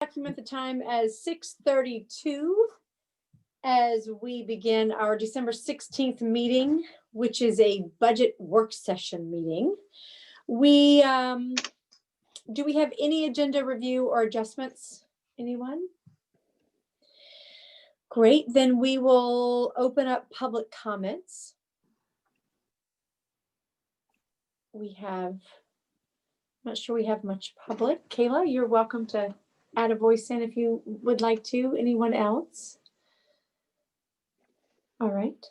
Document the time as 6:32 as we begin our December 16th meeting, which is a budget work session meeting. Do we have any agenda review or adjustments? Anyone? Great, then we will open up public comments. I'm not sure we have much public. Kayla, you're welcome to add a voice in if you would like to. Anyone else? All right.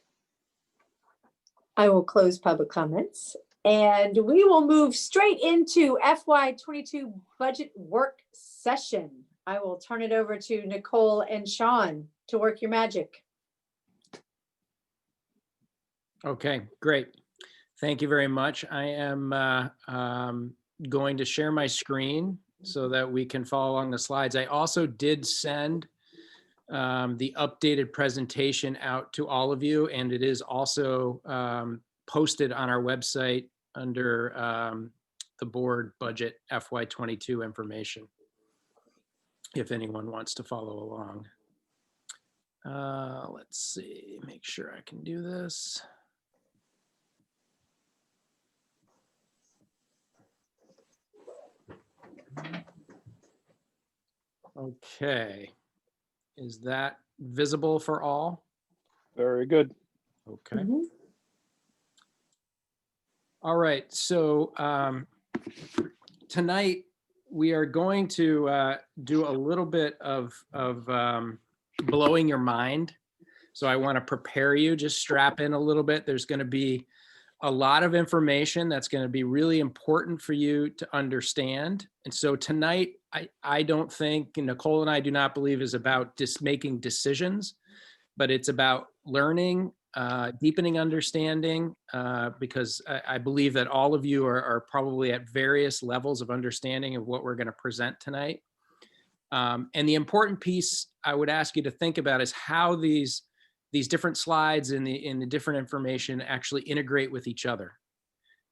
I will close public comments and we will move straight into FY22 budget work session. I will turn it over to Nicole and Sean to work your magic. Okay, great. Thank you very much. I am going to share my screen so that we can follow along the slides. I also did send the updated presentation out to all of you, and it is also posted on our website under the board budget FY22 information, if anyone wants to follow along. Let's see, make sure I can do this. Okay, is that visible for all? Very good. Okay. All right, so tonight we are going to do a little bit of blowing your mind. So I want to prepare you, just strap in a little bit. There's going to be a lot of information that's going to be really important for you to understand. And so tonight, I don't think, Nicole and I do not believe is about just making decisions, but it's about learning, deepening understanding, because I believe that all of you are probably at various levels of understanding of what we're going to present tonight. And the important piece I would ask you to think about is how these different slides and the different information actually integrate with each other,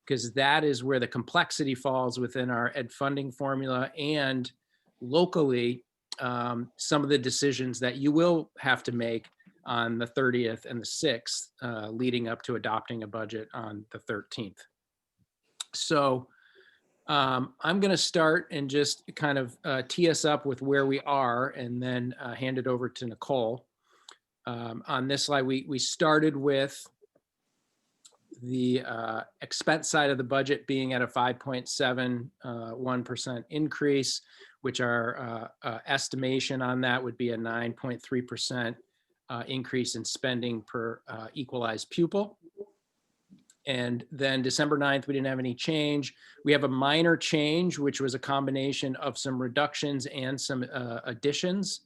because that is where the complexity falls within our ed funding formula and locally some of the decisions that you will have to make on the 30th and the 6th, leading up to adopting a budget on the 13th. So I'm going to start and just kind of tee us up with where we are and then hand it over to Nicole. On this slide, we started with the expense side of the budget being at a 5.71% increase, which our estimation on that would be a 9.3% increase in spending per equalized pupil. And then December 9th, we didn't have any change. We have a minor change, which was a combination of some reductions and some additions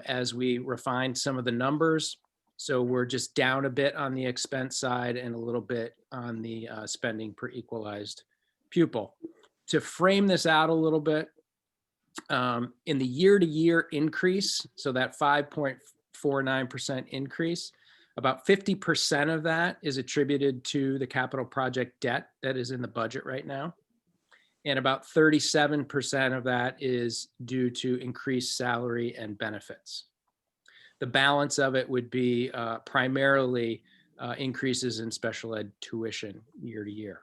as we refined some of the numbers. So we're just down a bit on the expense side and a little bit on the spending per equalized pupil. To frame this out a little bit, in the year-to-year increase, so that 5.49% increase, about 50% of that is attributed to the capital project debt that is in the budget right now. And about 37% of that is due to increased salary and benefits. The balance of it would be primarily increases in special ed tuition year to year.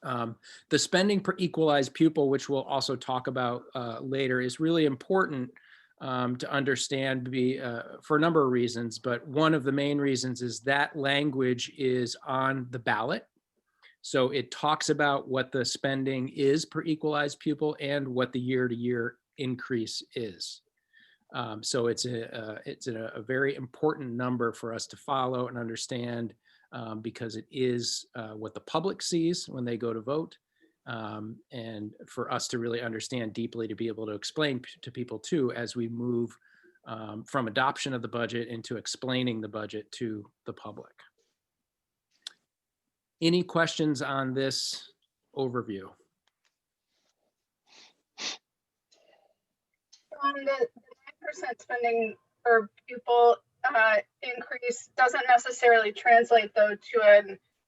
The spending per equalized pupil, which we'll also talk about later, is really important to understand for a number of reasons, but one of the main reasons is that language is on the ballot. So it talks about what the spending is per equalized pupil and what the year-to-year increase is. So it's a very important number for us to follow and understand because it is what the public sees when they go to vote. And for us to really understand deeply, to be able to explain to people too, as we move from adoption of the budget into explaining the budget to the public. Any questions on this overview? On the 9% spending per pupil increase doesn't necessarily translate though to a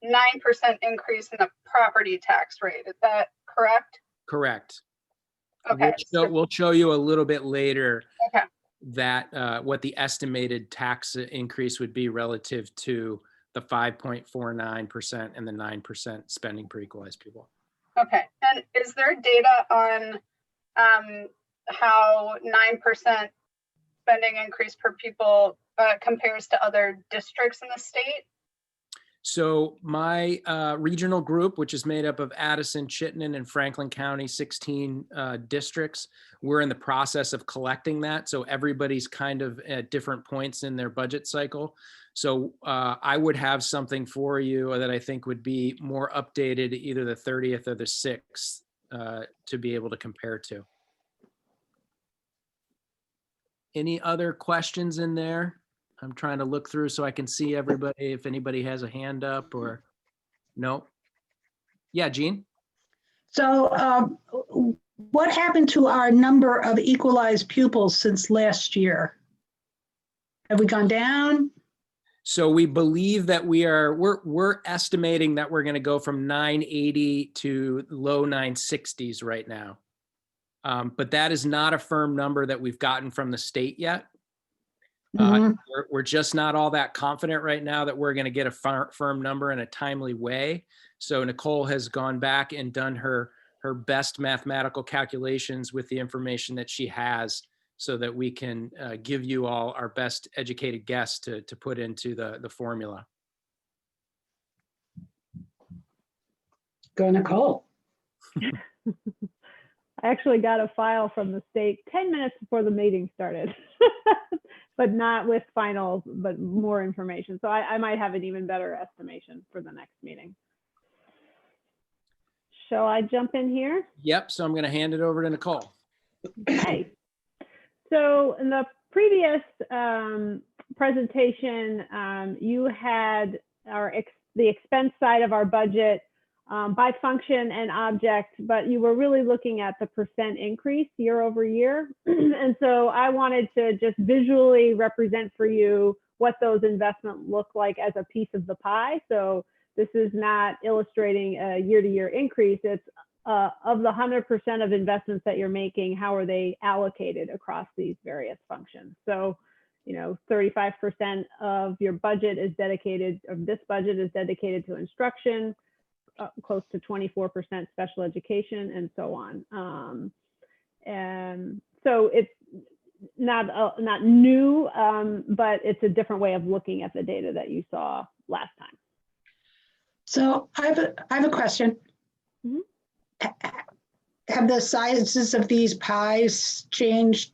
9% increase in the property tax rate. Is that correct? Correct. Okay. We'll show you a little bit later Okay. that what the estimated tax increase would be relative to the 5.49% and the 9% spending per equalized pupil. Okay. And is there data on how 9% spending increase per pupil compares to other districts in the state? So my regional group, which is made up of Addison, Chittenden, and Franklin County, 16 districts, we're in the process of collecting that. So everybody's kind of at different points in their budget cycle. So I would have something for you that I think would be more updated, either the 30th or the 6th, to be able to compare to. Any other questions in there? I'm trying to look through so I can see everybody, if anybody has a hand up or no. Yeah, Jean? So what happened to our number of equalized pupils since last year? Have we gone down? So we believe that we're estimating that we're going to go from 980 to low 960s right now. But that is not a firm number that we've gotten from the state yet. We're just not all that confident right now that we're going to get a firm number in a timely way. So Nicole has gone back and done her best mathematical calculations with the information that she has, so that we can give you all our best educated guess to put into the formula. Go, Nicole. I actually got a file from the state 10 minutes before the meeting started, but not with finals, but more information. So I might have an even better estimation for the next meeting. Shall I jump in here? Yep. So I'm going to hand it over to Nicole. Okay. So in the previous presentation, you had the expense side of our budget by function and object, but you were really looking at the percent increase year over year. And so I wanted to just visually represent for you what those investments look like as a piece of the pie. So this is not illustrating a year-to-year increase. It's of the 100% of investments that you're making, how are they allocated across these various functions? So, 35% of your budget is dedicated, or this budget is dedicated to instruction, close to 24% special education, and so on. And so it's not new, but it's a different way of looking at the data that you saw last time. So I have a question. Mhm. Have the sizes of these pies changed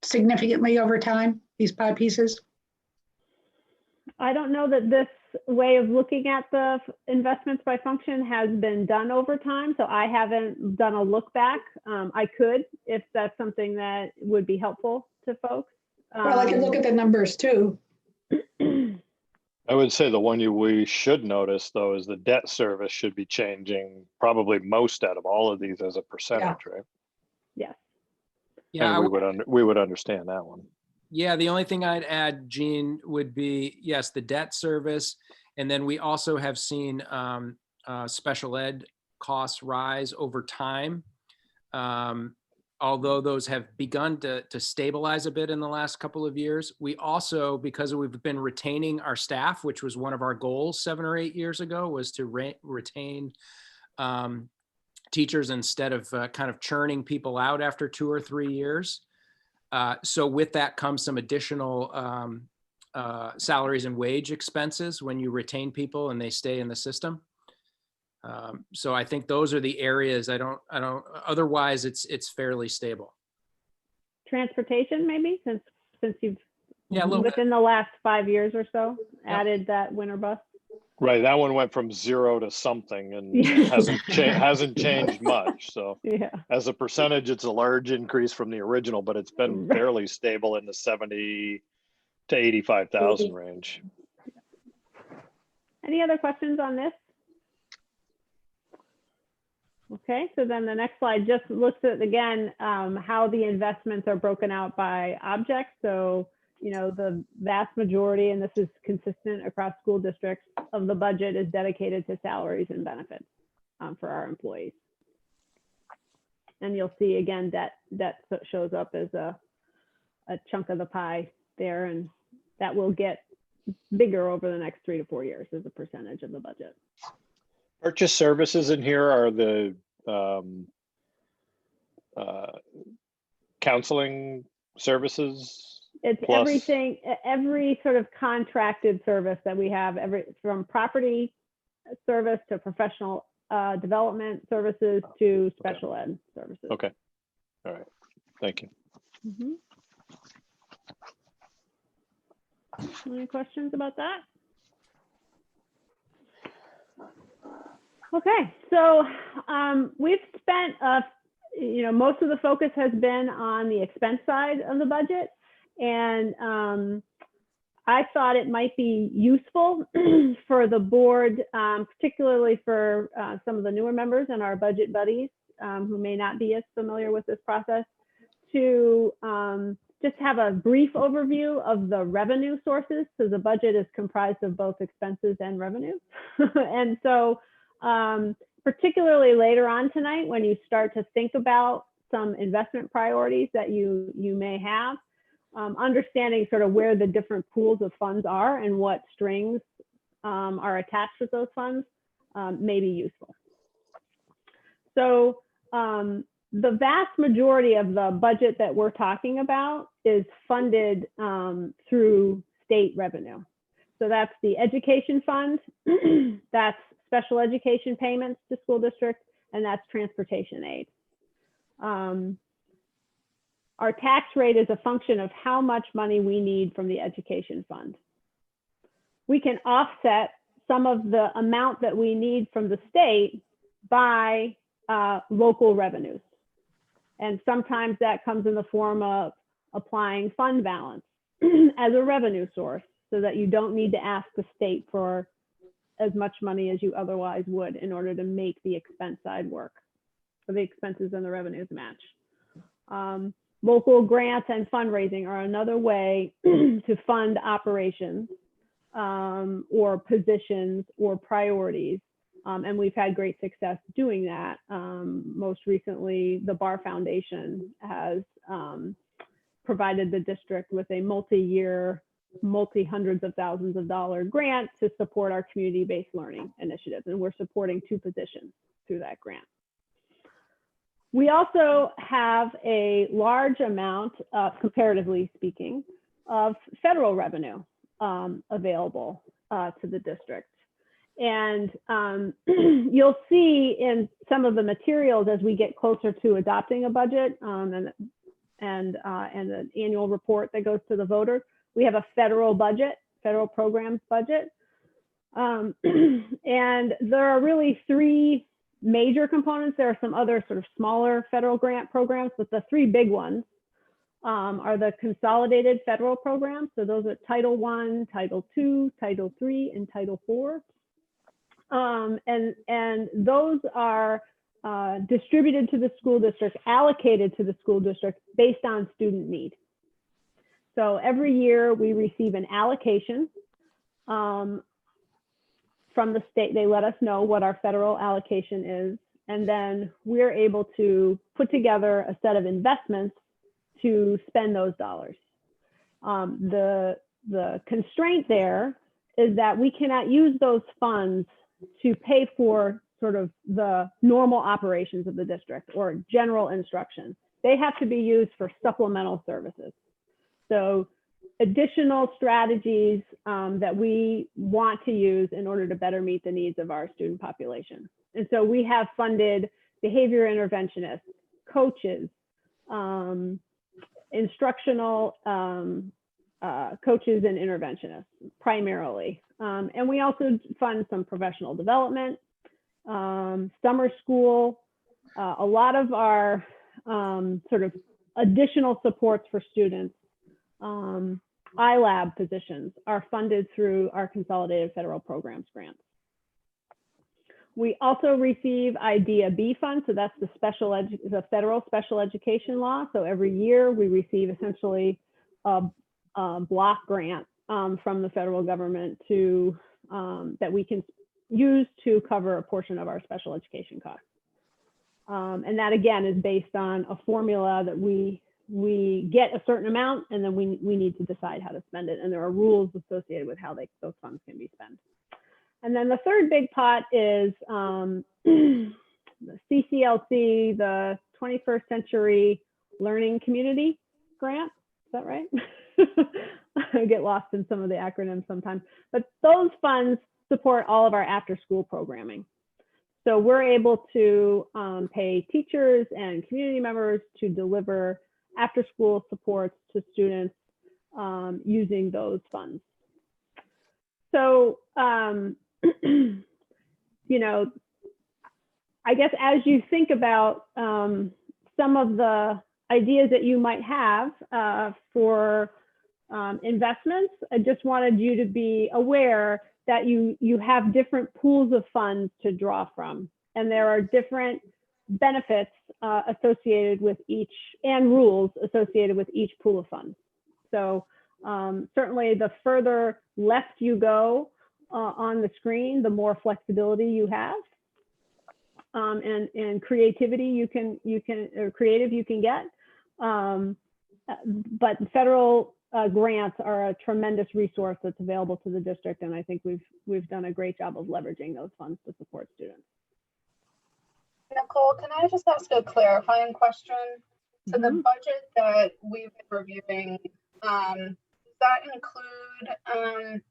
significantly over time, these pie pieces? I don't know that this way of looking at the investments by function has been done over time, so I haven't done a look back. I could, if that's something that would be helpful to folks. Well, I can look at the numbers too. I would say the one we should notice, though, is the debt service should be changing probably most out of all of these as a percentage, right? Yes. Yeah, And we would understand that one. Yeah, the only thing I'd add, Jean, would be, yes, the debt service. And then we also have seen special ed costs rise over time. Although those have begun to stabilize a bit in the last couple of years. We also, because we've been retaining our staff, which was one of our goals 7 or 8 years ago, was to retain teachers instead of kind of churning people out after 2 or 3 years. So with that comes some additional salaries and wage expenses when you retain people and they stay in the system. So I think those are the areas otherwise it's fairly stable. Transportation, maybe, since you've within within the last 5 years or so added that winter bus. Right, that one went from 0 to something and hasn't changed much. So Yeah. as a percentage, it's a large increase from the original, but it's been fairly stable in the 70 to 85,000 range. Any other questions on this? Okay, so then the next slide just looks at, again, how the investments are broken out by object. So, the vast majority, and this is consistent across school districts, of the budget is dedicated to salaries and benefits for our employees. And you'll see again that shows up as a chunk of the pie there, and that will get bigger over the next 3 to 4 years as a percentage of the budget. Purchase services in here are the counseling services. It's plus- everything, every sort of contracted service that we have, from property service to professional development services to special ed services. Okay. All right. Thank you. Mhm. Any questions about that? Okay, so we've spent, most of the focus has been on the expense side of the budget, and I thought it might be useful for the board, particularly for some of the newer members and our budget buddies who may not be as familiar with this process, to just have a brief overview of the revenue sources. So the budget is comprised of both expenses and revenues. And so particularly later on tonight, when you start to think about some investment priorities that you may have, understanding sort of where the different pools of funds are and what strings are attached with those funds may be useful. So the vast majority of the budget that we're talking about is funded through state revenue. So that's the education fund, that's special education payments to school districts, and that's transportation aid. Our tax rate is a function of how much money we need from the education fund. We can offset some of the amount that we need from the state by local revenues. And sometimes that comes in the form of applying fund balance as a revenue source, so that you don't need to ask the state for as much money as you otherwise would in order to make the expense side work, or the expenses and the revenues match. Local grants and fundraising are another way to fund operations or positions or priorities. And we've had great success doing that. Most recently, the Bar Foundation has provided the district with a multi-year, multi-hundreds of thousands of dollar grant to support our community-based learning initiatives. And we're supporting 2 positions through that grant. We also have a large amount, comparatively speaking, of federal revenue available to the district. And you'll see in some of the materials as we get closer to adopting a budget and an annual report that goes to the voter, we have a federal budget, federal programs budget. And there are really 3 major components. There are some other sort of smaller federal grant programs, but the 3 big ones are the consolidated federal programs. So those are Title I, Title II, Title III, and Title IV. And those are distributed to the school district, allocated to the school district based on student need. So every year we receive an allocation from the state. They let us know what our federal allocation is, and then we're able to put together a set of investments to spend those dollars. The constraint there is that we cannot use those funds to pay for sort of the normal operations of the district or general instruction. They have to be used for supplemental services. So additional strategies that we want to use in order to better meet the needs of our student population. And so we have funded behavior interventionists, coaches, instructional coaches and interventionists primarily. And we also fund some professional development, summer school. A lot of our sort of additional supports for students, iLab positions are funded through our Consolidated Federal Programs grants. We also receive IDEA B funds, so that's the federal special education law. So every year we receive essentially a block grant from the federal government to that we can use to cover a portion of our special education costs. And that again is based on a formula that we get a certain amount and then we need to decide how to spend it. And there are rules associated with how those funds can be spent. And then the third big pot is the CCLC, the 21st Century Learning Community Grant. Is that right? I get lost in some of the acronyms sometimes. But those funds support all of our after-school programming. So we're able to pay teachers and community members to deliver after-school supports to students using those funds. So, you know, I guess as you think about some of the ideas that you might have for investments, I just wanted you to be aware that you have different pools of funds to draw from, and there are different benefits associated with each and rules associated with each pool of funds. So certainly the further left you go on the screen, the more flexibility you have and creativity you can get. But federal grants are a tremendous resource that's available to the district, and I think we've done a great job of leveraging those funds to support students. Nicole, can I just ask a clarifying question? So the budget that we've been reviewing, does that include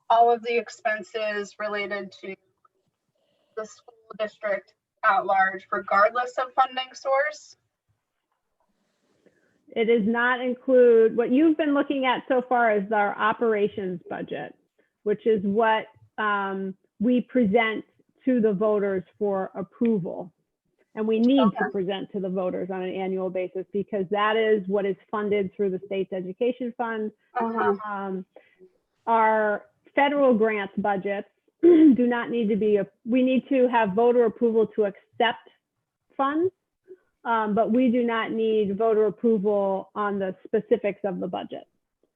all of the expenses related to the school district at large, regardless of funding source? It does not include what you've been looking at so far as our operations budget, which is what we present to the voters for approval. And we need to present to the voters on an annual basis because that is what is funded through the state's education fund. Our federal grants budgets do not need to be, we need to have voter approval to accept funds. But we do not need voter approval on the specifics of the budget.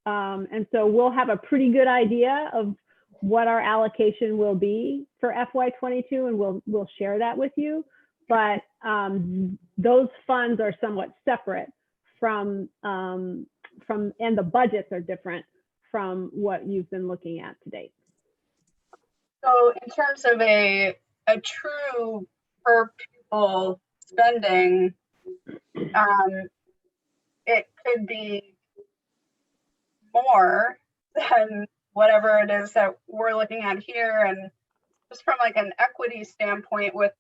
And so we'll have a pretty good idea of what our allocation will be for FY22, and we'll share that with you. But those funds are somewhat separate from and the budgets are different from what you've been looking at to date. So in terms of a true per pupil spending, it could be more than whatever it is that we're looking at here. And just from like an equity standpoint with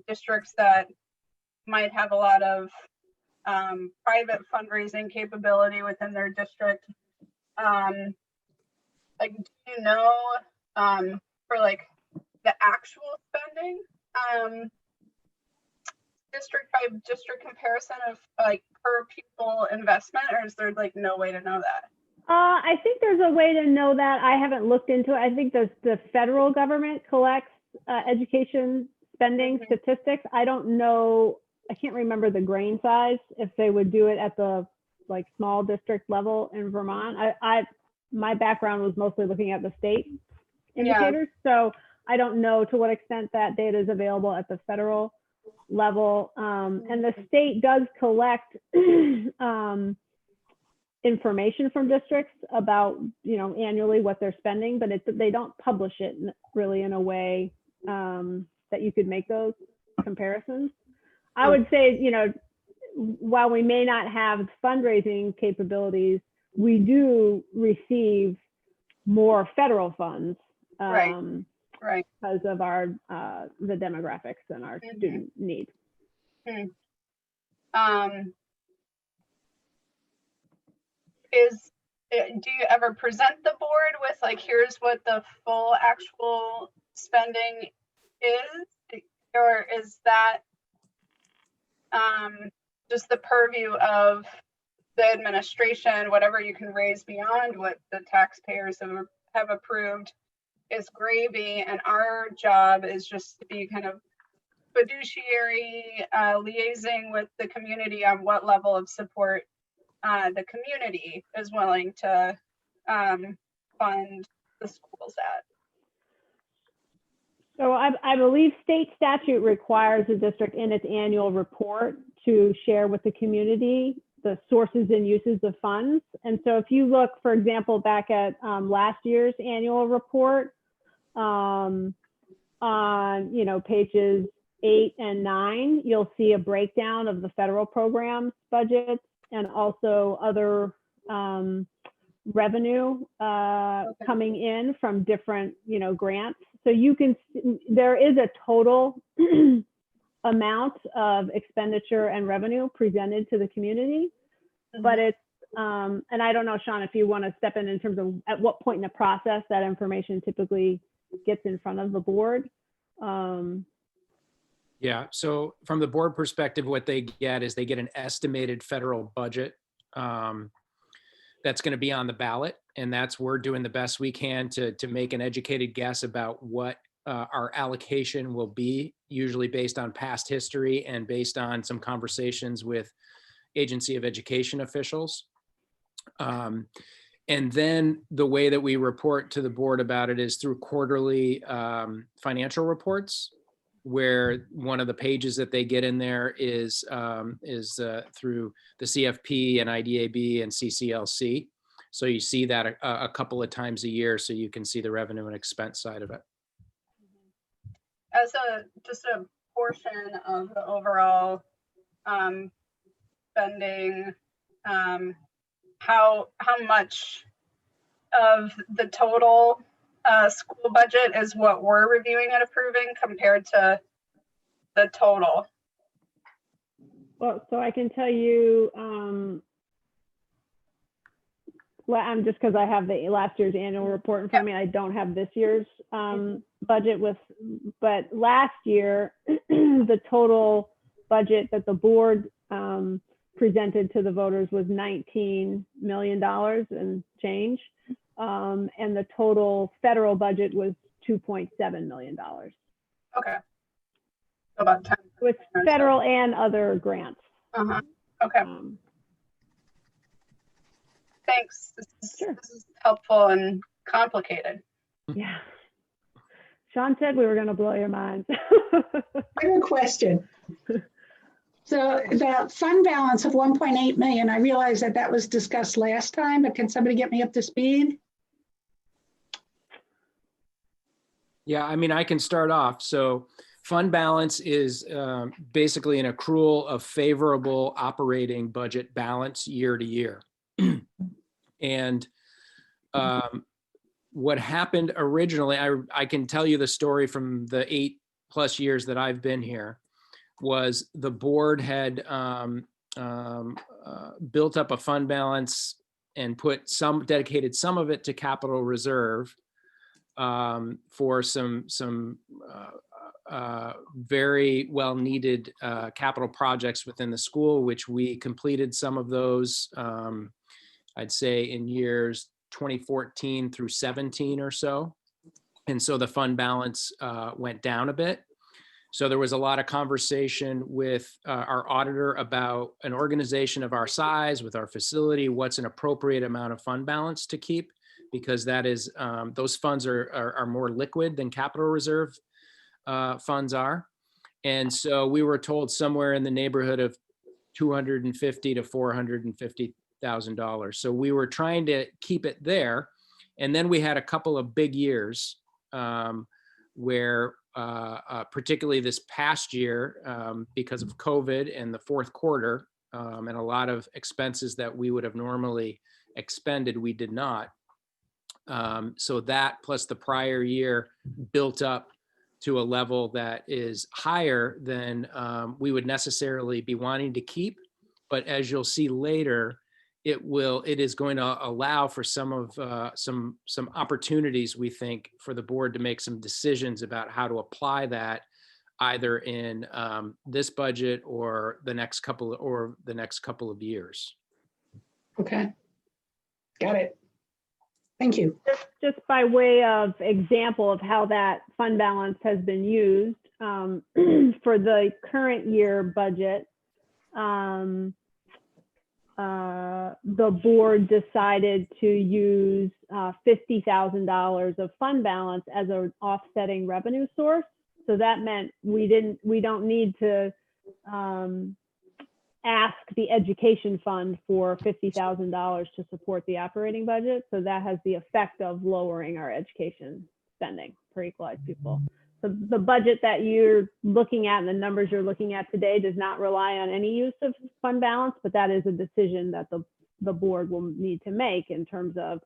districts that might have a lot of private fundraising capability within their district, like, do you know for like the actual spending, district by district comparison of like per pupil investment, or is there like no way to know that? I think there's a way to know that. I haven't looked into it. I think the federal government collects education spending statistics. I don't know, I can't remember the grain size, if they would do it at the like small district level in Vermont. My background was mostly looking at the state indicators. So I don't know to what extent that data is available at the federal level. And the state does collect information from districts about, you know, annually what they're spending, but they don't publish it really in a way that you could make those comparisons. I would say, you know, while we may not have fundraising capabilities, we do receive more federal funds right, because of our the demographics and our student needs. Do you ever present the board with like, here's what the full actual spending is, or is that just the purview of the administration? Whatever you can raise beyond what the taxpayers have approved is gravy, and our job is just to be kind of fiduciary, liaising with the community on what level of support the community is willing to fund the schools at. So I believe state statute requires the district in its annual report to share with the community the sources and uses of funds. And so if you look, for example, back at last year's annual report, on pages 8 and 9, you'll see a breakdown of the federal programs budgets and also other revenue coming in from different grants. So you can, there is a total amount of expenditure and revenue presented to the community, but it's and I don't know, Sean, if you want to step in terms of at what point in the process that information typically gets in front of the board. Yeah, so from the board perspective, what they get is they get an estimated federal budget that's going to be on the ballot. And we're doing the best we can to make an educated guess about what our allocation will be, usually based on past history and based on some conversations with Agency of Education officials. And then the way that we report to the board about it is through quarterly financial reports, where one of the pages that they get in there is through the CFP and IDAB and CCLC. So you see that a couple of times a year, so you can see the revenue and expense side of it. As just a portion of the overall spending, how much of the total school budget is what we're reviewing and approving compared to the total? Well, so I can tell you, just because I have the last year's annual report in front of me, I don't have this year's budget but last year, the total budget that the board presented to the voters was $19 million and change. And the total federal budget was $2.7 million. Okay. So about 10%. With federal and other grants. Okay. Thanks. Sure. This is helpful and complicated. Yeah. Sean said we were going to blow your minds. I have a question. So the fund balance of 1.8 million, I realize that was discussed last time, but can somebody get me up to speed? Yeah, I mean, I can start off. So fund balance is basically an accrual of favorable operating budget balance year to year. And what happened originally, I can tell you the story from the 8+ years that I've been here, was the board had built up a fund balance and dedicated some of it to capital reserve for some very well needed capital projects within the school, which we completed some of those, I'd say in years 2014 through 17 or so. And so the fund balance went down a bit. So there was a lot of conversation with our auditor about an organization of our size, with our facility, what's an appropriate amount of fund balance to keep, because that is, those funds are more liquid than capital reserve funds are. And so we were told somewhere in the neighborhood of $250,000 to $450,000. So we were trying to keep it there. And then we had a couple of big years where particularly this past year, because of COVID and the fourth quarter, and a lot of expenses that we would have normally expended, we did not. So that plus the prior year built up to a level that is higher than we would necessarily be wanting to keep. But as you'll see later, it is going to allow for some opportunities, we think, for the board to make some decisions about how to apply that, either in this budget or the next couple of years. Okay, got it. Thank you. Just by way of example of how that fund balance has been used for the current year budget, the board decided to use $50,000 of fund balance as an offsetting revenue source. So that meant we don't need to ask the education fund for $50,000 to support the operating budget. So that has the effect of lowering our education spending per equalized pupil. So the budget that you're looking at and the numbers you're looking at today does not rely on any use of fund balance, but that is a decision that the board will need to make in terms of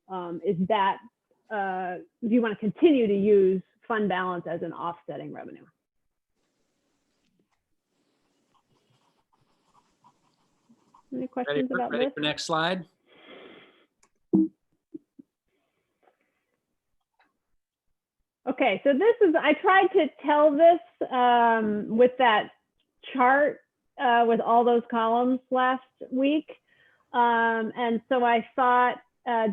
do you want to continue to use fund balance as an offsetting revenue? Any questions about Ready this? for next slide? Okay, so I tried to tell this with that chart with all those columns last week. And so I thought,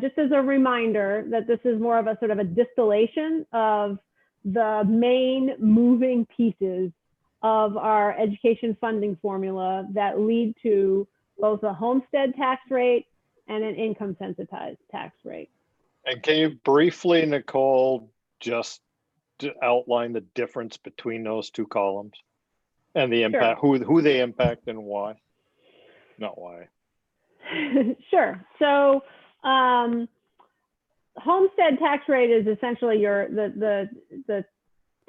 just as a reminder, that this is more of a sort of a distillation of the main moving pieces of our education funding formula that lead to both a homestead tax rate and an income sensitized tax rate. And can you briefly, Nicole, just to outline the difference between those two columns and the impact, who they impact and why? Not why. Sure. So homestead tax rate is essentially the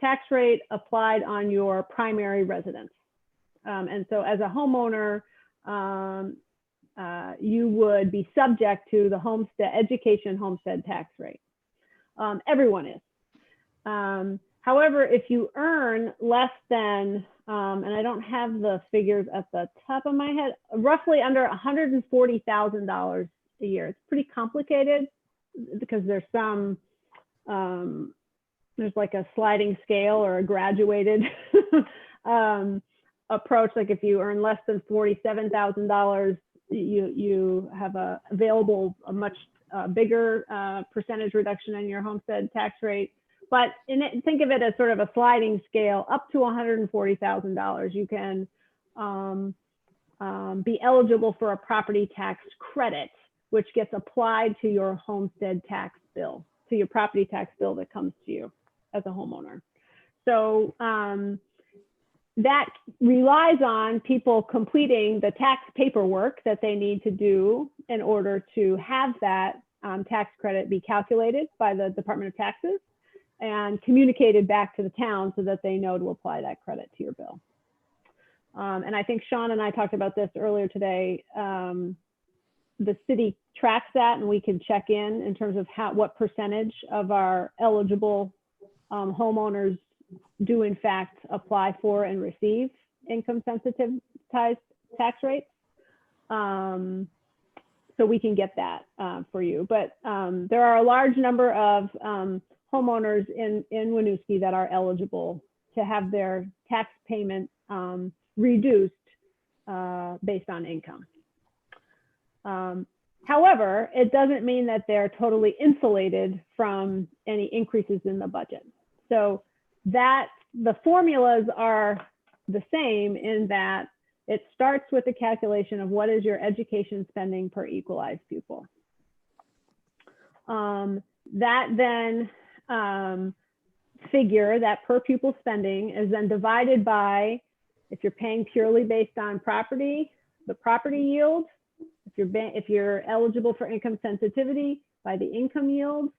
tax rate applied on your primary residence. And so as a homeowner, you would be subject to the education homestead tax rate. Everyone is. However, if you earn less than, and I don't have the figures at the top of my head, roughly under $140,000 a year. It's pretty complicated because there's like a sliding scale or a graduated approach. Like if you earn less than $47,000, you have a much bigger percentage reduction in your homestead tax rate. But think of it as sort of a sliding scale. Up to $140,000, you can be eligible for a property tax credit, which gets applied to your homestead tax bill, to your property tax bill that comes to you as a homeowner. So that relies on people completing the tax paperwork that they need to do in order to have that tax credit be calculated by the Department of Taxes and communicated back to the town so that they know to apply that credit to your bill. And I think Sean and I talked about this earlier today. The city tracks that, and we can check in terms of what percentage of our eligible homeowners do in fact apply for and receive income sensitized tax rates. So we can get that for you. But there are a large number of homeowners in Winooski that are eligible to have their tax payment reduced based on income. However, it doesn't mean that they're totally insulated from any increases in the budget. So that the formulas are the same in that it starts with the calculation of what is your education spending per equalized pupil. That then figure, that per pupil spending, is then divided by, if you're paying purely based on property, the property yield. If you're eligible for income sensitivity, by the income yield,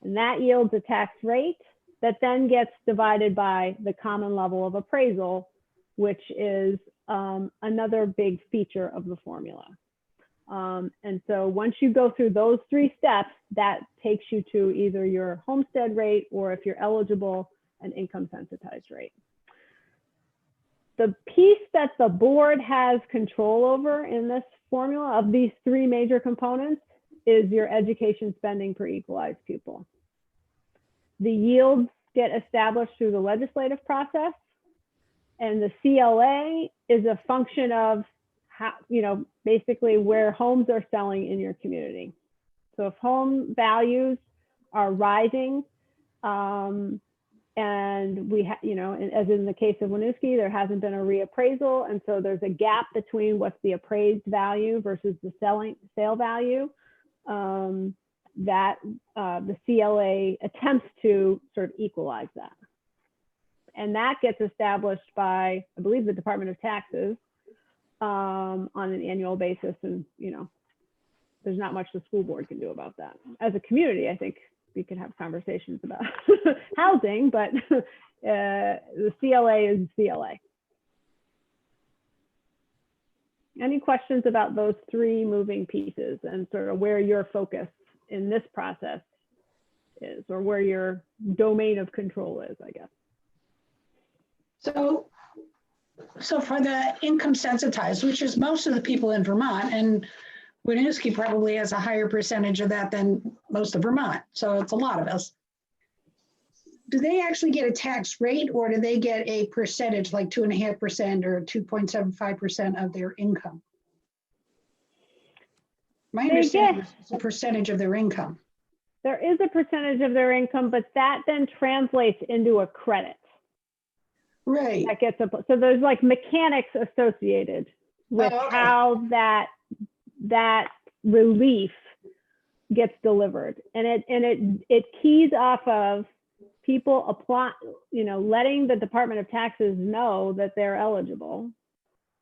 and that yields a tax rate that then gets divided by the common level of appraisal, which is another big feature of the formula. And so once you go through those three steps, that takes you to either your homestead rate, or if you're eligible, an income sensitized rate. The piece that the board has control over in this formula of these three major components is your education spending per equalized pupil. The yields get established through the legislative process, and the CLA is a function of how, basically where homes are selling in your community. So if home values are rising, And we as in the case of Winooski, there hasn't been a reappraisal. And so there's a gap between what's the appraised value versus the sale value that the CLA attempts to sort of equalize that. And that gets established by, I believe, the Department of Taxes on an annual basis. And, there's not much the school board can do about that. As a community, I think we could have conversations about housing, but the CLA is CLA. Any questions about those three moving pieces and sort of where your focus in this process is, or where your domain of control is, I guess? So for the income sensitized, which is most of the people in Vermont, and Winooski probably has a higher percentage of that than most of Vermont. So it's a lot of us. Do they actually get a tax rate, or do they get a percentage like 2.5% or 2.75% of their income? My understanding is it's a percentage of their income. There is a percentage of their income, but that then translates into a credit. Right. That gets so there's like mechanics associated with how that relief gets delivered, and it keys off of people apply, letting the Department of Taxes know that they're eligible.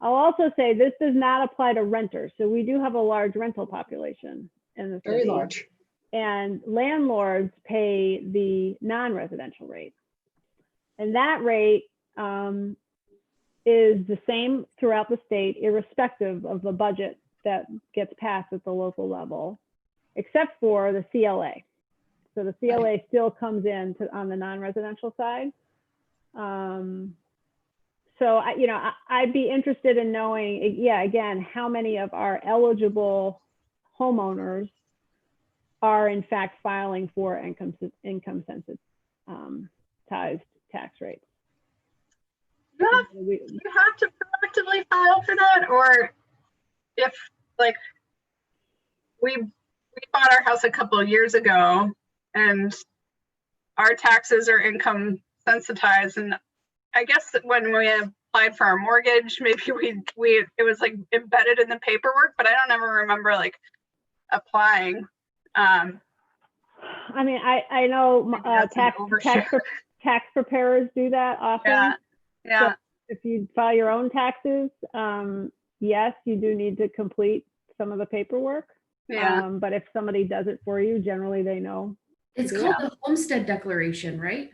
I'll also say this does not apply to renters. So we do have a large rental population in the city. Very large. And landlords pay the non-residential rate. And that rate is the same throughout the state, irrespective of the budget that gets passed at the local level, except for the CLA. So the CLA still comes in on the non-residential side. So I'd be interested in knowing, again, how many of our eligible homeowners are in fact filing for income sensitized tax rates. You have to proactively file for that, or if like we bought our house a couple of years ago and our taxes are income sensitized, and I guess when we applied for our mortgage, maybe it was like embedded in the paperwork, but I don't ever remember like applying. I mean, I know tax preparers do that often. Yeah. So if you file your own taxes, yes, you do need to complete some of the paperwork. Yeah. But if somebody does it for you, generally they know. It's called the homestead declaration, right?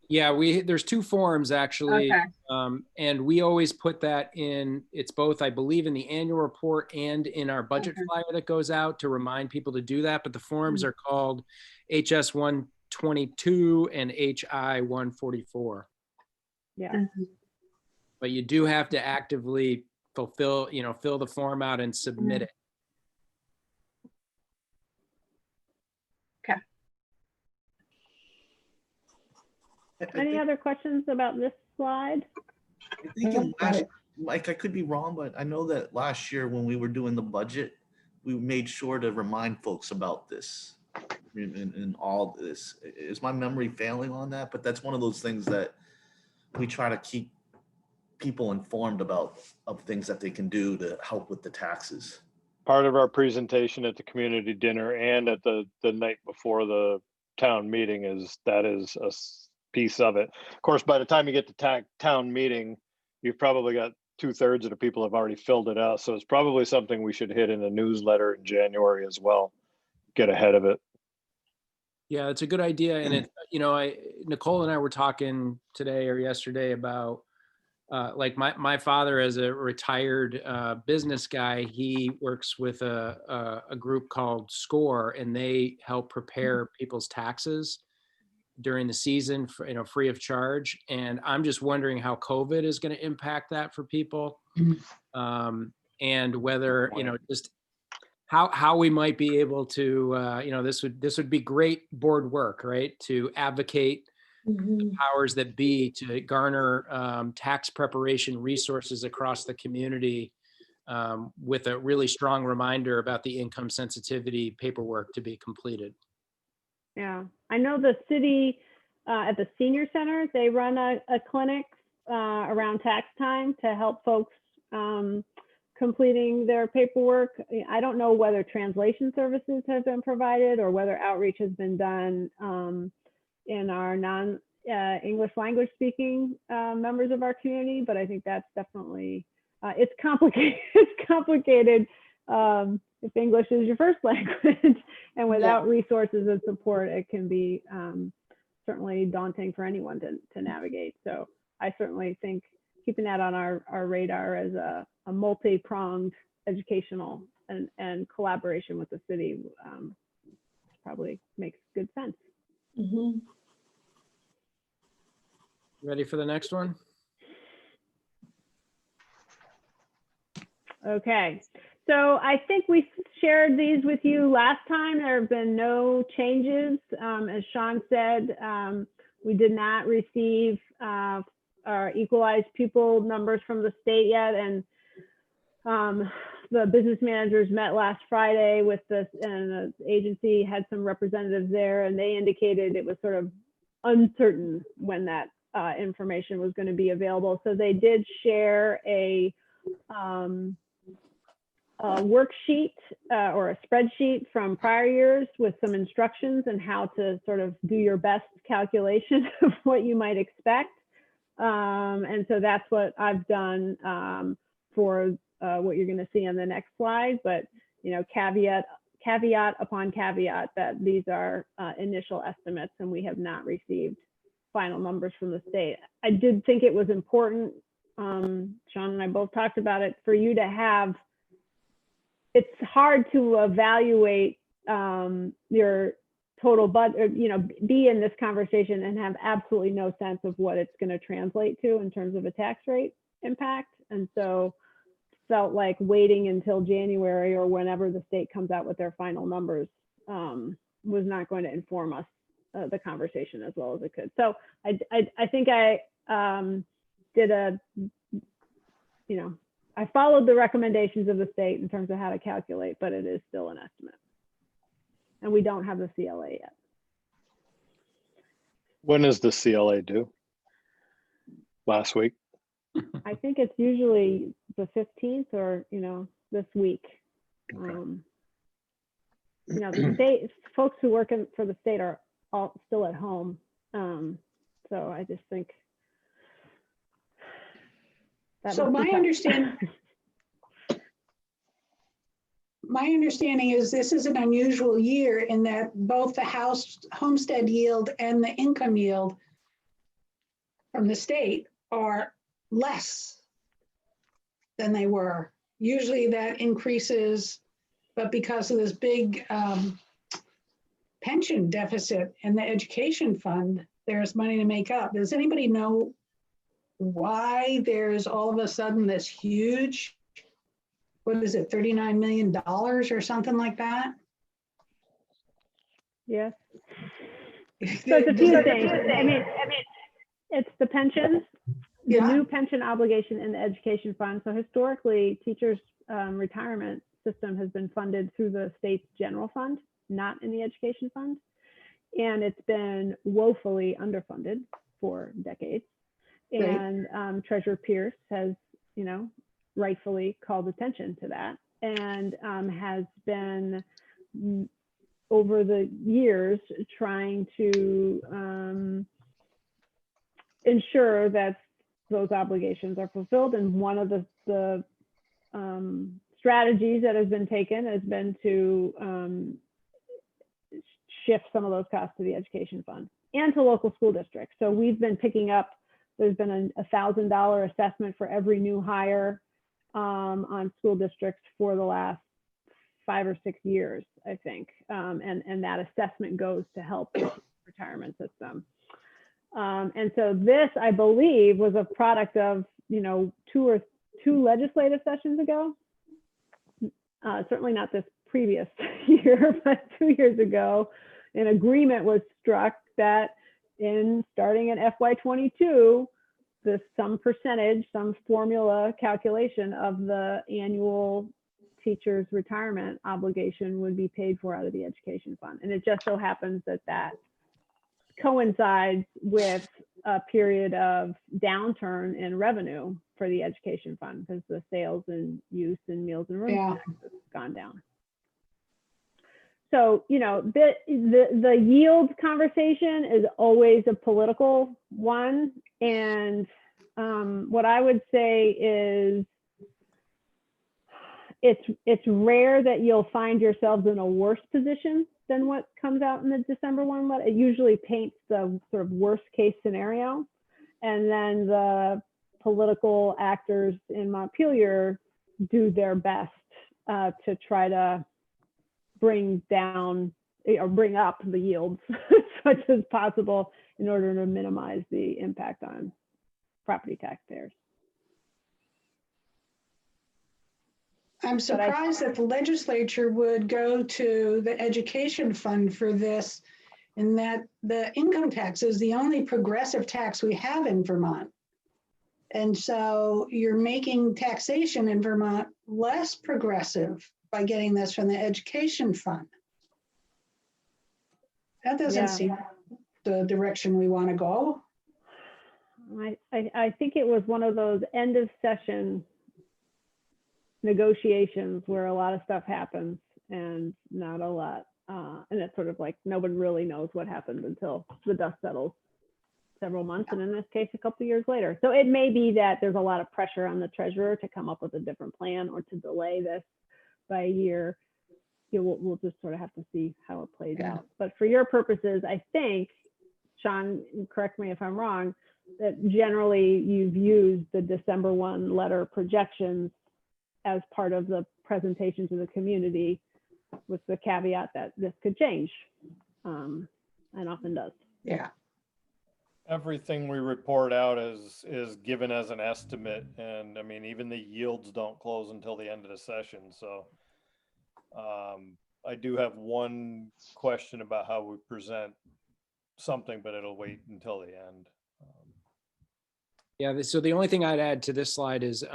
Yeah, there's two forms actually. Okay. And we always put that in, it's both, I believe, in the annual report and in our budget flyer that goes out to remind people to do that. But the forms are called HS 122 and HI 144. Yeah. But you do have to actively fill the form out and submit it. Okay. Any other questions about this slide? I think Mike, I could be wrong, but I know that last year when we were doing the budget, we made sure to remind folks about this in all this. Is my memory failing on that? But that's one of those things that we try to keep people informed about, of things that they can do to help with the taxes. Part of our presentation at the community dinner and at the night before the town meeting is a piece of it. Of course, by the time you get to town meeting, you've probably got 2/3 of the people have already filled it out. So it's probably something we should hit in the newsletter in January as well. Get ahead of it. Yeah, it's a good idea. And Nicole and I were talking today or yesterday about like my father, as a retired business guy, he works with a group called SCORE, and they help prepare people's taxes during the season for, free of charge. And I'm just wondering how COVID is going to impact that for people. And whether, just how we might be able to, this would be great board work, right? To advocate the powers that be to garner tax preparation resources across the community, with a really strong reminder about the income sensitivity paperwork to be completed. Yeah, I know the city at the senior center, they run a clinic around tax time to help folks completing their paperwork. I don't know whether translation services have been provided or whether outreach has been done in our non-English language speaking members of our community, but I think that's definitely, it's complicated. It's complicated if English is your first language, and without resources and support, it can be certainly daunting for anyone to navigate. So I certainly think keeping that on our radar as a multi-pronged educational and collaboration with the city probably makes good sense. Mhm. Ready for the next one? Okay, so I think we shared these with you last time. There have been no changes. As Sean said, we did not receive our equalized pupil numbers from the state yet, and the business managers met last Friday with this, and the agency had some representatives there, and they indicated it was sort of uncertain when that information was going to be available. So they did share a worksheet or a spreadsheet from prior years with some instructions on how to sort of do your best calculation of what you might expect. And so that's what I've done for what you're going to see on the next slide. But, you know, caveat upon caveat that these are initial estimates and we have not received final numbers from the state. I did think it was important, Sean and I both talked about it, for you to have, it's hard to evaluate your total budget, you know, be in this conversation and have absolutely no sense of what it's going to translate to in terms of a tax rate impact. And so felt like waiting until January or whenever the state comes out with their final numbers was not going to inform us the conversation as well as it could. So I think I did a, you know, I followed the recommendations of the state in terms of how to calculate, but it is still an estimate. And we don't have the CLA yet. When is the CLA due? Last week? I think it's usually the 15th or, you know, this week. Okay. You know, the state, folks who work for the state are all still at home. So I just think. So my understanding is this is an unusual year in that both the house homestead yield and the income yield from the state are less than they were. Usually that increases, but because of this big pension deficit in the education fund, there's money to make up. Does anybody know why there's all of a sudden this huge, what is it, $39 million or something like that? Yes. So it's a few things. I mean, it's the pensions, the new pension obligation in the education fund. So historically, teachers' retirement system has been funded through the state's general fund, not in the education fund. And it's been woefully underfunded for decades. And Treasurer Pierce has, you know, rightfully called attention to that, and has been over the years trying to ensure that those obligations are fulfilled. And one of the strategies that has been taken has been to shift some of those costs to the education fund and to local school districts. So we've been picking up, there's been a $1,000 assessment for every new hire on school districts for the last 5 or 6 years, I think. And that assessment goes to help the retirement system. And so this, I believe, was a product of, you know, two legislative sessions ago. Certainly not this previous year, but 2 years ago, an agreement was struck that starting in FY22, some percentage, some formula calculation of the annual teacher's retirement obligation would be paid for out of the education fund. And it just so happens that coincides with a period of downturn in revenue for the education fund because the sales and use and meals and room Yeah. tax has gone down. So, you know, the yield conversation is always a political one. And what I would say is it's rare that you'll find yourselves in a worse position than what comes out in the December 1 letter. It usually paints the sort of worst case scenario. And then the political actors in Montpelier do their best to try to bring down or bring up the yields as much as possible in order to minimize the impact on property taxpayers. I'm surprised that the legislature would go to the education fund for this, in that the income tax is the only progressive tax we have in Vermont. And so you're making taxation in Vermont less progressive by getting this from the education fund. That doesn't seem the direction we want to go. I think it was one of those end of session negotiations where a lot of stuff happens and not a lot. And it's sort of like nobody really knows what happened until the dust settles several months, and in this case, a couple of years later. So it may be that there's a lot of pressure on the treasurer to come up with a different plan or to delay this by a year. You know, we'll just sort of have to see how it plays out. But for your purposes, I think, Sean, correct me if I'm wrong, that generally you've used the December 1 letter projections as part of the presentation to the community, with the caveat that this could change, and often does. Yeah. Everything we report out is given as an estimate, and I mean, even the yields don't close until the end of the session. So I do have one question about how we present something, but it'll wait until the end. Yeah, so the only thing I'd add to this slide is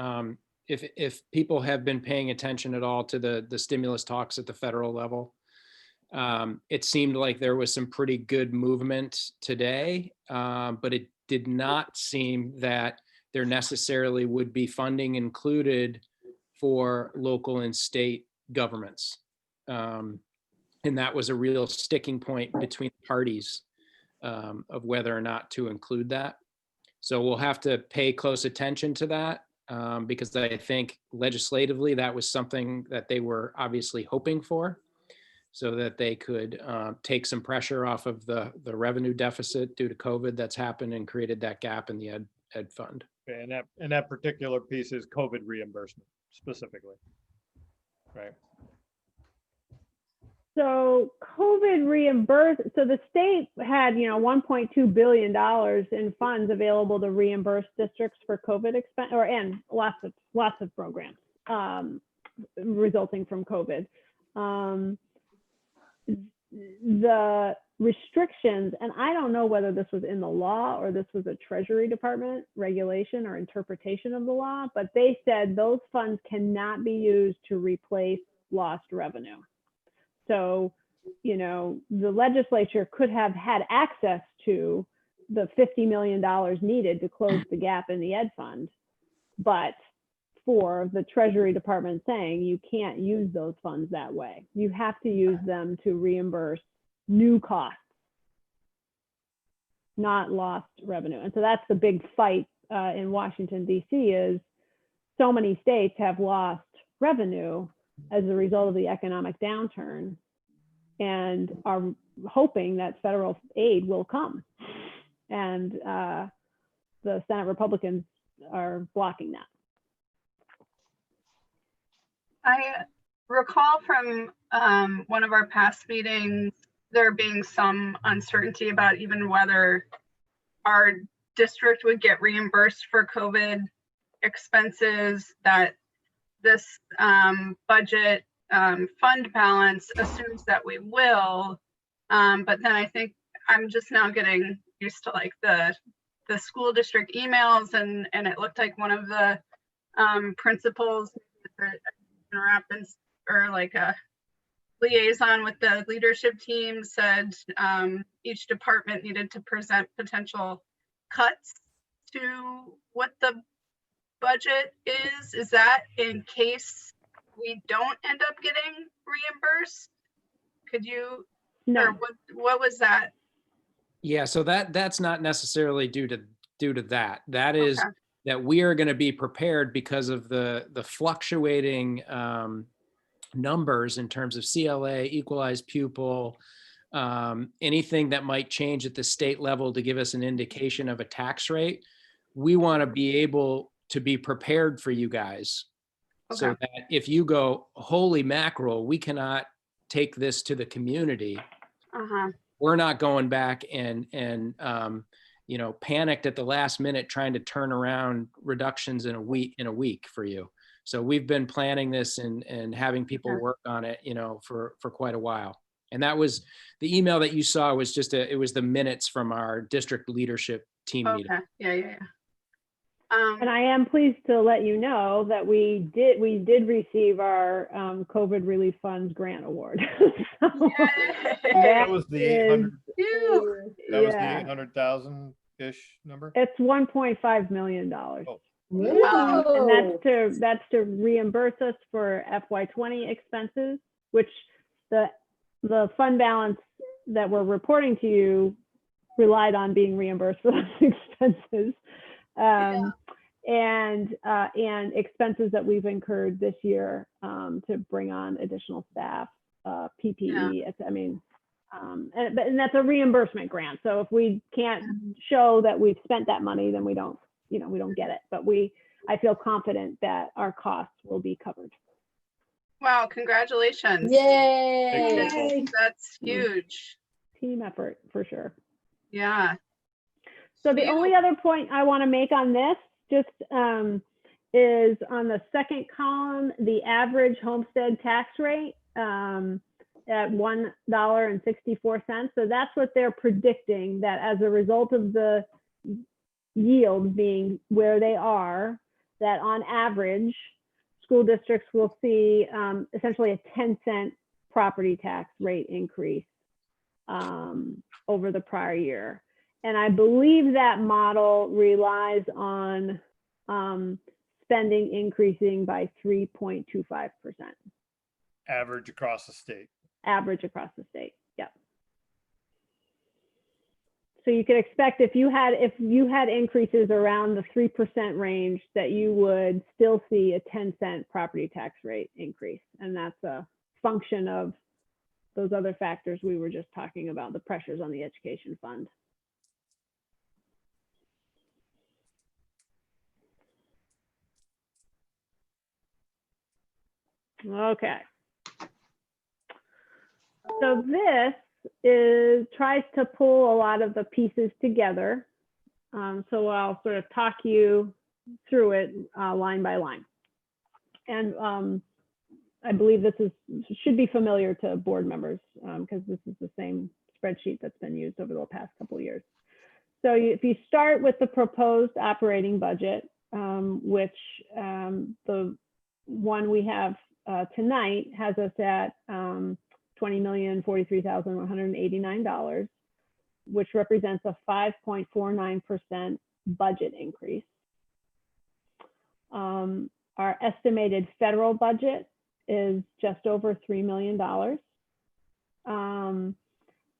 if people have been paying attention at all to the stimulus talks at the federal level, it seemed like there was some pretty good movement today, but it did not seem that there necessarily would be funding included for local and state governments. And that was a real sticking point between parties of whether or not to include that. So we'll have to pay close attention to that because I think legislatively that was something that they were obviously hoping for, so that they could take some pressure off of the revenue deficit due to COVID that's happened and created that gap in the ed fund. And that particular piece is COVID reimbursement specifically, right? So COVID reimbursed, so the state had, $1.2 billion in funds available to reimburse districts for COVID expense, and lots of programs resulting from COVID. The restrictions, and I don't know whether this was in the law or this was a Treasury Department regulation or interpretation of the law, but they said those funds cannot be used to replace lost revenue. So, the legislature could have had access to the $50 million needed to close the gap in the ed fund, but for the Treasury Department saying you can't use those funds that way. You have to use them to reimburse new costs, not lost revenue. And so that's the big fight in Washington, D.C. is so many states have lost revenue as a result of the economic downturn and are hoping that federal aid will come. And the Senate Republicans are blocking that. I recall from one of our past meetings, there being some uncertainty about even whether our district would get reimbursed for COVID expenses, that this budget fund balance assumes that we will. But then I think I'm just now getting used to like the school district emails, and it looked like one of the principals happens, or like a liaison with the leadership team said each department needed to present potential cuts to what the budget is. Is that in case we don't end up getting reimbursed? Could you, No. or what was that? Yeah, so that's not necessarily due to that. That is Okay. that we are going to be prepared because of the fluctuating numbers in terms of CLA, equalized pupil, anything that might change at the state level to give us an indication of a tax rate. We want to be able to be prepared for you guys, so Okay. that if you go, holy mackerel, we cannot take this to the community. We're not going back and panicked at the last minute trying to turn around reductions in a week for you. So we've been planning this and having people work on it, for quite a while. And that was the email that you saw was it was the minutes from our district leadership team meeting. Okay. Yeah. And I am pleased to let you know that we did receive our COVID relief funds grant award. So That was the 800. Phew. That was the 800,000-ish number. It's $1.5 million. Oh. And that's to reimburse us for FY20 expenses, which the fund balance that we're reporting to you relied on being reimbursed for those expenses. And expenses that we've incurred this year to bring on additional staff, PPE. And that's a reimbursement grant. So if we can't show that we've spent that money, then we don't get it. But I feel confident that our costs will be covered. Wow! Congratulations! Yay! That's huge. Team effort for sure. Yeah. So the only other point I want to make on this just is on the second column, the average homestead tax rate at $1.64. So that's what they're predicting, that as a result of the yield being where they are, that on average, school districts will see essentially a 10-cent property tax rate increase over the prior year. And I believe that model relies on spending increasing by 3.25%. Average across the state. Average across the state, yep. So you could expect if you had increases around the 3% range, that you would still see a 10-cent property tax rate increase. And that's a function of those other factors we were just talking about, the pressures on the education fund. Okay. So this tries to pull a lot of the pieces together. So I'll sort of talk you through it line by line. And I believe this should be familiar to board members because this is the same spreadsheet that's been used over the past couple of years. So if you start with the proposed operating budget, which the one we have tonight has us at $20,043,189, which represents a 5.49% budget increase. Our estimated federal budget is just over $3 million.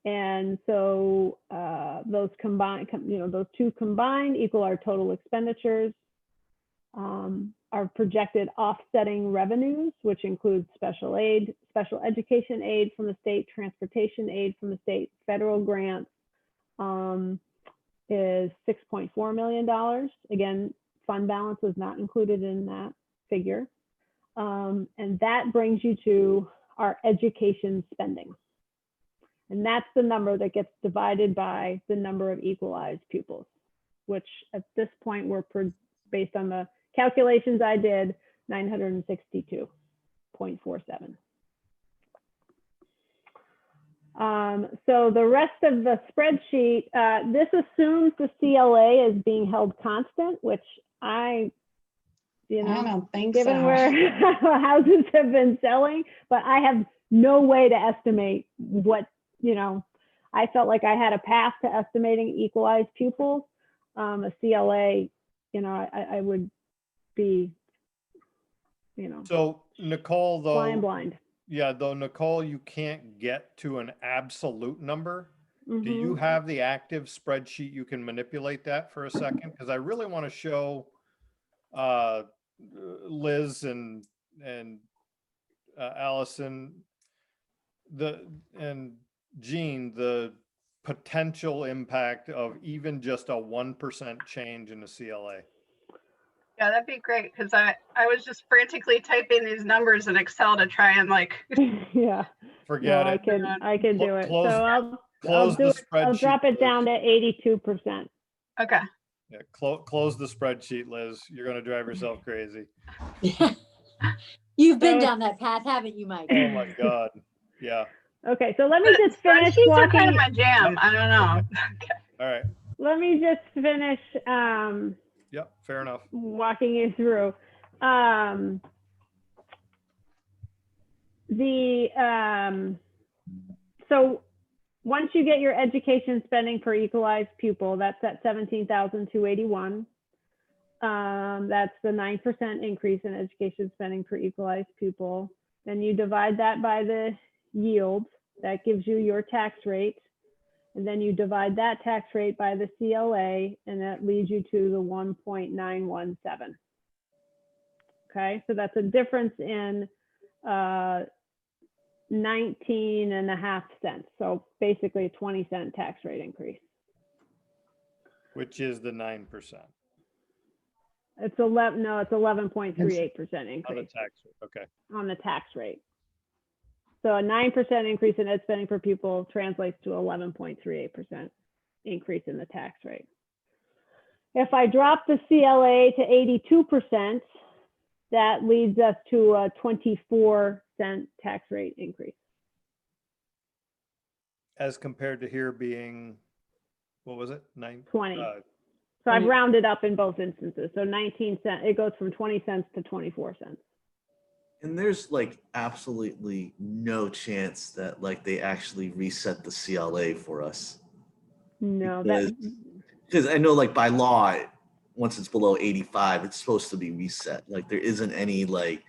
And so those two combined equal our total expenditures. Our projected offsetting revenues, which includes special aid, special education aid from the state, transportation aid from the state, federal grants, is $6.4 million. Again, fund balance was not included in that figure. And that brings you to our education spending. And that's the number that gets divided by the number of equalized pupils, which at this point we're based on the calculations I did, 962.47. So the rest of the spreadsheet, this assumes the CLA is being held constant, which I don't think given so. where houses have been selling, but I have no way to estimate what, I felt like I had a path to estimating equalized pupils. A CLA, I would be, So Nicole, flying though, blind. yeah, though Nicole, you can't get to an absolute number. Do you Mhm. have the active spreadsheet? You can manipulate that for a second? Because I really want to show Liz and Allison and Jean the potential impact of even just a 1% change in the CLA. Yeah, that'd be great, because I was just frantically typing these numbers in Excel to try and like, Yeah. Forget No, it. I can do it. Close- So I'll Close do the it. I'll spreadsheet. drop it Liz. down to 82%. okay. Yeah, close the spreadsheet, Liz. You're going to drive yourself crazy. You've been So- down that path, haven't you, Mike? Oh my God. Yeah. Okay, so let me just finish Spreadsheets are kind of walking. my jam. I don't know. All right. Let me just finish Yep. Fair enough. walking you through. So once you get your education spending per equalized pupil, that's at 17,281. That's the 9% increase in education spending per equalized pupil. Then you divide that by the yield. That gives you your tax rate. And then you divide that tax rate by the CLA, and that leads you to the 1.917. Okay, so that's a difference in 19.5 cents. So basically a 20-cent tax rate increase. Which is the 9% It's 11.38% on the increase tax rate. Okay. on the tax rate. So a 9% increase in ed spending per pupil translates to 11.38% increase in the tax rate. If I drop the CLA to 82%, that leads us to a 24-cent tax rate increase. As compared to here being, what was it? 20. Uh, So I've 20. rounded up in both instances. So 19 cents, it goes from 20 cents to 24 cents. And there's like absolutely no chance that like they actually reset the CLA for us. No, Because I know like by law, once it's below 85, it's supposed to be reset. Like there isn't any like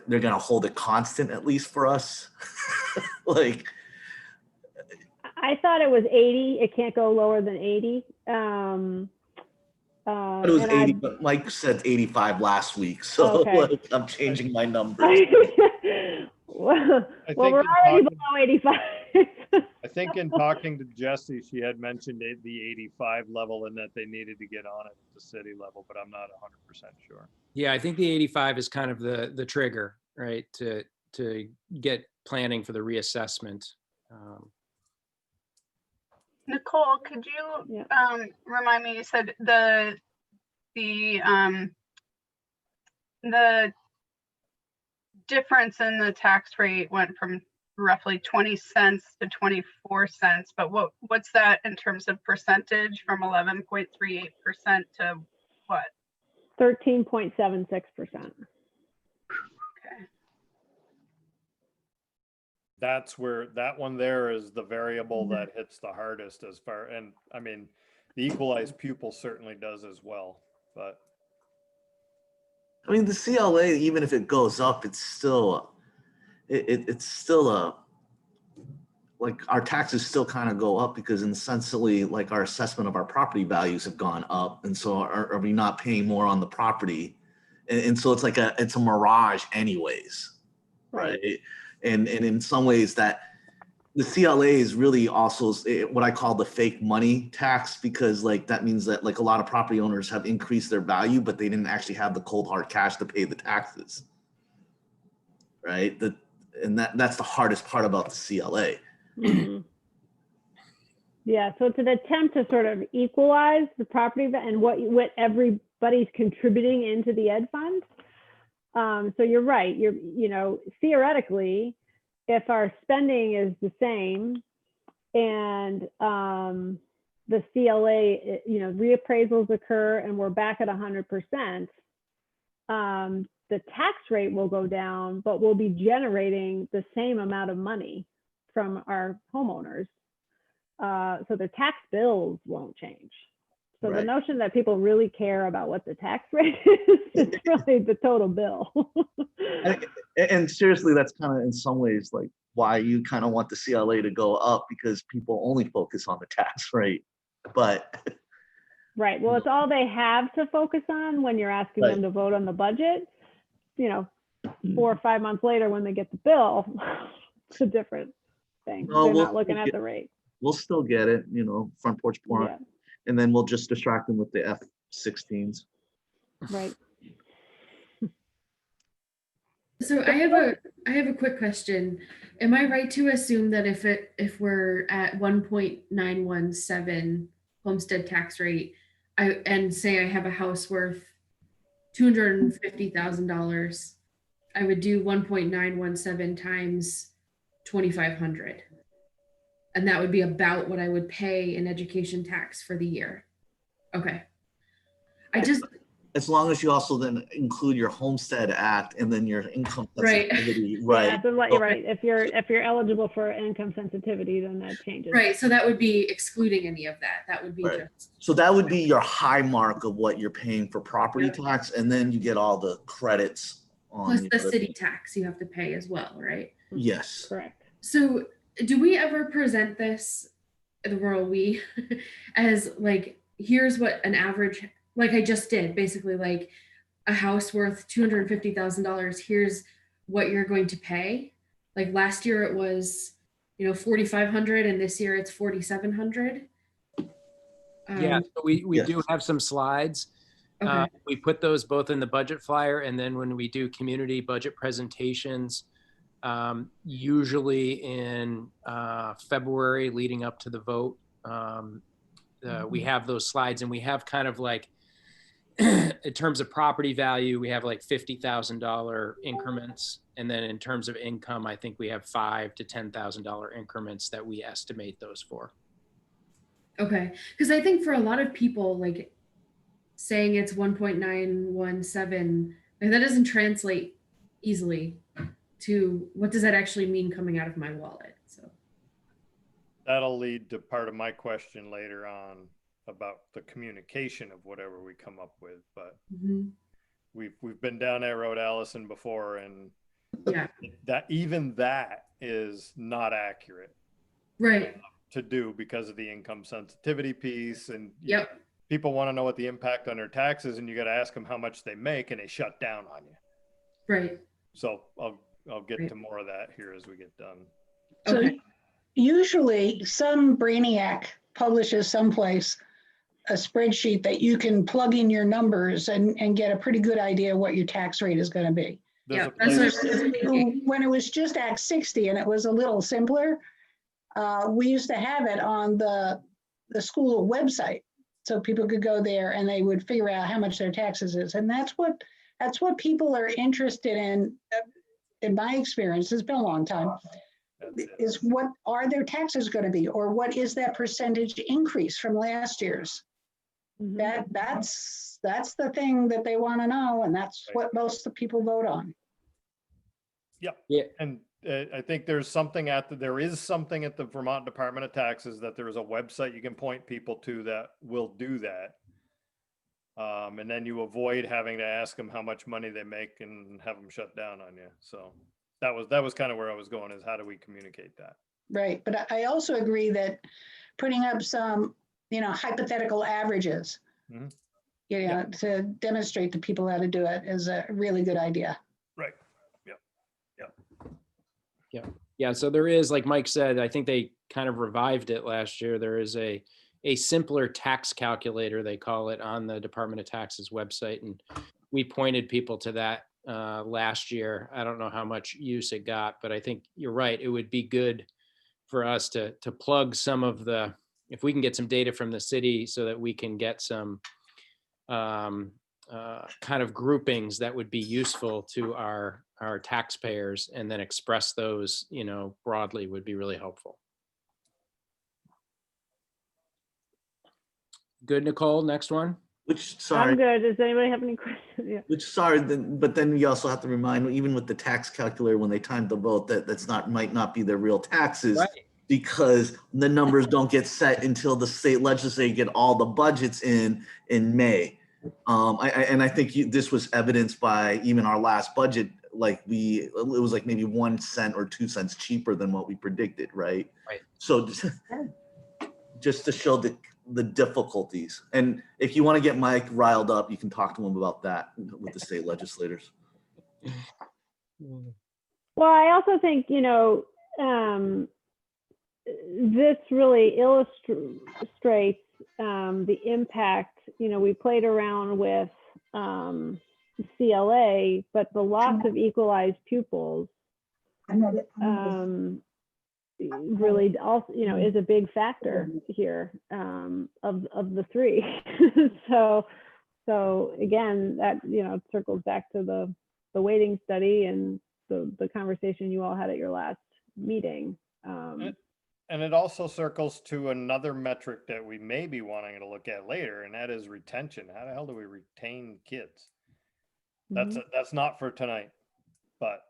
they're gonna hold it constant at least for us. Like I thought it was 80. It can't go lower than 80. it was and 80, but Mike said 85 last week, so Okay. like I'm changing my numbers. well, I we're think in already talking- below 85. I think in talking to Jesse, she had mentioned the 85 level and that they needed to get on it at the city level, but I'm not 100% sure. Yeah, I think the 85 is kind of the trigger, right, to get planning for the reassessment. Nicole, could you Yeah. remind me? You said the difference in the tax rate went from roughly 20 cents to 24 cents, but what's that in terms of percentage, from 11.38% to what? 13.76%. Okay. That's where that one there is the variable that hits the hardest as far, and I mean, the equalized pupil certainly does as well, but I mean, the CLA, even if it goes up, it's still, it's still like our taxes still kind of go up because essentially like our assessment of our property values have gone up. And so are we not paying more on the property? And so it's like it's a mirage anyways, right? And in some ways that the CLA is really also what I call the fake money tax, because like that means that like a lot of property owners have increased their value, but they didn't actually have the cold hard cash to pay the taxes, right? And that's the hardest part about the CLA. Mhm. Yeah, so it's an attempt to sort of equalize the property and what everybody's contributing into the ed fund. So you're right. Theoretically, if our spending is the same and the CLA, reappraisals occur and we're back at 100%, the tax rate will go down, but we'll be generating the same amount of money from our homeowners. So their tax bills won't change. So the Right. notion that people really care about what the tax rate is really the total bill. And seriously, that's kind of in some ways like why you kind of want the CLA to go up, because people only focus on the tax rate. But Right. Well, it's all they have to focus on when you're asking Right. them to vote on the budget. 4 or 5 months later when they get the bill, it's a different thing. No, They're we'll not looking at get- the rate. we'll still get it, front porch forum, Yeah, and then we'll just distract them with the F-16s. right. So I have a quick question. Am I right to assume that if we're at 1.917 homestead tax rate, and say I have a house worth $250,000, I would do 1.917 times 2,500, and that would be about what I would pay in education tax for the year. Okay. As long as you also then include your Homestead Act and then your income Right. sensitivity, Yeah, right? so you're right. If you're eligible for income sensitivity, then that changes. Right. So that would be excluding any of that. That would be Right. just So that would be your high mark of what you're paying for property tax, and then you get all the credits on plus the the other- city tax you have to pay as well, right? Yes. Correct. So do we ever present this, the rural we, as like, here's what an average, like I just did, basically like a house worth $250,000, here's what you're going to pay. Like last year it was, 4,500, and this year it's 4,700. Yeah, so we Yes. do have some slides. Okay. We put those both in the budget flyer, and then when we do community budget presentations, usually in February leading up to the vote, we have those slides, and we have kind of like, in terms of property value, we have like $50,000 increments. And then in terms of income, I think we have $5,000 to $10,000 increments that we estimate those for. Okay. Because I think for a lot of people, like saying it's 1.917, like that doesn't translate easily to what does that actually mean coming out of my wallet. So That'll lead to part of my question later on about the communication of whatever we come up with, but mhm. we've been down that road, Allison, before, and Yeah. that is not accurate Right. to do because of the income sensitivity piece, and Yep. people want to know what the impact on their taxes, and you got to ask them how much they make, and they shut down on you. Right. So I'll get Right. to more of that here as we get done. So Okay. usually some brainiac publishes someplace a spreadsheet that you can plug in your numbers and get a pretty good idea what your tax rate is going to be. There's Yeah, a that's place- what I was thinking. When it was just Act 60 and it was a little simpler, we used to have it on the school website. So people could go there and they would figure out how much their taxes is. And that's what people are interested in my experience. It's been a long time. That's it. Is what are their taxes going to be, or what is that percentage increase from last year's? Mhm. That's the thing that they want to know, and that's what most of the people vote on. And I think there is something at the Vermont Department of Taxes, that there is a website you can point people to that will do that. And then you avoid having to ask them how much money they make and have them shut down on you. So that was kind of where I was going, is how do we communicate that? Right, but I also agree that putting up some, hypothetical averages, Mhm. to demonstrate to people how to do it is a really good idea. Right. Yeah, so there is, like Mike said, I think they kind of revived it last year. There is a simpler tax calculator, they call it, on the Department of Taxes website. And we pointed people to that last year. I don't know how much use it got, but I think you're right. It would be good for us to plug some of if we can get some data from the city so that we can get some kind of groupings that would be useful to our taxpayers, and then express those, broadly, would be really helpful. Good, Nicole, next one. Which, I'm sorry, good. Does anybody have any questions? Yeah. but then you also have to remind, even with the tax calculator, when they time the vote, might not be their real taxes. Right. Because the numbers don't get set until the state legislature get all the budgets in May. I think this was evidenced by even our last budget. Like it was like maybe 1 cent or 2 cents cheaper than what we predicted, right? Right. So just to show the difficulties. And if you want to get Mike riled up, you can talk to him about that with the state legislators. Well, I also think, this really illustrates the impact. We played around with CLA, but the loss of equalized pupils really also, is a big factor here of the three. So again, that circles back to the weighting study and the conversation you all had at your last meeting. And it also circles to another metric that we may be wanting to look at later, and that is retention. How the hell do we retain kids? That's not for tonight, but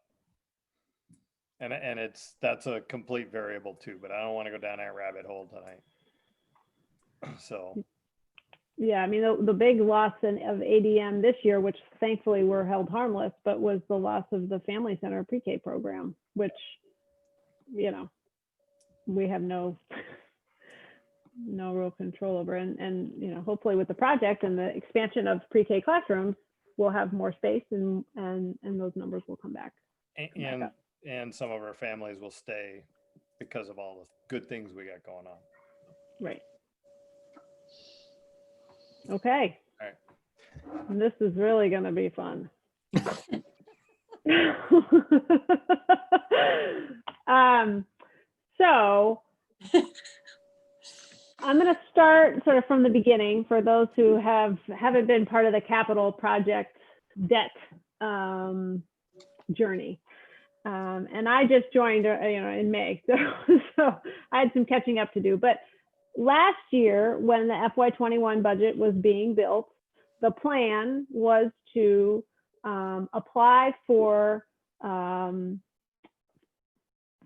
and that's a complete variable too. But I don't want to go down that rabbit hole tonight. So. Yeah, I mean, the big loss of ADM this year, which thankfully were held harmless, but was the loss of the Family Center pre-K program, which, we have no real control over. And hopefully with the project and the expansion of pre-K classrooms, we'll have more space and those numbers will come back. And some of our families will stay because of all the good things we got going on. Right. Okay. All right. This is really going to be fun. So I'm going to start sort of from the beginning for those who haven't been part of the capital project debt journey. And I just joined, in May, so I had some catching up to do. But last year, when the FY21 budget was being built, the plan was to apply for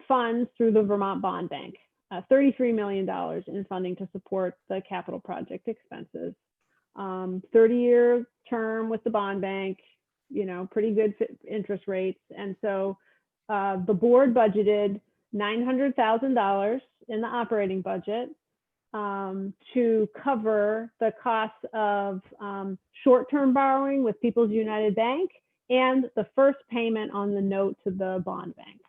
funds through the Vermont Bond Bank, $33 million in funding to support the capital project expenses. 30-year term with the bond bank, pretty good interest rates. And so the board budgeted $900,000 in the operating budget to cover the cost of short-term borrowing with People's United Bank and the first payment on the note to the bond bank.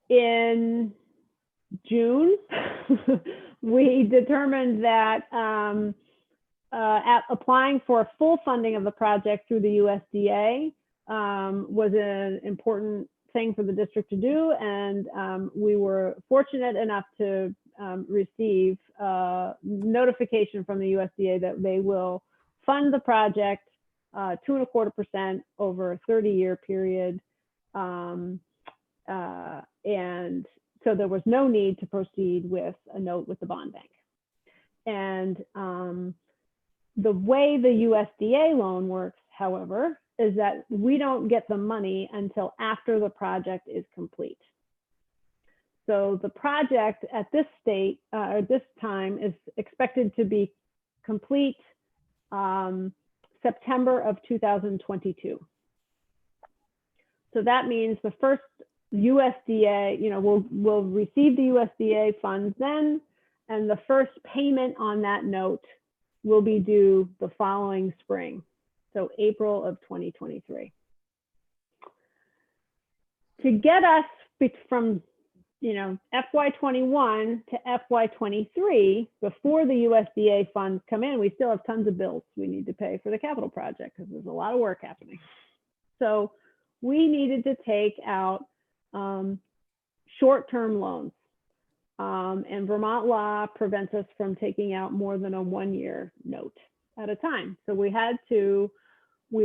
In June, we determined that applying for full funding of the project through the USDA was an important thing for the district to do, and we were fortunate enough to receive notification from the USDA that they will fund the project 2.25% over a 30-year period. And so there was no need to proceed with a note with the bond bank. And the way the USDA loan works, however, is that we don't get the money until after the project is complete. So the project at this state, or this time, is expected to be complete September of 2022. So that means the first USDA, we'll receive the USDA funds then, and the first payment on that note will be due the following spring, so April of 2023. To get us from FY21 to FY23, before the USDA funds come in, we still have tons of bills we need to pay for the capital project because there's a lot of work happening. So we needed to take out short-term loans. And Vermont law prevents us from taking out more than a 1-year note at a time. So we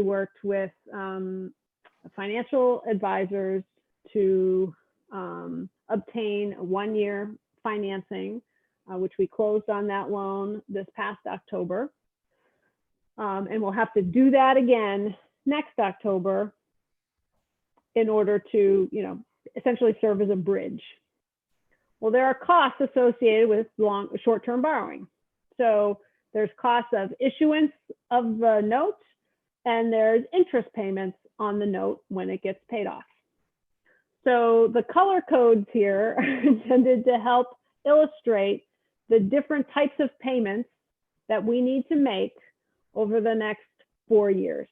worked with financial advisors to obtain 1-year financing which we closed on that loan this past October. And we'll have to do that again next October in order to, essentially serve as a bridge. Well, there are costs associated with short-term borrowing. So there's costs of issuance of the note, and there's interest payments on the note when it gets paid off. So the color codes here are intended to help illustrate the different types of payments that we need to make over the next 4 years.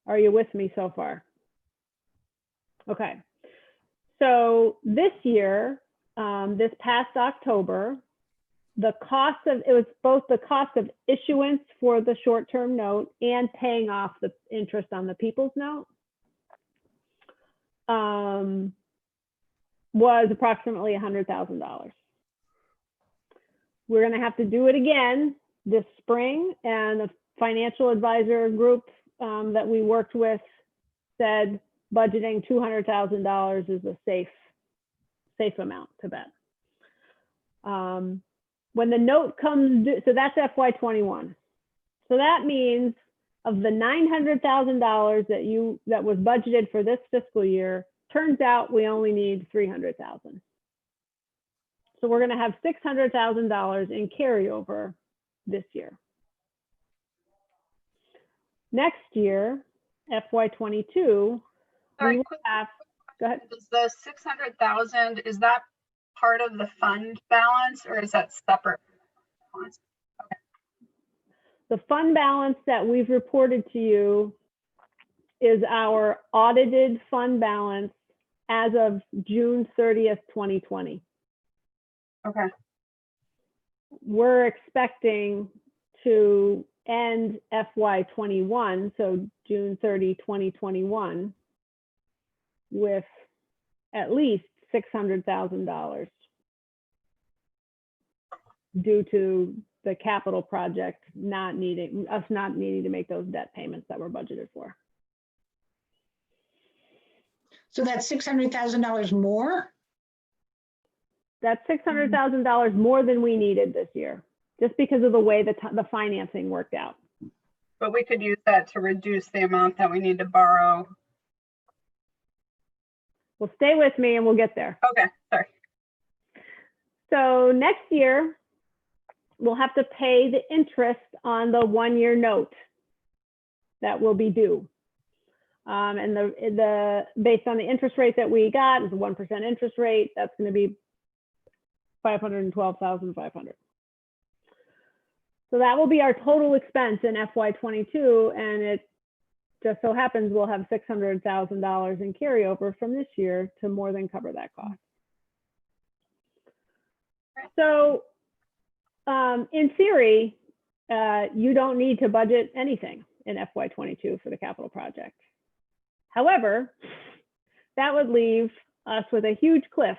Are you with me so far? Okay. So this year, this past October, it was both the cost of issuance for the short-term note and paying off the interest on the People's Note was approximately $100,000. We're going to have to do it again this spring, and the financial advisor group that we worked with said budgeting $200,000 is a safe amount to bet. When the note comes due, so that's FY21. So that means of the $900,000 that was budgeted for this fiscal year, turns out we only need $300,000. So we're going to have $600,000 in carryover this year. Next year, FY22, Sorry, we will quick- have, go ahead. Is the 600,000, is that part of the fund balance or is that separate? The fund balance that we've reported to you is our audited fund balance as of June 30th, 2020. Okay. We're expecting to end FY21, so June 30, 2021, with at least $600,000 due to the capital project not needing to make those debt payments that were budgeted for. So that's $600,000 more? That's $600,000 more than we needed this year, just because of the way the financing worked out. But we could use that to reduce the amount that we need to borrow. Well, stay with me and we'll get there. Okay, sorry. So next year, we'll have to pay the interest on the 1-year note that will be due. And based on the interest rate that we got, it's a 1% interest rate, that's going to be $512,500. So that will be our total expense in FY22, and it just so happens we'll have $600,000 in carryover from this year to more than cover that cost. So in theory, you don't need to budget anything in FY22 for the capital project. However, that would leave us with a huge cliff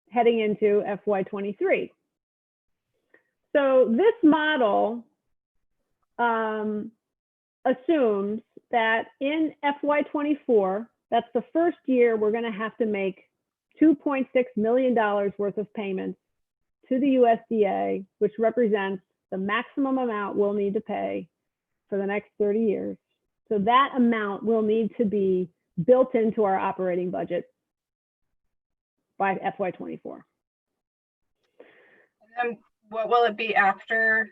heading into FY23. So this model assumes that in FY24, that's the first year we're going to have to make $2.6 million worth of payments to the USDA, which represents the maximum amount we'll need to pay for the next 30 years. So that amount will need to be built into our operating budget by FY24. And then what will it be after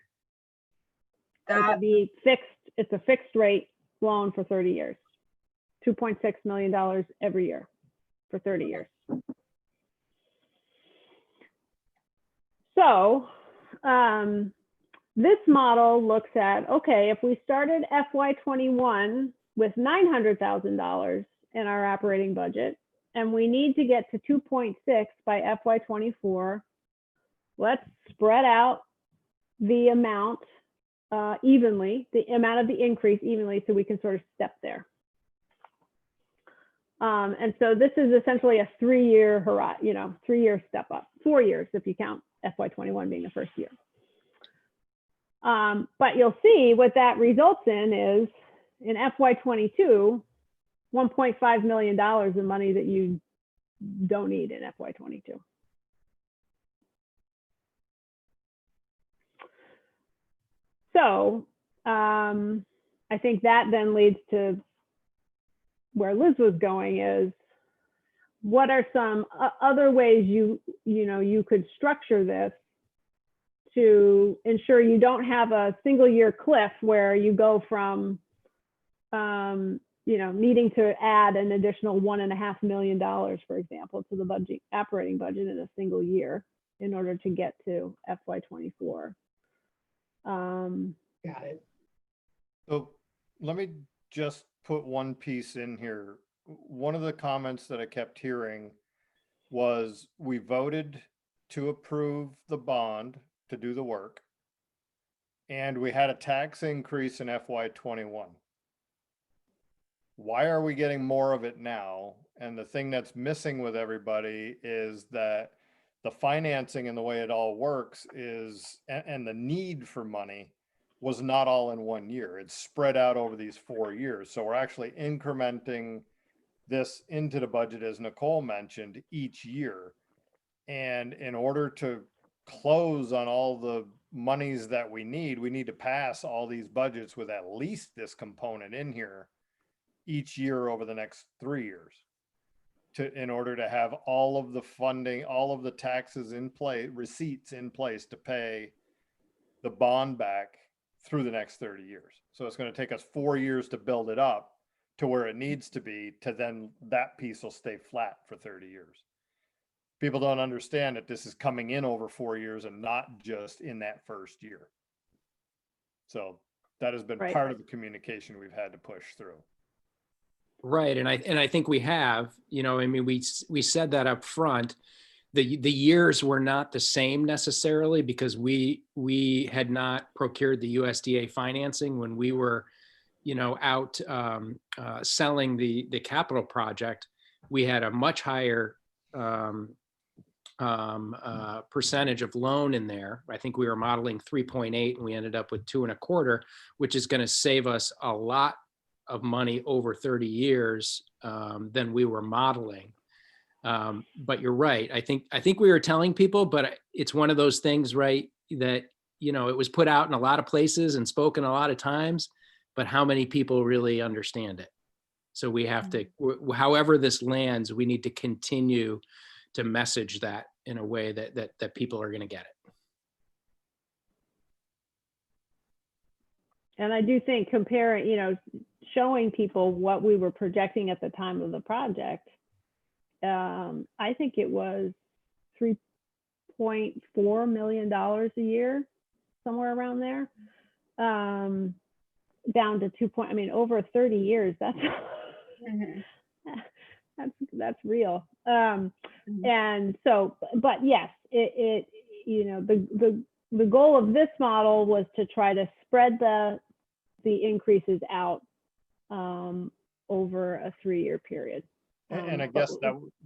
that? It'll be fixed. It's a fixed rate loan for 30 years, $2.6 million every year for 30 years. So this model looks at, okay, if we started FY21 with $900,000 in our operating budget, and we need to get to 2.6 by FY24, let's spread out the amount evenly, the amount of the increase evenly, so we can sort of step there. And so this is essentially a 3-year horizon, 3-year step up, 4 years if you count FY21 being the first year. But you'll see what that results in is in FY22, $1.5 million of money that you don't need in FY22. So I think that then leads to where Liz was going, is what are some other ways you could structure this to ensure you don't have a single year cliff where you go from needing to add an additional $1.5 million, for example, to the budget, operating budget, in a single year in order to get to FY24. Got it. So let me just put one piece in here. One of the comments that I kept hearing was we voted to approve the bond to do the work, and we had a tax increase in FY21. Why are we getting more of it now? And the thing that's missing with everybody is that the financing and the way it all works is, and the need for money was not all in one year. It's spread out over these 4 years. So we're actually incrementing this into the budget, as Nicole mentioned, each year. And in order to close on all the monies that we need to pass all these budgets with at least this component in here each year over the next 3 years, in order to have all of the funding, all of the taxes in place, receipts in place to pay the bond back through the next 30 years. So it's going to take us 4 years to build it up to where it needs to be, to then that piece will stay flat for 30 years. People don't understand that this is coming in over 4 years and not just in that first year. So that has been part of the communication we've had to push through. Right, and I think we have, we said that up front. The years were not the same necessarily, because we had not procured the USDA financing when we were, out selling the capital project. We had a much higher percentage of loan in there. I think we were modeling 3.8 and we ended up with 2.25, which is going to save us a lot of money over 30 years than we were modeling. But you're right. I think we were telling people, but it's one of those things, right, that, it was put out in a lot of places and spoken a lot of times, but how many people really understand it? So we have to, however this lands, we need to continue to message that in a way that people are going to get it. And I do think comparing, showing people what we were projecting at the time of the project, I think it was $3.4 million a year, somewhere around there, down to over 30 years. That's that's real. And so, but yes, the goal of this model was to try to spread the increases out over a 3-year period. And I guess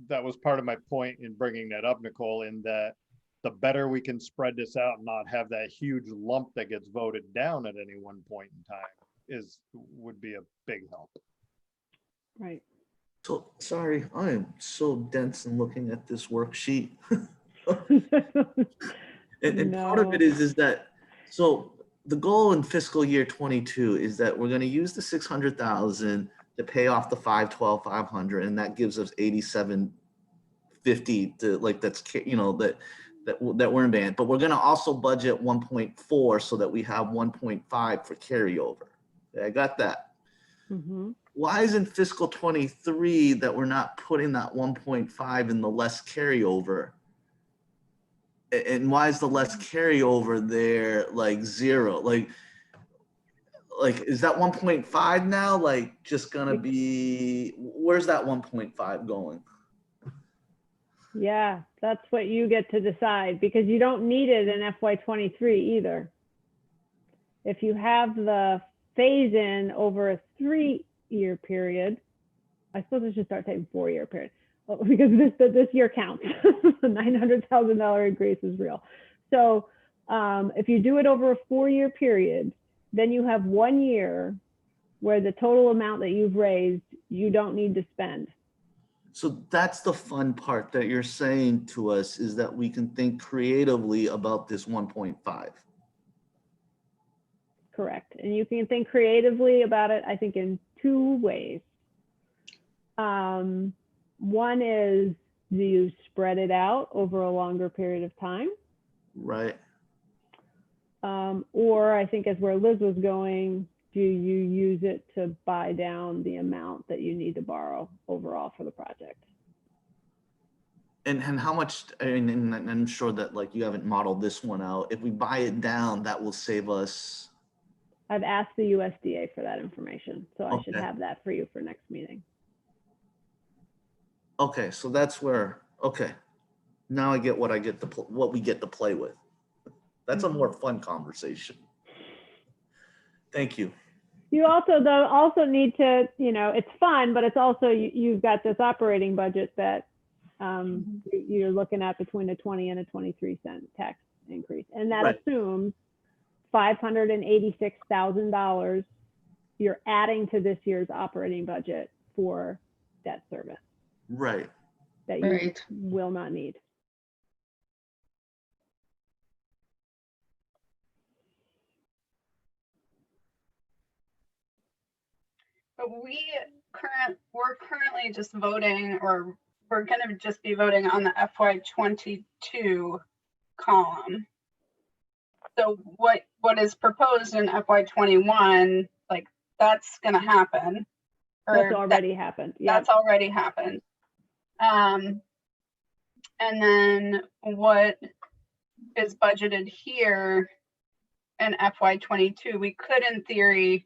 that was part of my point in bringing that up, Nicole, in that the better we can spread this out and not have that huge lump that gets voted down at any one point in time would be a big help. Right. So sorry, I am so dense in looking at this worksheet. and part of it is that, so the goal in fiscal year 22 is that we're going to use the 600,000 to pay off the 512,500, and that gives us 8750 to, like, that's, that we're in band. But we're going to also budget 1.4 so that we have 1.5 for carryover. Okay, I got that. Mm-hmm. Why is in fiscal 23 that we're not putting that 1.5 in the less carryover? And why is the less carryover there like zero? Like is that 1.5 now like just gonna be, where's that 1.5 going? Yeah, that's what you get to decide, because you don't need it in FY23 either. If you have the phase in over a 3-year period, I suppose I should start saying 4-year period, because this year counts. The $900,000 increase is real. So if you do it over a 4-year period, then you have 1 year where the total amount that you've raised, you don't need to spend. So that's the fun part that you're saying to us, is that we can think creatively about this 1.5. correct. And you can think creatively about it, I think, in two ways. One is, do you spread it out over a longer period of time? Right. Or I think as where Liz was going, do you use it to buy down the amount that you need to borrow overall for the project? And how much, I mean, and I'm sure that like you haven't modeled this one out. If we buy it down, that will save us. I've asked the USDA for that information, so I should Okay. have that for you for next meeting. Okay, so that's where, okay. Now I get what what we get to play with. That's a more fun conversation. Thank you. You also, though, also need to, you know, it's fun, but it's also, you've got this operating budget that you're looking at between a 20 and a 23-cent tax increase. And that Right. assumes $586,000 you're adding to this year's operating budget for debt service Right. that you Right. will not need. But we're currently just voting, or we're going to just be voting on the FY22 column. So what is proposed in FY21, like that's going to happen. That's already happened. Yeah. That's already happened. And then what is budgeted here in FY22, we could in theory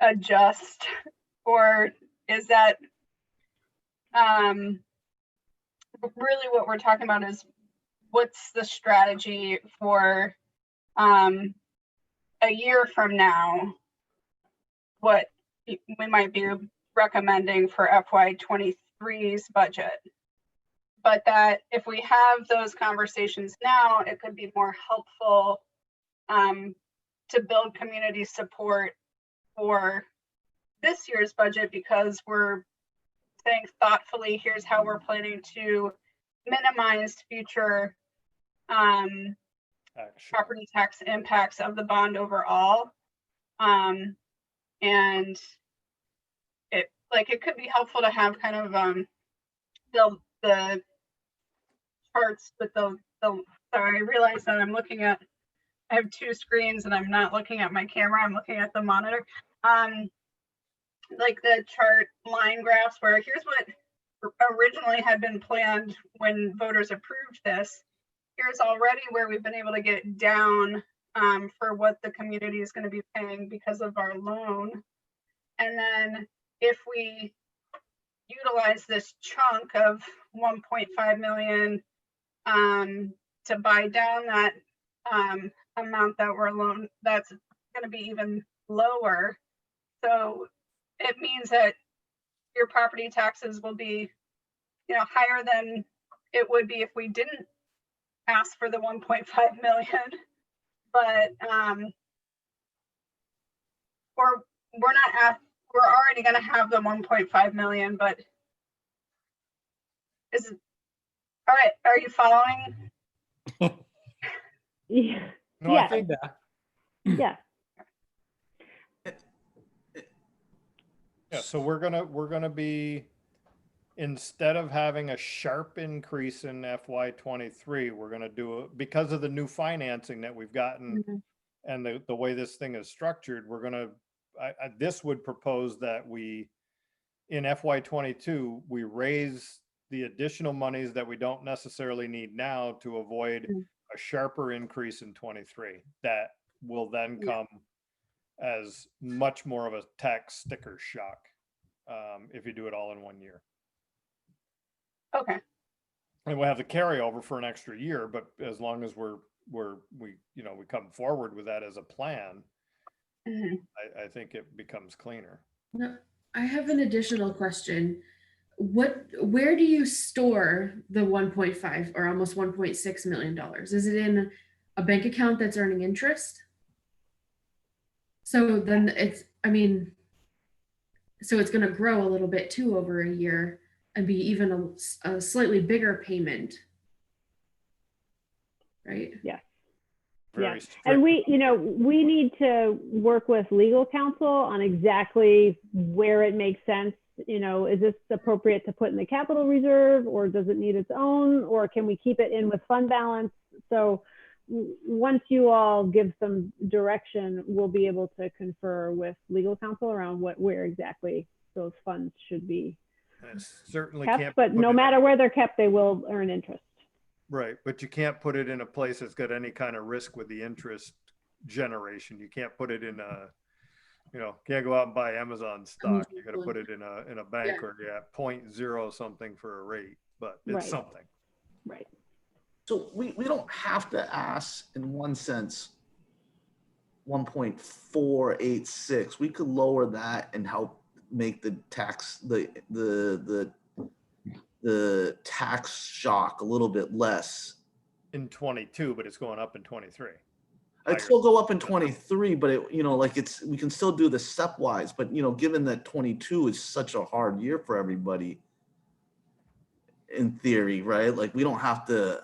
adjust, or is that really what we're talking about is what's the strategy for a year from now, what we might be recommending for FY23's budget. But that if we have those conversations now, it could be more helpful to build community support for this year's budget, because we're saying thoughtfully, here's how we're planning to minimize future property tax impacts of the bond overall. And it could be helpful to have kind of the charts with the sorry, I realize that I have two screens and I'm not looking at my camera, I'm looking at the monitor. Like the chart line graphs where here's what originally had been planned when voters approved this. Here's already where we've been able to get down for what the community is going to be paying because of our loan. And then if we utilize this chunk of 1.5 million to buy down that amount that we're loaned, that's going to be even lower. So it means that your property taxes will be, higher than it would be if we didn't ask for the 1.5 million. But we're already going to have the 1.5 million. But all right? Are you following? Yeah. No, Yeah. I think Yeah. yeah. So we're gonna be, instead of having a sharp increase in FY23, we're gonna do it because of the new financing that we've gotten and the way this thing is structured. We're gonna, this would propose that we, in FY22, we raise the additional monies that we don't necessarily need now to avoid a sharper increase in 23. That will then come as much more of a tax sticker shock if you do it all in 1 year. Okay. And we'll have the carryover for an extra year, but as long as we come forward with that as a plan, I think it becomes cleaner. No, I have an additional question. Where do you store the 1.5 or almost $1.6 million? Is it in a bank account that's earning interest? So then so it's going to grow a little bit too over a year and be even a slightly bigger payment right? Yes. Very And strict. we need to work with legal counsel on exactly where it makes sense. Is this appropriate to put in the capital reserve, or does it need its own, or can we keep it in with fund balance? So once you all give some direction, we'll be able to confer with legal counsel around where exactly those funds should be And certainly kept. can't. But put no it matter where they're kept, they will earn interest. Right, but you can't put it in a place that's got any kind of risk with the interest generation. You can't put it in a, can't go out and buy Amazon stock. You got to put it in a bank Yeah. where you're at 0.0 something for a rate, but it's Right. something. Right. So we don't have to ask, in one sense, 1.486. We could lower that and help make the tax, the tax shock a little bit less. In 22, but it's going up in 23. It'd still go up in 23, but we can still do the stepwise. But given that 22 is such a hard year for everybody, in theory, right? Like we don't have to,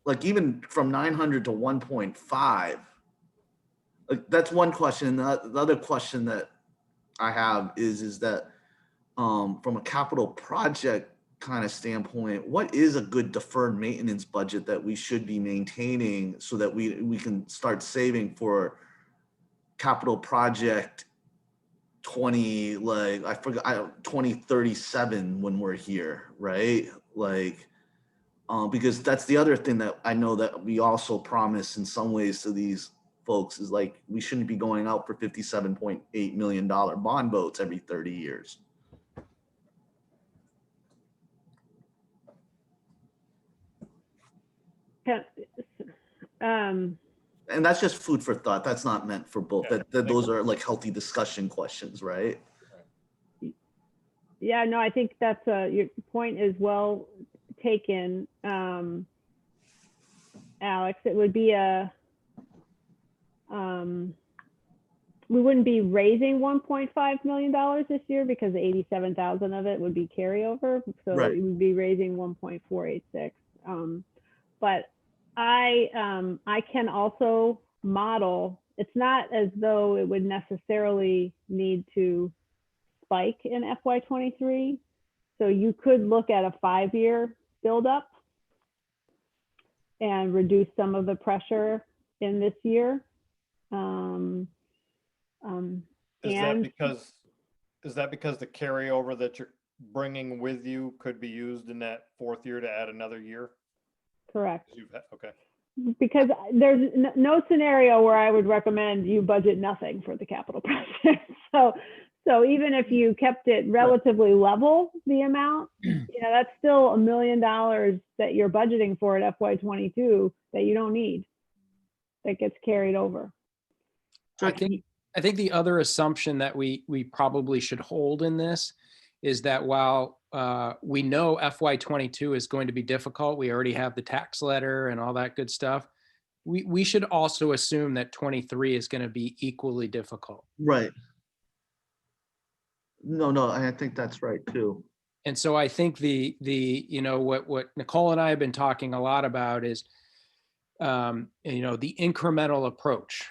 like even from 900 to 1.5. Like that's one question. And the other question that I have is that from a capital project kind of standpoint, what is a good deferred maintenance budget that we should be maintaining so that we can start saving for capital project 2037 when we're here, right? Like because that's the other thing that I know that we also promise in some ways to these folks is like we shouldn't be going out for $57.8 million bond votes every 30 years. Um, And that's just food for thought. That's not meant for both. Yeah, Those are like healthy discussion questions, right? Yeah, no, I think that's your point is well taken, Alex. It would be we wouldn't be raising $1.5 million this year because 87,000 of it would be carryover. So Right. we would be raising 1.486. But I can also model. It's not as though it would necessarily need to spike in FY23. So you could look at a 5-year buildup and reduce some of the pressure in this year. Is that because the carryover that you're bringing with you could be used in that 4th year to add another year? Correct. Okay. Because there's no scenario where I would recommend you budget nothing for the capital project. So even if you kept it relatively level, the amount, that's still $1 million that you're budgeting for at FY22 that you don't need, that gets carried over. I think the other assumption that we probably should hold in this is that while we know FY22 is going to be difficult, we already have the tax letter and all that good stuff. We should also assume that 23 is going to be equally difficult. Right. No, I think that's right too. And so I think what Nicole and I have been talking a lot about is, the incremental approach.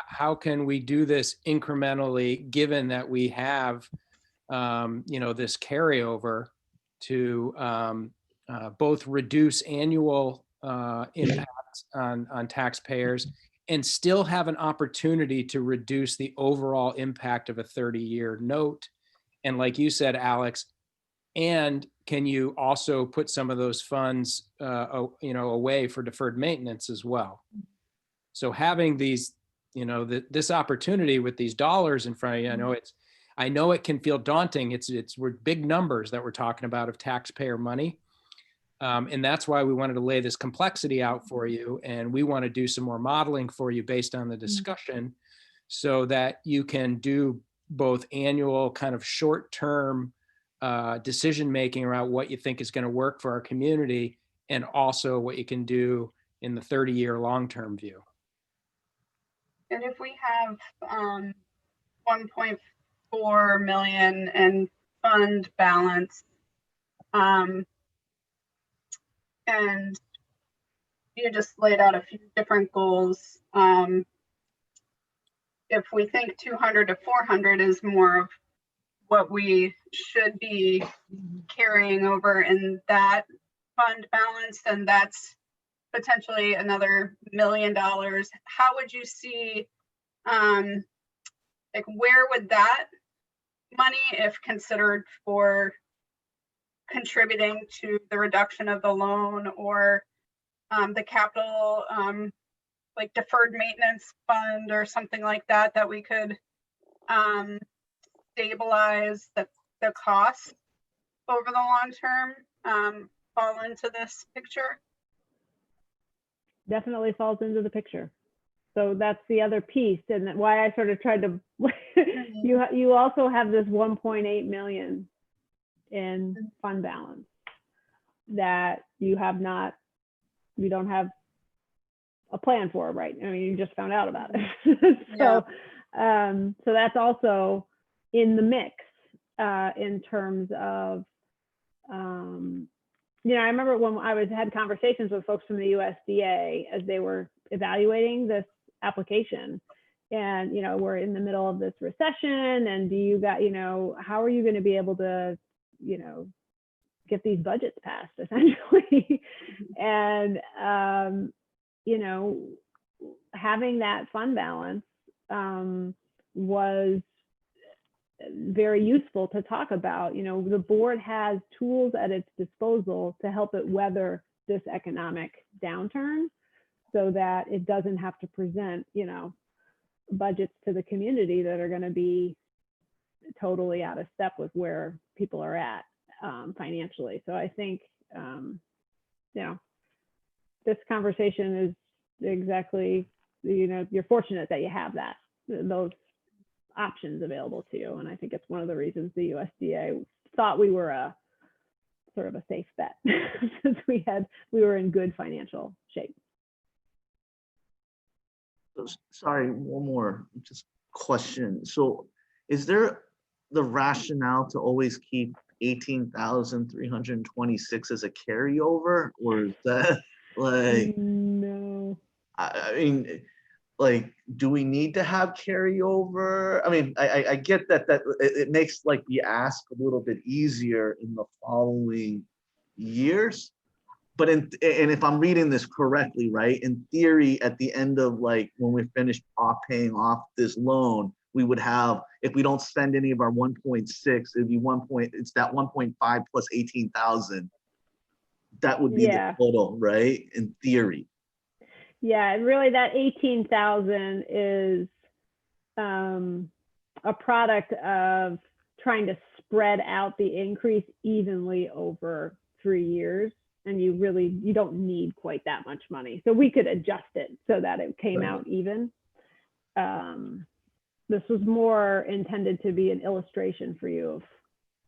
How can we do this incrementally, given that we have, this carryover to both reduce annual impacts on taxpayers and still have an opportunity to reduce the overall impact of a 30-year note. And like you said, Alex, and can you also put some of those funds, away for deferred maintenance as well? So having these, this opportunity with these dollars in front of you, I know it can feel daunting. We're big numbers that we're talking about of taxpayer money. And that's why we wanted to lay this complexity out for you. And we want to do some more modeling for you based on the discussion so that you can do both annual kind of short-term decision-making around what you think is going to work for our community and also what you can do in the 30-year long-term view. And if we have 1.4 million in fund balance, and you just laid out a few different goals. If we think 200 to 400 is more of what we should be carrying over in that fund balance, then that's potentially another $1 million. How would you see, like, where would that money, if considered for contributing to the reduction of the loan or the capital, like deferred maintenance fund or something like that, that we could stabilize the cost over the long term, fall into this picture? Definitely falls into the picture. So that's the other piece, and why I sort of tried to. You also have this 1.8 million in fund balance that you don't have a plan for, right? I mean, you just found out about it. So that's also in the mix in terms of, I remember when I had conversations with folks from the USDA as they were evaluating this application, and we're in the middle of this recession, and how are you going to be able to get these budgets passed, essentially? And having that fund balance was very useful to talk about. The board has tools at its disposal to help it weather this economic downturn so that it doesn't have to present, budgets to the community that are going to be totally out of step with where people are at financially. So I think, this conversation is exactly, you're fortunate that you have those options available to you. And I think it's one of the reasons the USDA thought we were a sort of a safe bet since we were in good financial shape. Sorry, one more just question. So is there the rationale to always keep 18,326 as a carryover, or is that like, no, I mean, like, do we need to have carryover? I mean, I get that it makes like the ask a little bit easier in the following years. But and if I'm reading this correctly, right, in theory, at the end of like when we're finished paying off this loan, we would have, if we don't spend any of our 1.6, it'd be it's that 1.5 plus 18,000. That would be the total, right? In theory. Yeah, really that 18,000 is a product of trying to spread out the increase evenly over 3 years. And you don't need quite that much money. So we could adjust it so that it came out even. This was more intended to be an illustration for you of.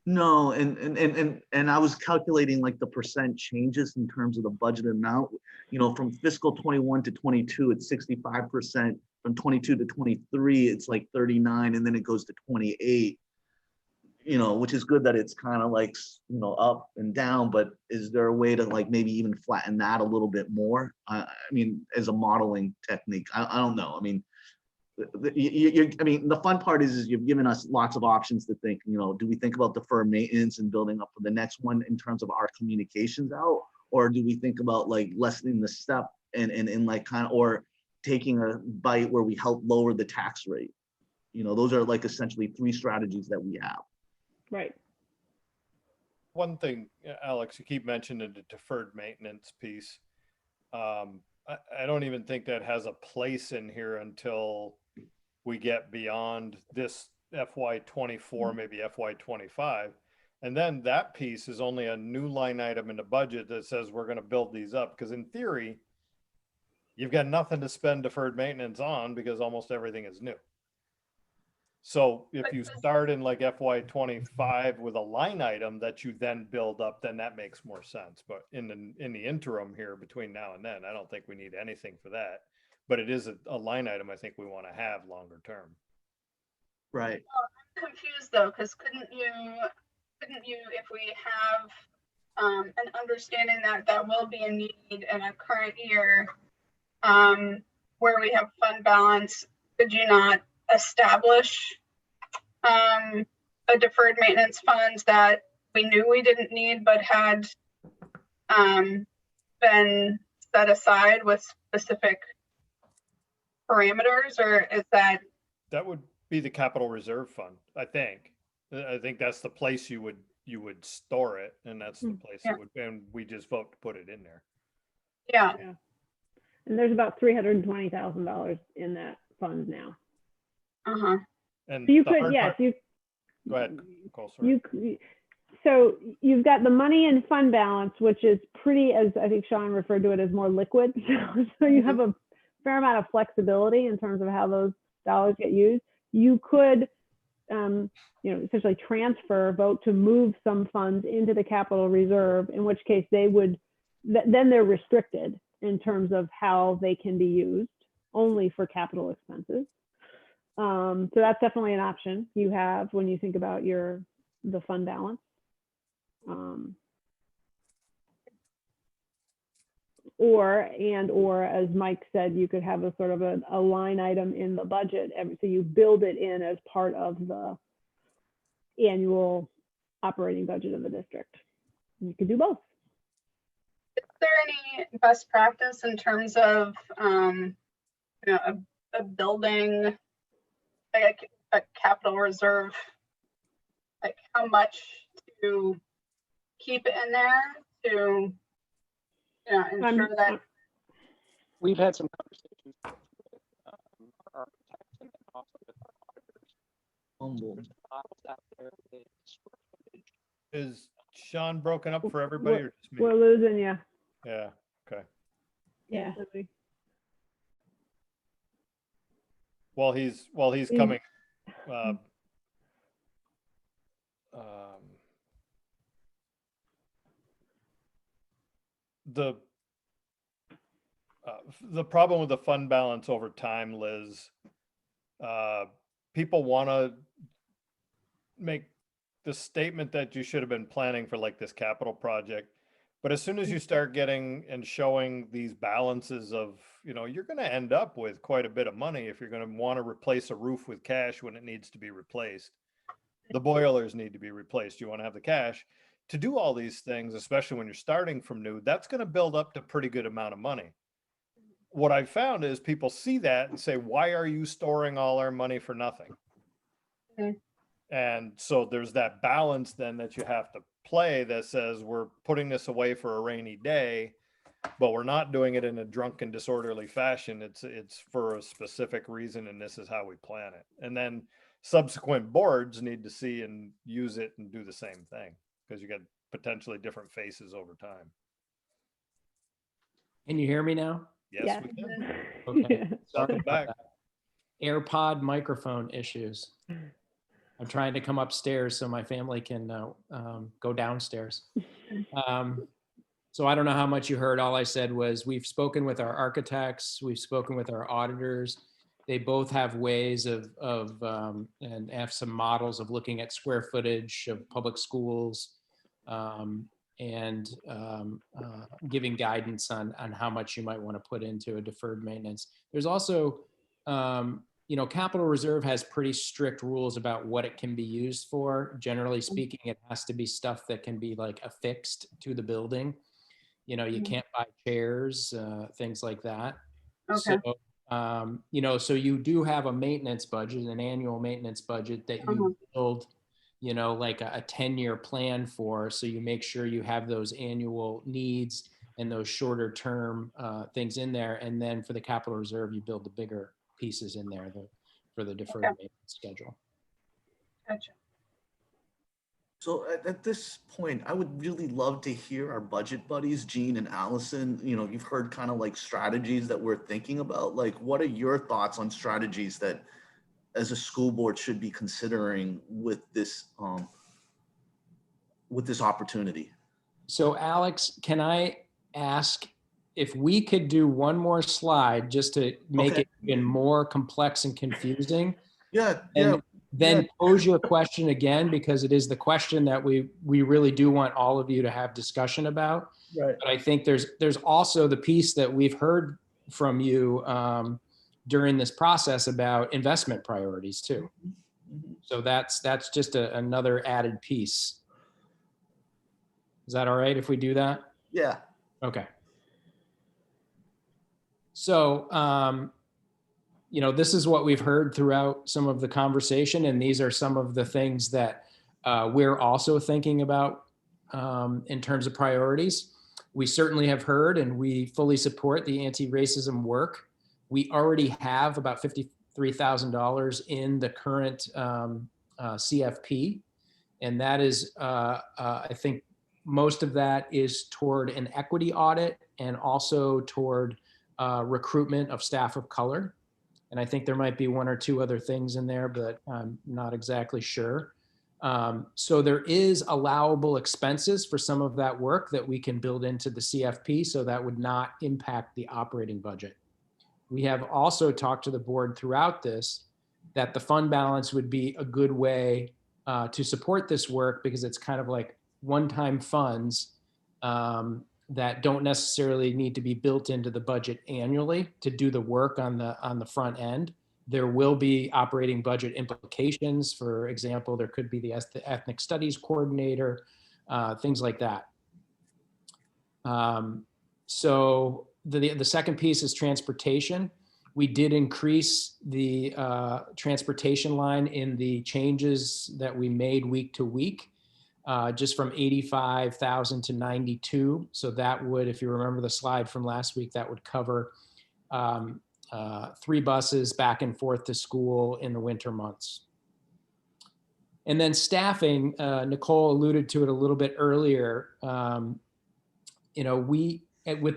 No, and I was calculating like the percent changes in terms of the budget amount. From fiscal 21 to 22, it's 65%. From 22 to 23, it's like 39, and then it goes to 28. Which is good that it's kind of like, up and down, but is there a way to like maybe even flatten that a little bit more? I mean, as a modeling technique, I don't know. I mean, the fun part is you've given us lots of options to think, do we think about deferred maintenance and building up for the next one in terms of our communications out? Or do we think about like lessening the step and like kind of, or taking a bite where we help lower the tax rate? Those are like essentially 3 strategies that we have. Right. One thing, Alex, you keep mentioning the deferred maintenance piece. I don't even think that has a place in here until we get beyond this FY24, maybe FY25. And then that piece is only a new line item in the budget that says we're going to build these up. Because in theory, you've got nothing to spend deferred maintenance on because almost everything is new. So if you start in like FY25 with a line item that you then build up, then that makes more sense. But in the interim here between now and then, I don't think we need anything for that. But it is a line item I think we want to have longer term. Right. Well, I'm confused though, because couldn't you, if we have and understanding that that will be a need in a current year, where we have fund balance, could you not establish a deferred maintenance funds that we knew we didn't need but had been set aside with specific parameters, or is that? That would be the capital reserve fund, I think. I think that's the place you would store it, and that's the place Yeah. it would, and we just vote to put it in there. Yeah. And there's about $320,000 in that fund now. Uh-huh. And So you the could, hard yes, part- you. Go ahead, Nicole, sorry. So you've got the money in fund balance, which is pretty, as I think Sean referred to it, as more liquid. So you have a fair amount of flexibility in terms of how those dollars get used. You could, essentially vote to move some funds into the capital reserve, in which case they would, then they're restricted in terms of how they can be used, only for capital expenses. So that's definitely an option you have when you think about the fund balance. Or as Mike said, you could have a sort of a line item in the budget, so you build it in as part of the annual operating budget of the district. You could do both. Is there any best practice in terms of a building, like a capital reserve, like how much to keep it in there to ensure that? We've had some conversations with our architects and also with our auditors. There's models out there with square footage. Is Sean broken up for everybody or just me? We're losing you. Yeah, okay. Yeah. While he's coming, the problem with the fund balance over time, Liz, people want to make the statement that you should have been planning for like this capital project. But as soon as you start getting and showing these balances of, you're going to end up with quite a bit of money if you're going to want to replace a roof with cash when it needs to be replaced. The boilers need to be replaced. You want to have the cash to do all these things, especially when you're starting from new. That's going to build up to pretty good amount of money. What I've found is people see that and say, why are you storing all our money for nothing? Okay. And so there's that balance then that you have to play that says we're putting this away for a rainy day, but we're not doing it in a drunken, disorderly fashion. It's for a specific reason, and this is how we plan it. And then subsequent boards need to see and use it and do the same thing, because you get potentially different faces over time. Can you hear me now? Yes, we can. Okay. Sorry Welcome back. about that. AirPod microphone issues. I'm trying to come upstairs so my family can go downstairs. So I don't know how much you heard. All I said was we've spoken with our architects, we've spoken with our auditors. They both have ways of and have some models of looking at square footage of public schools and giving guidance on how much you might want to put into a deferred maintenance. There's also capital reserve has pretty strict rules about what it can be used for. Generally speaking, it has to be stuff that can be like affixed to the building. You can't buy chairs, things like that. Okay. So, so you do have a maintenance budget, an annual maintenance budget that you build, like a 10-year plan for. So you make sure you have those annual needs and those shorter term things in there. And then for the capital reserve, you build the bigger pieces in there for the deferred maintenance schedule. Gotcha. So at this point, I would really love to hear our budget buddies, Gene and Allison. You've heard kind of like strategies that we're thinking about. Like, what are your thoughts on strategies that as a school board should be considering with this opportunity? So Alex, can I ask if we could do one more slide just to make it even more complex and confusing? Yeah. then pose your question again, because it is the question that we really do want all of you to have discussion about. Right. But I think there's also the piece that we've heard from you during this process about investment priorities too. Mhm. So that's just another added piece. Is that all right if we do that? Yeah. Okay. So, this is what we've heard throughout some of the conversation, and these are some of the things that we're also thinking about in terms of priorities. We certainly have heard and we fully support the anti-racism work. We already have about $53,000 in the current CFP, and that is, I think, most of that is toward an equity audit and also toward recruitment of staff of color. And I think there might be one or two other things in there, but I'm not exactly sure. So there is allowable expenses for some of that work that we can build into the CFP, so that would not impact the operating budget. We have also talked to the board throughout this that the fund balance would be a good way to support this work, because it's kind of like one-time funds that don't necessarily need to be built into the budget annually to do the work on the front end. There will be operating budget implications. For example, there could be the ethnic studies coordinator, things like that. So the second piece is transportation. We did increase the transportation line in the changes that we made week to week. Just from 85,000 to 92. So that would, if you remember the slide from last week, that would cover 3 buses back and forth to school in the winter months. And then staffing, Nicole alluded to it a little bit earlier. With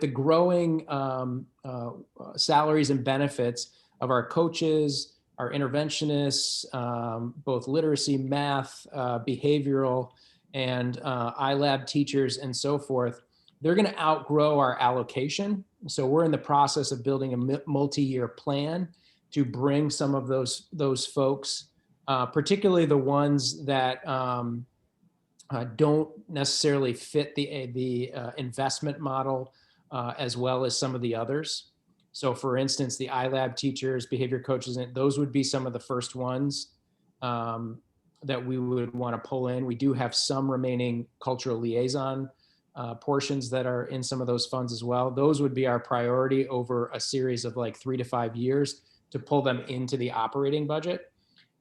the growing salaries and benefits of our coaches, our interventionists, both literacy, math, behavioral, and iLab teachers and so forth, they're going to outgrow our allocation. So we're in the process of building a multi-year plan to bring some of those folks, particularly the ones that don't necessarily fit the investment model as well as some of the others. So for instance, the iLab teachers, behavior coaches, and those would be some of the first ones that we would want to pull in. We do have some remaining cultural liaison portions that are in some of those funds as well. Those would be our priority over a series of like 3 to 5 years to pull them into the operating budget.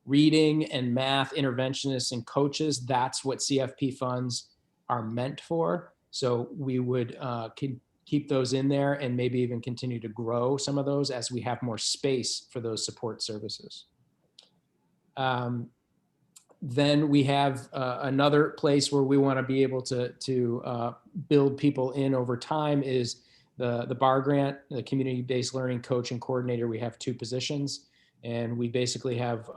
Reading and math interventionists and coaches, that's what CFP funds are meant for. So we would keep those in there and maybe even continue to grow some of those as we have more space for those support services. Then we have another place where we want to be able to build people in over time is the BAR grant, the community-based learning coach and coordinator. We have 2 positions, and we basically have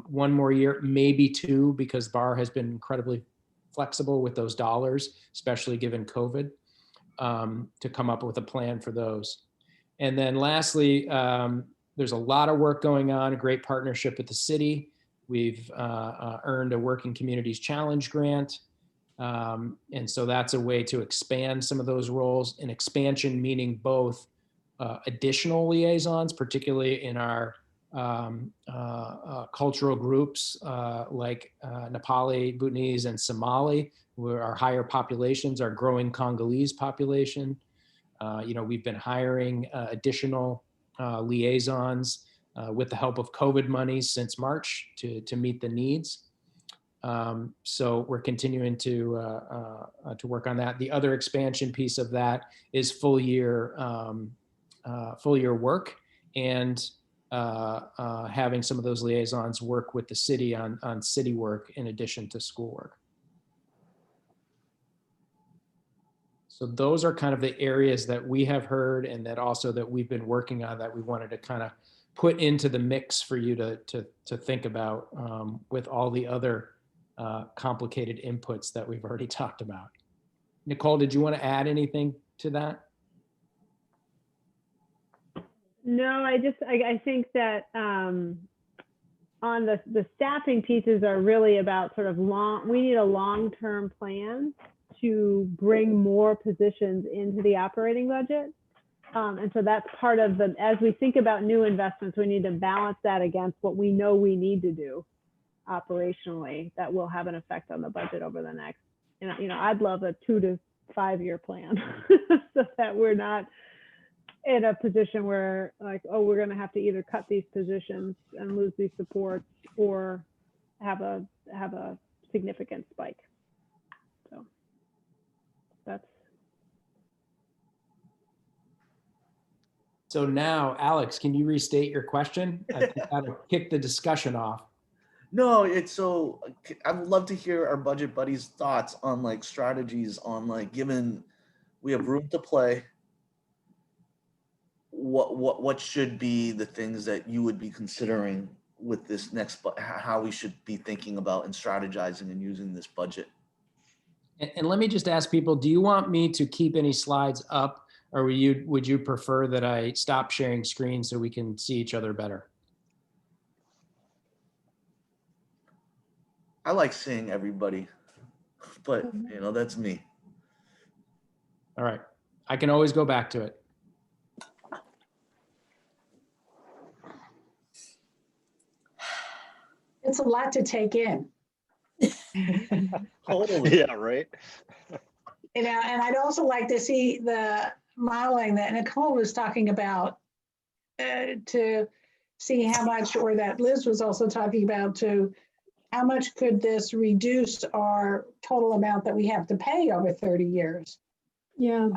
1 more year, maybe 2, because BAR has been incredibly flexible with those dollars, especially given COVID, to come up with a plan for those. And then lastly, there's a lot of work going on, a great partnership with the city. We've earned a Working Communities Challenge grant. And so that's a way to expand some of those roles, and expansion meaning both additional liaisons, particularly in our cultural groups like Nepali, Bhutanese, and Somali, where our higher populations are growing Congolese population. We've been hiring additional liaisons with the help of COVID money since March to meet the needs. So we're continuing to work on that. The other expansion piece of that is full year work, and having some of those liaisons work with the city on city work in addition to schoolwork. So those are kind of the areas that we have heard, and that also that we've been working on, that we wanted to kind of put into the mix for you to think about with all the other complicated inputs that we've already talked about. Nicole, did you want to add anything to that? No, I think that on the staffing pieces are really about sort of we need a long-term plan to bring more positions into the operating budget. And so that's part of as we think about new investments, we need to balance that against what we know we need to do operationally that will have an effect on the budget over the next, I'd love a 2 to 5 year plan so that we're not in a position where like, oh, we're going to have to either cut these positions and lose these supports or have a significant spike. So that's. So now, Alex, can you restate your question? I think that'll kick the discussion off. No, it's so, I would love to hear our budget buddies' thoughts on like strategies on like, given we have room to play, what should be the things that you would be considering with this next, how we should be thinking about and strategizing and using this budget? And let me just ask people, do you want me to keep any slides up, or would you prefer that I stop sharing screen so we can see each other better? I like seeing everybody, but that's me. All right. I can always go back to it. It's a lot to take in. Totally. Yeah, right. And I'd also like to see the modeling that Nicole was talking about to see how much, or that Liz was also talking about, to how much could this reduce our total amount that we have to pay over 30 years? Yeah.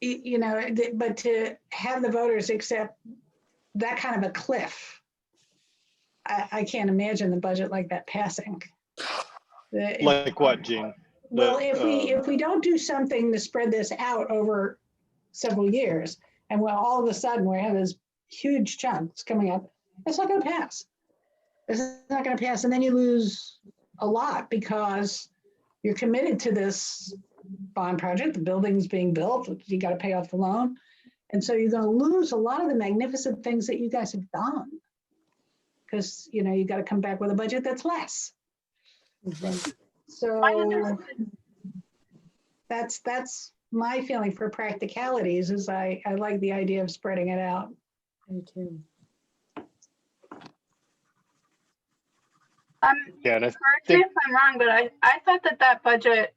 But to have the voters accept that kind of a cliff, I can't imagine the budget like that passing. Like what, Gene? Well, if we don't do something to spread this out over several years, and all of a sudden we have this huge chunks coming up, it's not going to pass. It's not going to pass, and then you lose a lot because you're committed to this bond project. The building's being built. You got to pay off the loan, and so you're going to lose a lot of the magnificent things that you guys have done because you got to come back with a budget that's less. So that's my feeling for practicalities. Is I like the idea of spreading it out. Me too. Yeah, and I Correct me if I'm wrong, but I thought that budget,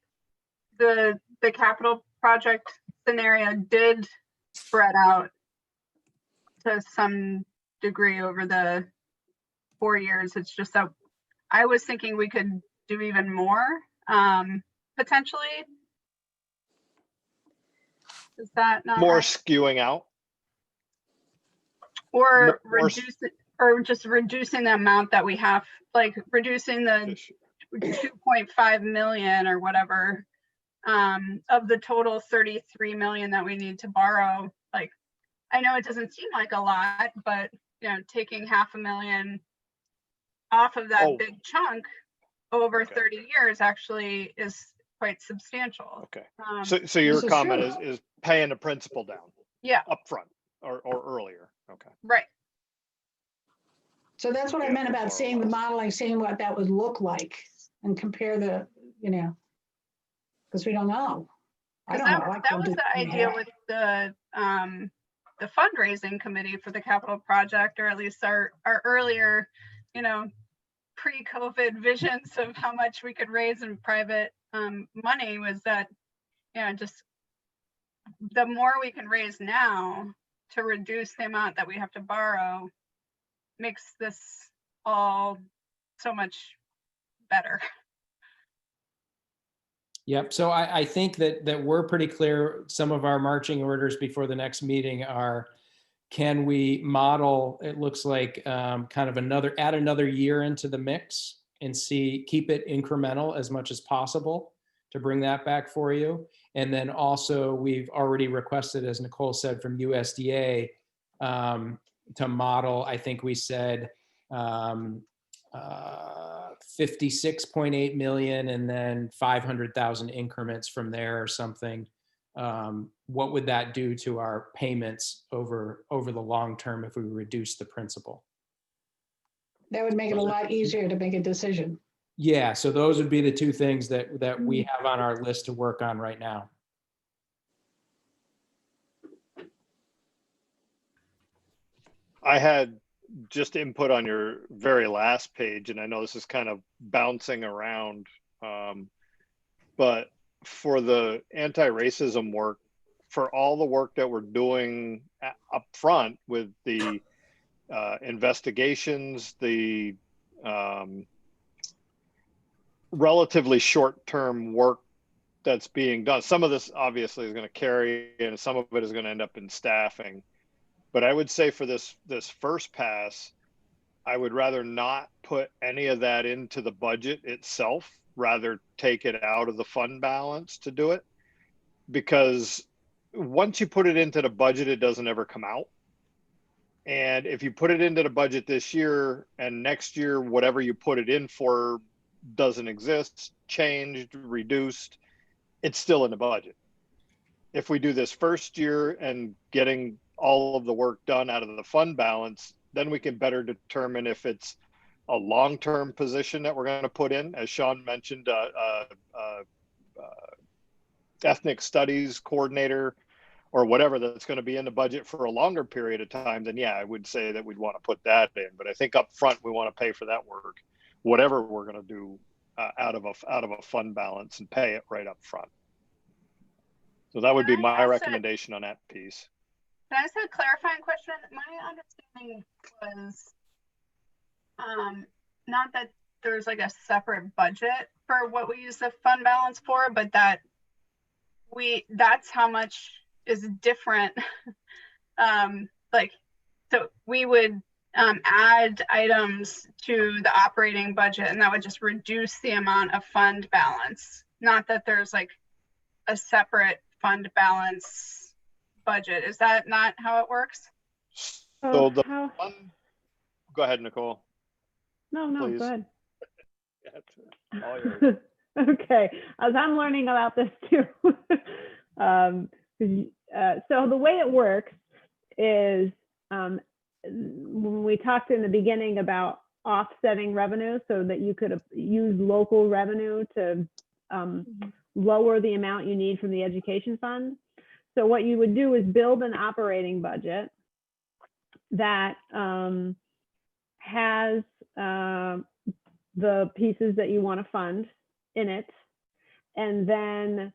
the capital project scenario did spread out to some degree over the 4 years. It's just that I was thinking we could do even more, potentially. Is that not more right? skewing out. Or more reduce it, or just reducing the amount that we have, like reducing the 2.5 million or whatever of the total 33 million that we need to borrow. Like, I know it doesn't seem like a lot, but taking $500,000 off of that big chunk over 30 years actually is quite substantial. Okay. So your comment is paying the principal down. Yeah. Up front or earlier. Okay. Right. So that's what I meant about seeing the modeling, seeing what that would look like, and compare the, because we don't know. I don't know. That was the idea with the fundraising committee for the capital project, or at least our earlier, pre-COVID visions of how much we could raise in private money, was that, just the more we can raise now to reduce the amount that we have to borrow makes this all so much better. Yep. So I think that we're pretty clear. Some of our marching orders before the next meeting are, can we model, it looks like kind of add another year into the mix and keep it incremental as much as possible to bring that back for you. And then also we've already requested, as Nicole said, from USDA to model, I think we said 56.8 million and then 500,000 increments from there or something. What would that do to our payments over the long term if we reduce the principal? That would make it a lot easier to make a decision. Yeah, so those would be the two things that we have on our list to work on right now. I had just input on your very last page, and I know this is kind of bouncing around, but for the anti-racism work, for all the work that we're doing up front with the investigations, the relatively short-term work that's being done, some of this obviously is going to carry, and some of it is going to end up in staffing. But I would say for this first pass, I would rather not put any of that into the budget itself, rather take it out of the fund balance to do it. Because once you put it into the budget, it doesn't ever come out. And if you put it into the budget this year and next year, whatever you put it in for doesn't exist, changed, reduced, it's still in the budget. If we do this first year and getting all of the work done out of the fund balance, then we can better determine if it's a long-term position that we're going to put in, as Sean mentioned, ethnic studies coordinator or whatever that's going to be in the budget for a longer period of time, then yeah, I would say that we'd want to put that in. But I think up front, we want to pay for that work, whatever we're going to do out of a fund balance, and pay it right up front. So that would be my recommendation on that piece. Can I ask a clarifying question? My understanding was not that there's like a separate budget for what we use the fund balance for, but that that's how much is different. So we would add items to the operating budget, and that would just reduce the amount of fund balance. Not that there's like a separate fund balance budget. Is that not how it works? So go ahead, Nicole. No, Please. go ahead. All yours. Okay, as I'm learning about this too. So the way it works is when we talked in the beginning about offsetting revenue so that you could use local revenue to lower the amount you need from the education fund. So what you would do is build an operating budget that has the pieces that you want to fund in it, and then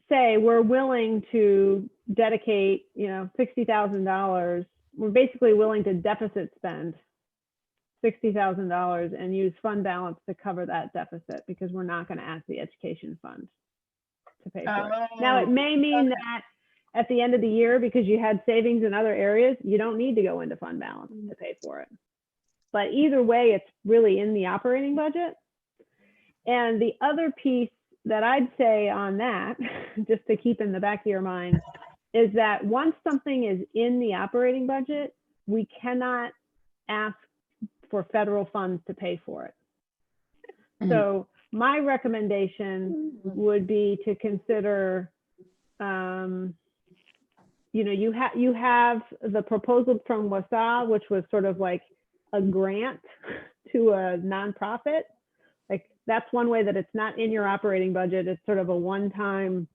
say we're willing to dedicate, $60,000. We're basically willing to deficit spend $60,000 and use fund balance to cover that deficit, because we're not going to ask the education fund to pay for it. Now, it may mean that at the end of the year, because you had savings in other areas, you don't need to go into fund balance to pay for it. But either way, it's really in the operating budget. And the other piece that I'd say on that, just to keep in the back of your mind, is that once something is in the operating budget, we cannot ask for federal funds to pay for it. So my recommendation would be to consider, you have the proposal from WSD, which was sort of like a grant to a nonprofit. Like, that's one way that it's not in your operating budget. It's sort of a one-time.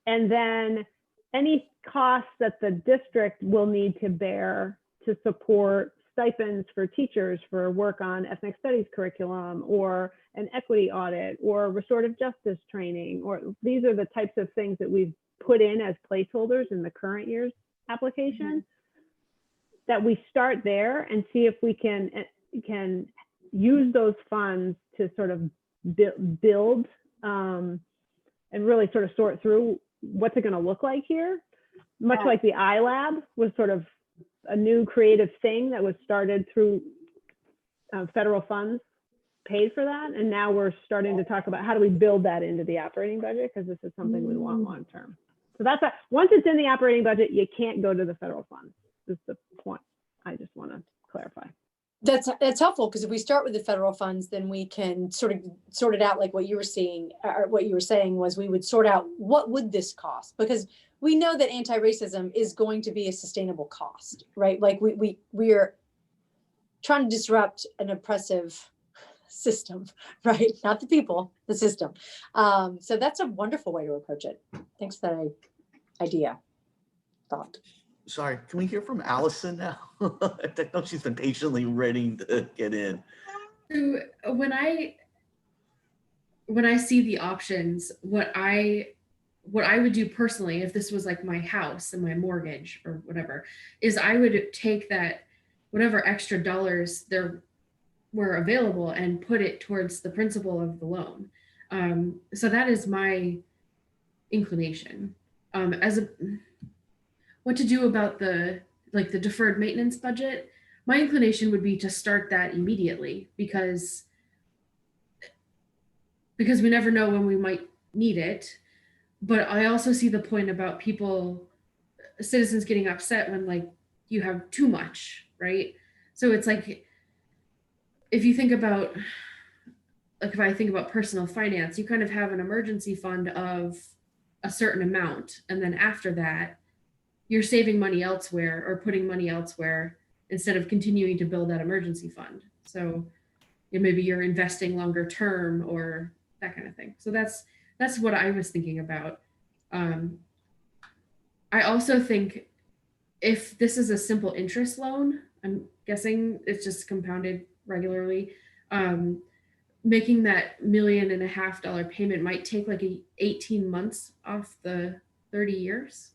And then any costs that the district will need to bear to support stipends for teachers for work on ethnic studies curriculum, or an equity audit, or restorative justice training, or these are the types of things that we've put in as placeholders in the current year's application, that we start there and see if we can use those funds to sort of build and really sort of sort through what's it going to look like here. Much like the iLab was sort of a new creative thing that was started through federal funds paid for that. And now we're starting to talk about how do we build that into the operating budget, because this is something we want long term. So that's once it's in the operating budget, you can't go to the federal funds. Is the point I just want to clarify. That's helpful, because if we start with the federal funds, then we can sort it out, like what you were seeing, or what you were saying was we would sort out what would this cost, because we know that anti-racism is going to be a sustainable cost, right? Like we are trying to disrupt an oppressive system, right? Not the people, the system. So that's a wonderful way to approach it. Thanks for that idea, thought. Sorry, can we hear from Allison now? I know she's been patiently waiting to get in. So when I see the options, what I would do personally, if this was like my house and my mortgage or whatever, is I would take that whatever extra dollars there were available and put it towards the principal of the loan. So that is my inclination. What to do about the deferred maintenance budget? My inclination would be to start that immediately because we never know when we might need it. But I also see the point about citizens getting upset when like you have too much, right? So it's like, if you think about, like if I think about personal finance, you kind of have an emergency fund of a certain amount. And then after that, you're saving money elsewhere or putting money elsewhere instead of continuing to build that emergency fund. So maybe you're investing longer term or that kind of thing. So that's what I was thinking about. I also think if this is a simple interest loan, I'm guessing it's just compounded regularly. Making that $1.5 million payment might take like 18 months off the 30 years.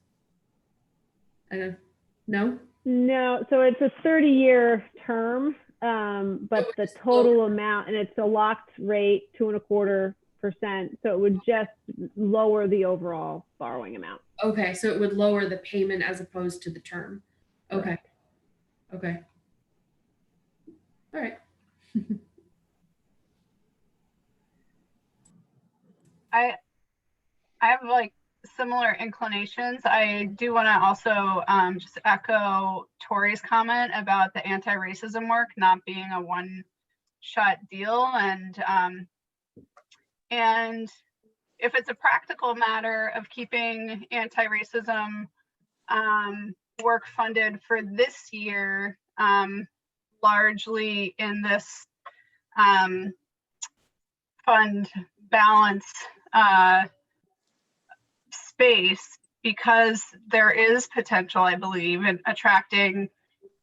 No? No, so it's a 30-year term, but the total amount, and it's a locked rate, 2.25%. So it would just lower the overall borrowing amount. Okay, so it would lower the payment as opposed to the term. Okay. Okay. All right. I have like similar inclinations. I do want to also just echo Tori's comment about the anti-racism work not being a one-shot deal, and if it's a practical matter of keeping anti-racism work funded for this year, largely in this fund balance space, because there is potential, I believe, in attracting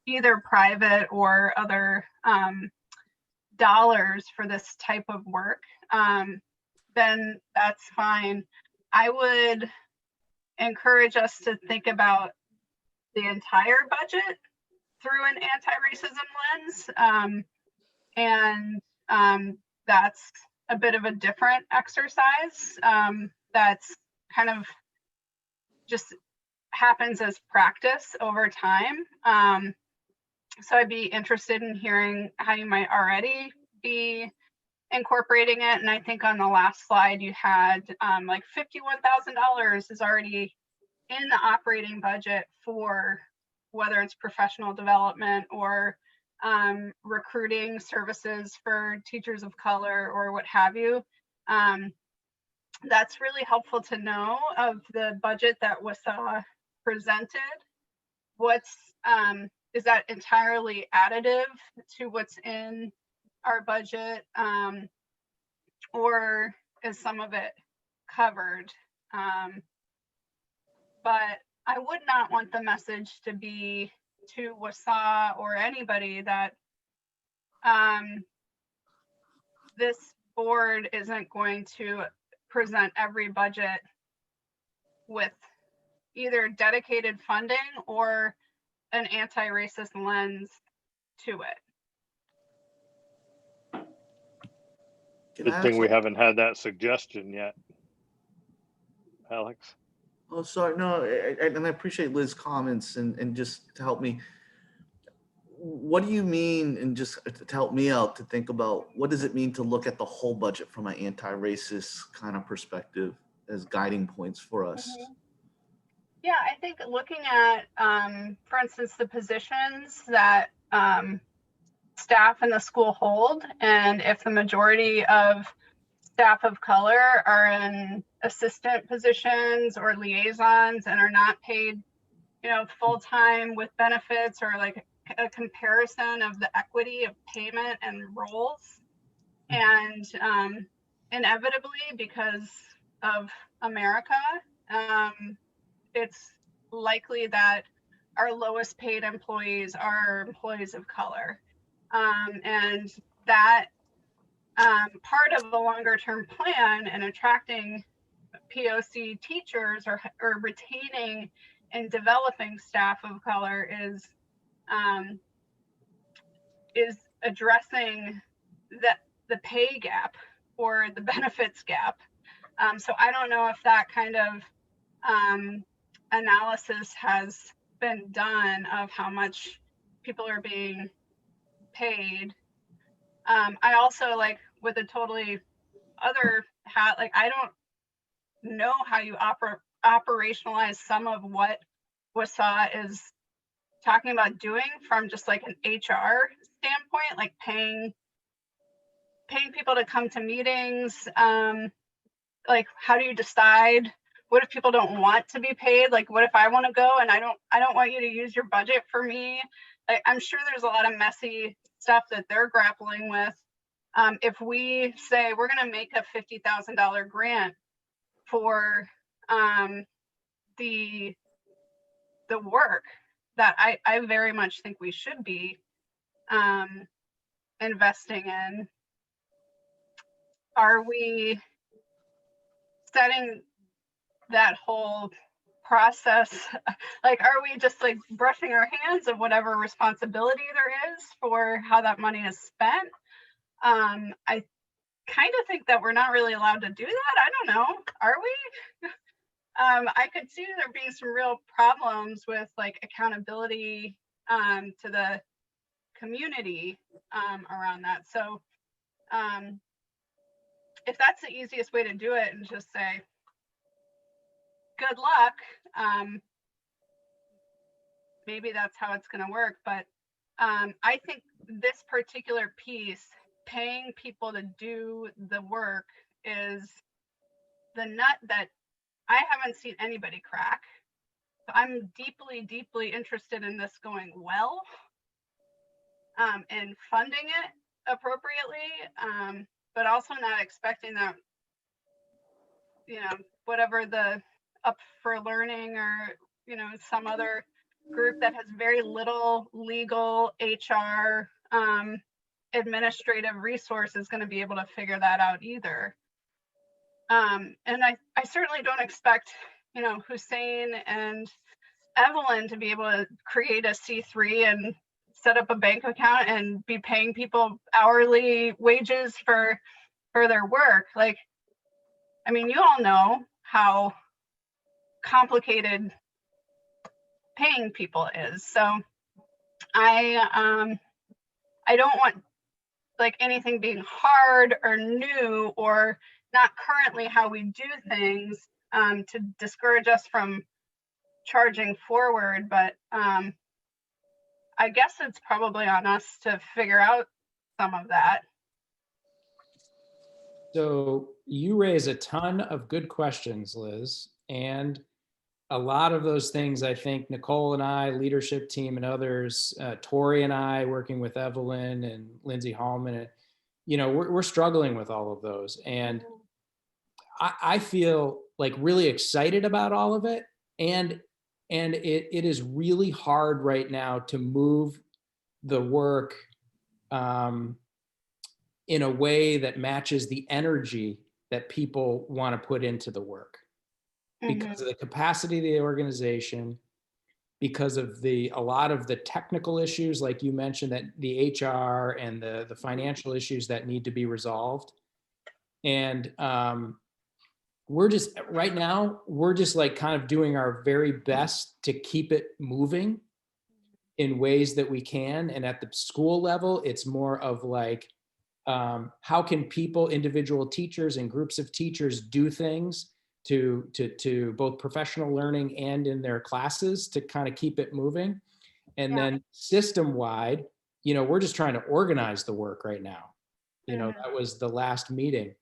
either private or other dollars for this type of work, then that's fine. I would encourage us to think about the entire budget through an anti-racism lens. That's a bit of a different exercise. That's kind of just happens as practice over time. So I'd be interested in hearing how you might already be incorporating it. And I think on the last slide you had like $51,000 is already in the operating budget for whether it's professional development or recruiting services for teachers of color or what have you. That's really helpful to know of the budget that WSD presented. Is that entirely additive to what's in our budget, or is some of it covered? But I would not want the message to be to WSD or anybody that this board isn't going to present every budget with either dedicated funding or an anti-racist lens to it. Good thing we haven't had that suggestion yet, Alex. Oh, sorry. No, and I appreciate Liz's comments and just to help me. What do you mean, and just to help me out to think about what does it mean to look at the whole budget from an anti-racist kind of perspective as guiding points for us? Mm-hmm. Yeah, I think looking at, for instance, the positions that staff in the school hold, and if the majority of staff of color are in assistant positions or liaisons and are not paid, you know, full-time with benefits, or like a comparison of the equity of payment and roles. And inevitably, because of America, it's likely that our lowest paid employees are employees of color. And that part of the longer term plan in attracting POC teachers or retaining and developing staff of color is addressing the pay gap or the benefits gap. So I don't know if that kind of analysis has been done of how much people are being paid. I also, like, with a totally other hat, like, I don't know how you operationalize some of what WSA is talking about doing from just like an HR standpoint, like paying people to come to meetings. Like, how do you decide? What if people don't want to be paid? Like, what if I want to go and I don't want you to use your budget for me? Like, I'm sure there's a lot of messy stuff that they're grappling with. If we say we're going to make a $50,000 grant for the work that I very much think we should be investing in, are we setting that whole process, like, are we just like brushing our hands of whatever responsibility there is for how that money is spent? I kind of think that we're not really allowed to do that. I don't know, are we? I could see there being some real problems with like accountability to the community around that. So if that's the easiest way to do it and just say, good luck, maybe that's how it's going to work. But I think this particular piece, paying people to do the work, is the nut that I haven't seen anybody crack. So I'm deeply, deeply interested in this going well, and funding it appropriately, but also not expecting that, you know, whatever the Up for Learning or, you know, some other group that has very little legal, HR, administrative resource is going to be able to figure that out either. And I certainly don't expect, you know, Hussein and Evelyn to be able to create a C3 and set up a bank account and be paying people hourly wages for their work. Like, I mean, you all know how complicated paying people is. So I don't want like anything being hard or new or not currently how we do things to discourage us from charging forward. But I guess it's probably on us to figure out some of that. So you raise a ton of good questions, Liz, and a lot of those things, I think Nicole and I, leadership team and others, Tori and I working with Evelyn and Lindsay Hallman, you know, we're struggling with all of those. And I feel like really excited about all of it. And it is really hard right now to move the work in a way that matches the energy that people want to put into the work. Because of the capacity of the organization, because of a lot of the technical issues, like you mentioned, that the HR and the financial issues that need to be resolved. And we're just, right now, we're just like kind of doing our very best to keep it moving in ways that we can. And at the school level, it's more of like, how can people, individual teachers and groups of teachers, do things to both professional learning and in their classes to kind of keep it moving. And then system-wide, you know, we're just trying to organize the work right now. You know, that was the last meeting.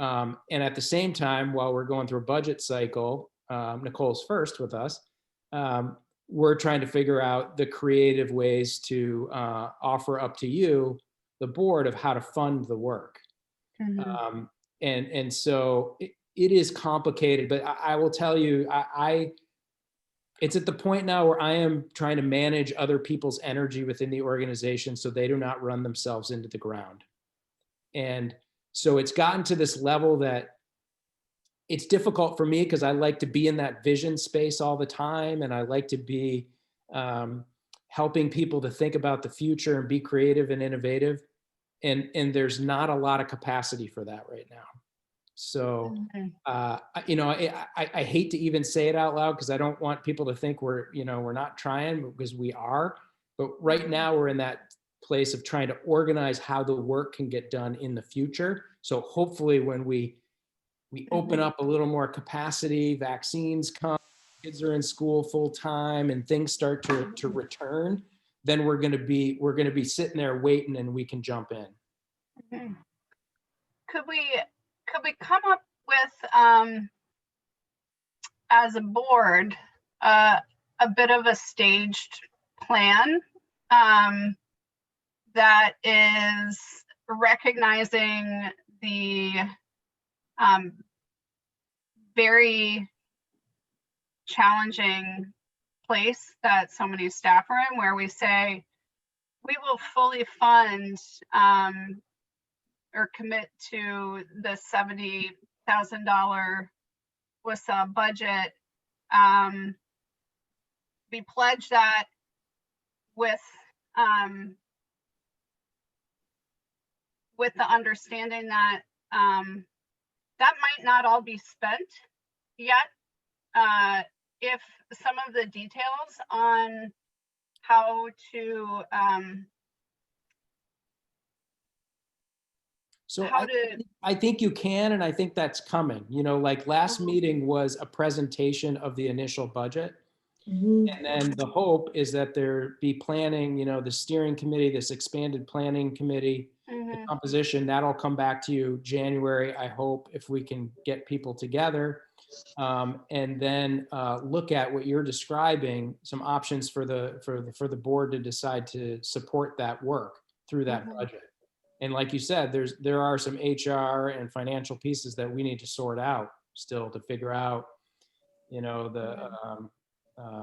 And at the same time, while we're going through a budget cycle, Nicole's first with us, we're trying to figure out the creative ways to offer up to you, the board, of how to fund the work. And so it is complicated, but I will tell you, it's at the point now where I am trying to manage other people's energy within the organization so they do not run themselves into the ground. And so it's gotten to this level that it's difficult for me because I like to be in that vision space all the time. And I like to be helping people to think about the future and be creative and innovative. And there's not a lot of capacity for that right now. So, you know, I hate to even say it out loud because I don't want people to think we're not trying, because we are. But right now we're in that place of trying to organize how the work can get done in the future. So hopefully when we open up a little more capacity, vaccines come, kids are in school full time, and things start to return, then we're going to be sitting there waiting, and we can jump in. Could we come up with, as a board, a bit of a staged plan that is recognizing the very challenging place that so many staff are in, where we say we will fully fund or commit to the $70,000 WSA budget. We pledge that with the understanding that that might not all be spent yet. If some of the details on how to I think you can, and I think that's coming. You know, like last meeting was a presentation of the initial budget. And then the hope is that there be planning, you know, the steering committee, this expanded planning committee, the composition, that'll come back to you January, I hope, if we can get people together. And then look at what you're describing, some options for the board to decide to support that work through that budget. And like you said, there are some HR and financial pieces that we need to sort out still to figure out, you know, the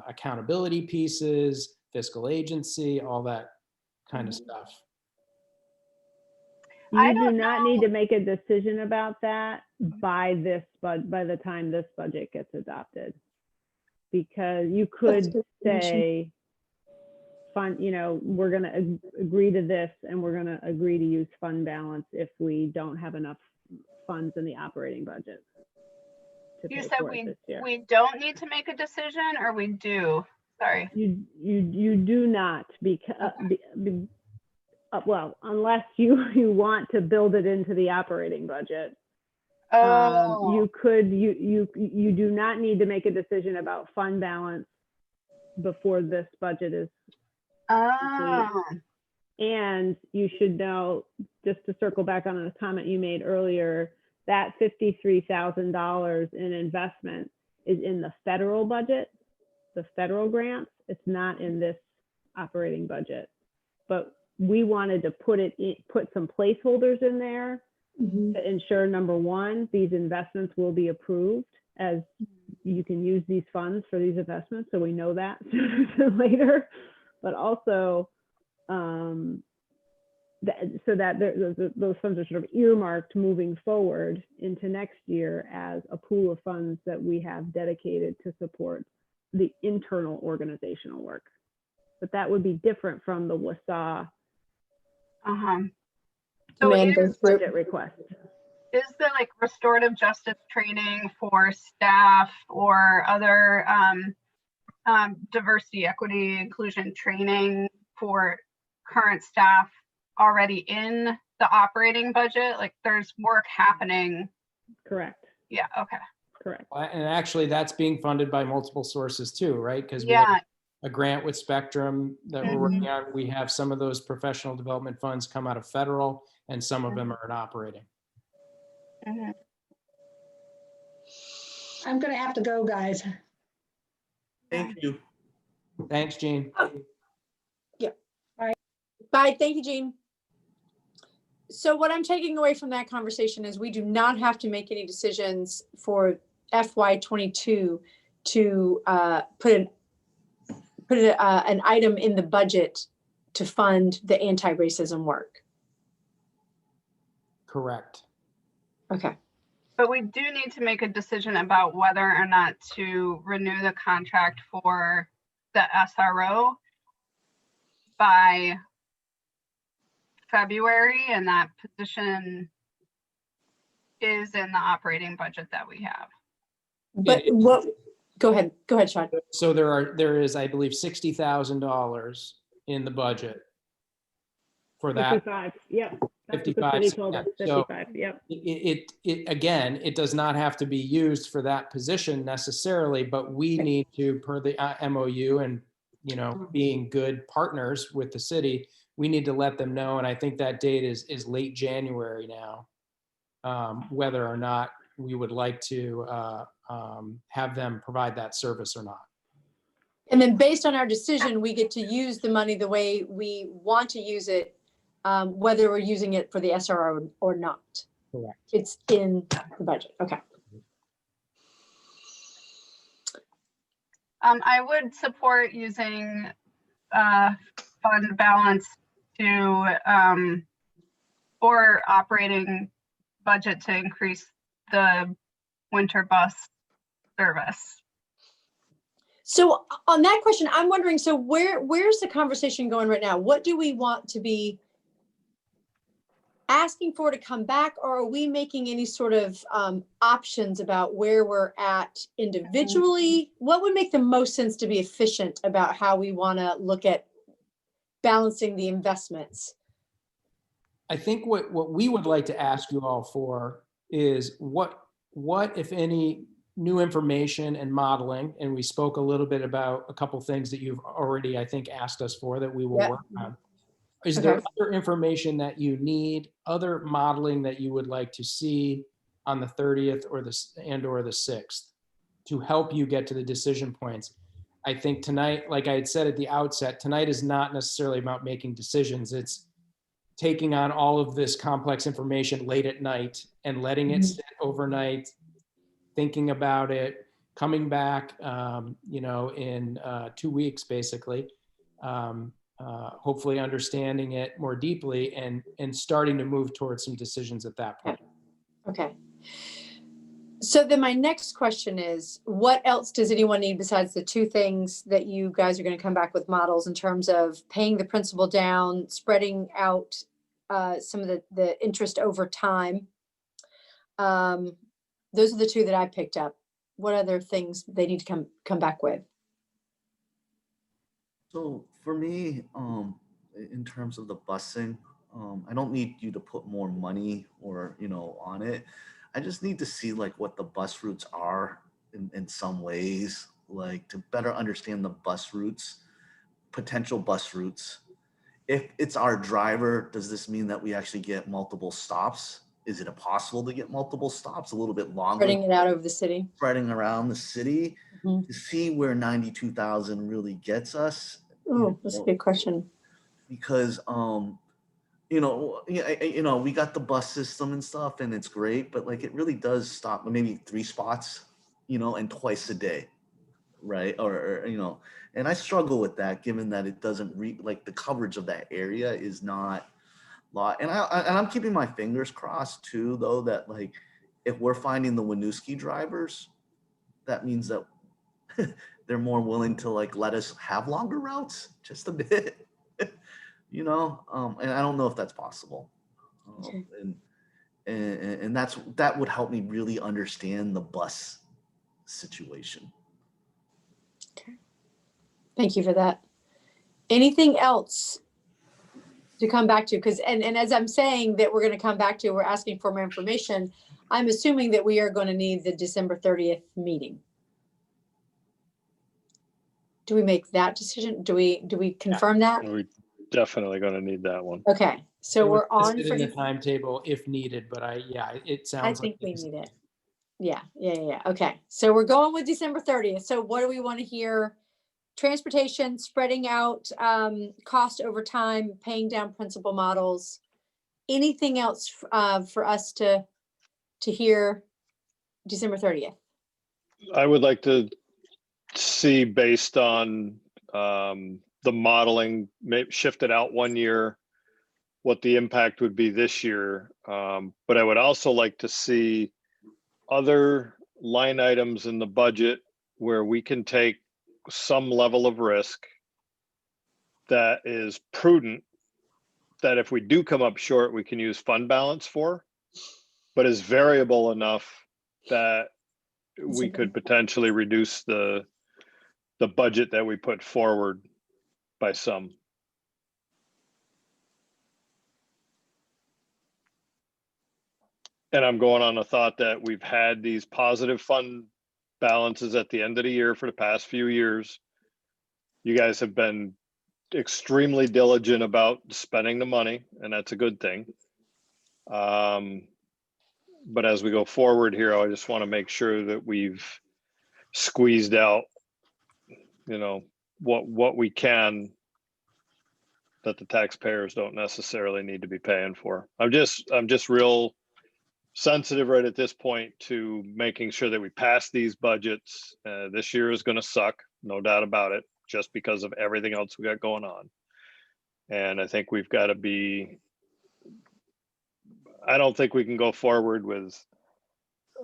accountability pieces, fiscal agency, all that kind of stuff. You do not need to make a decision about that by the time this budget gets adopted, because you could say, fund, you know, we're going to agree to this, and we're going to agree to use fund balance if we don't have enough funds in the operating budget. You said we don't need to make a decision, or we do? Sorry. You do not, because well, unless you want to build it into the operating budget. You do not need to make a decision about fund balance before this budget is complete. And you should know, just to circle back on a comment you made earlier, that $53,000 in investment is in the federal budget, the federal grants. It's not in this operating budget. But we wanted to put some placeholders in there to ensure, number one, these investments will be approved, as you can use these funds for these investments, so we know that sooner than later. But also, so that those funds are sort of earmarked moving forward into next year as a pool of funds that we have dedicated to support the internal organizational work. But that would be different from the WSA So is budget request. Is the like restorative justice training for staff or other diversity, equity, inclusion training for current staff already in the operating budget? Like there's work happening? Correct. Yeah, okay. Correct. And actually that's being funded by multiple sources too, right? Because we have a grant with Spectrum that we're working on. We have some of those professional development funds come out of federal, and some of them are in operating. I'm gonna have to go, guys. Thank you. Thanks, Gene. Bye. Thank you, Jean. So what I'm taking away from that conversation is we do not have to make any decisions for FY22 to put an item in the budget to fund the anti-racism work. Correct. Okay. But we do need to make a decision about whether or not to renew the contract for the SRO by February, and that position is in the operating budget that we have. But what, go ahead, Sean. So there is, I believe, $60,000 in the budget for that. 55, yep. That's what the 55, city told yeah. us, So 55, yep. Again, it does not have to be used for that position necessarily, but we need to, per the MOU and, being good partners with the city, we need to let them know. And I think that date is late January now, whether or not we would like to have them provide that service or not. And then based on our decision, we get to use the money the way we want to use it, whether we're using it for the SRO or not. Correct. It's in the budget. Okay. I would support using fund balance to or operating budget to increase the winter bus service. So on that question, I'm wondering, so where's the conversation going right now? What do we want to be asking for to come back, or are we making any sort of options about where we're at individually? What would make the most sense to be efficient about how we want to look at balancing the investments? I think what we would like to ask you all for is what if any new information and modeling, and we spoke a little bit about a couple things that you've already, I think, asked us for that we will work on. Is there other information that you need, other modeling that you would like to see on the 30th or the 6th to help you get to the decision points? I think tonight, like I had said at the outset, tonight is not necessarily about making decisions. It's taking on all of this complex information late at night and letting it sit overnight, thinking about it, coming back, in 2 weeks, basically. Hopefully understanding it more deeply and starting to move towards some decisions at that point. Okay. So then my next question is, what else does anyone need besides the two things that you guys are going to come back with models in terms of paying the principal down, spreading out some of the interest over time? Those are the two that I picked up. What other things they need to come back with? So for me, in terms of the busing, I don't need you to put more money or, on it. I just need to see like what the bus routes are in some ways, like to better understand the bus routes, potential bus routes. If it's our driver, does this mean that we actually get multiple stops? Is it possible to get multiple stops a little bit longer? Spreading it out over the city. Spreading around the city to see where 92,000 really gets us. Oh, that's a good question. Because we got the bus system and stuff, and it's great, but like it really does stop maybe 3 spots, and twice a day, right? Or and I struggle with that, given that it doesn't like the coverage of that area is not a lot. And I'm keeping my fingers crossed too, though, that like if we're finding the Winooski drivers, that means that they're more willing to like let us have longer routes just a bit. And I don't know if that's possible. Okay. And that would help me really understand the bus situation. Okay. Thank you for that. Anything else to come back to? Because and as I'm saying that we're going to come back to, we're asking for more information. I'm assuming that we are going to need the December 30th meeting. Do we make that decision? Do we confirm that? We're definitely going to need that one. Okay, so we're on Listed for in the timetable if needed, but it sounds I think like we need it. Yeah. Okay. So we're going with December 30th. So what do we want to hear? Transportation, spreading out cost over time, paying down principal models. Anything else for us to hear December 30th? I would like to see, based on the modeling, maybe shift it out 1 year, what the impact would be this year. But I would also like to see other line items in the budget where we can take some level of risk that is prudent, that if we do come up short, we can use fund balance for, but is variable enough that we could potentially reduce the budget that we put forward by some. And I'm going on a thought that we've had these positive fund balances at the end of the year for the past few years. You guys have been extremely diligent about spending the money, and that's a good thing. But as we go forward here, I just want to make sure that we've squeezed out, what we can, that the taxpayers don't necessarily need to be paying for. I'm just real sensitive right at this point to making sure that we pass these budgets. This year is going to suck, no doubt about it, just because of everything else we got going on. And I think we've got to be, I don't think we can go forward with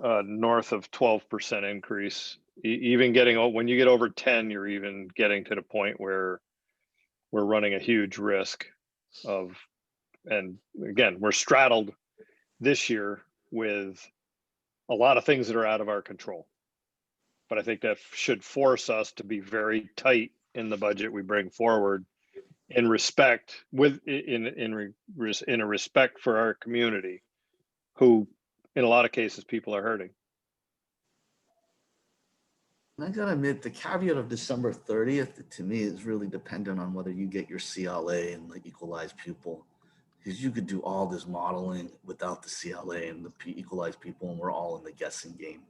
north of 12% increase. Even getting, when you get over 10, you're even getting to the point where we're running a huge risk of, and again, we're straddled this year with a lot of things that are out of our control. But I think that should force us to be very tight in the budget we bring forward, in respect, in a respect for our community, who in a lot of cases people are hurting. And I gotta admit, the caveat of December 30th to me is really dependent on whether you get your CLA and the equalized pupil, because you could do all this modeling without the CLA and the equalized pupil, and we're all in the guessing game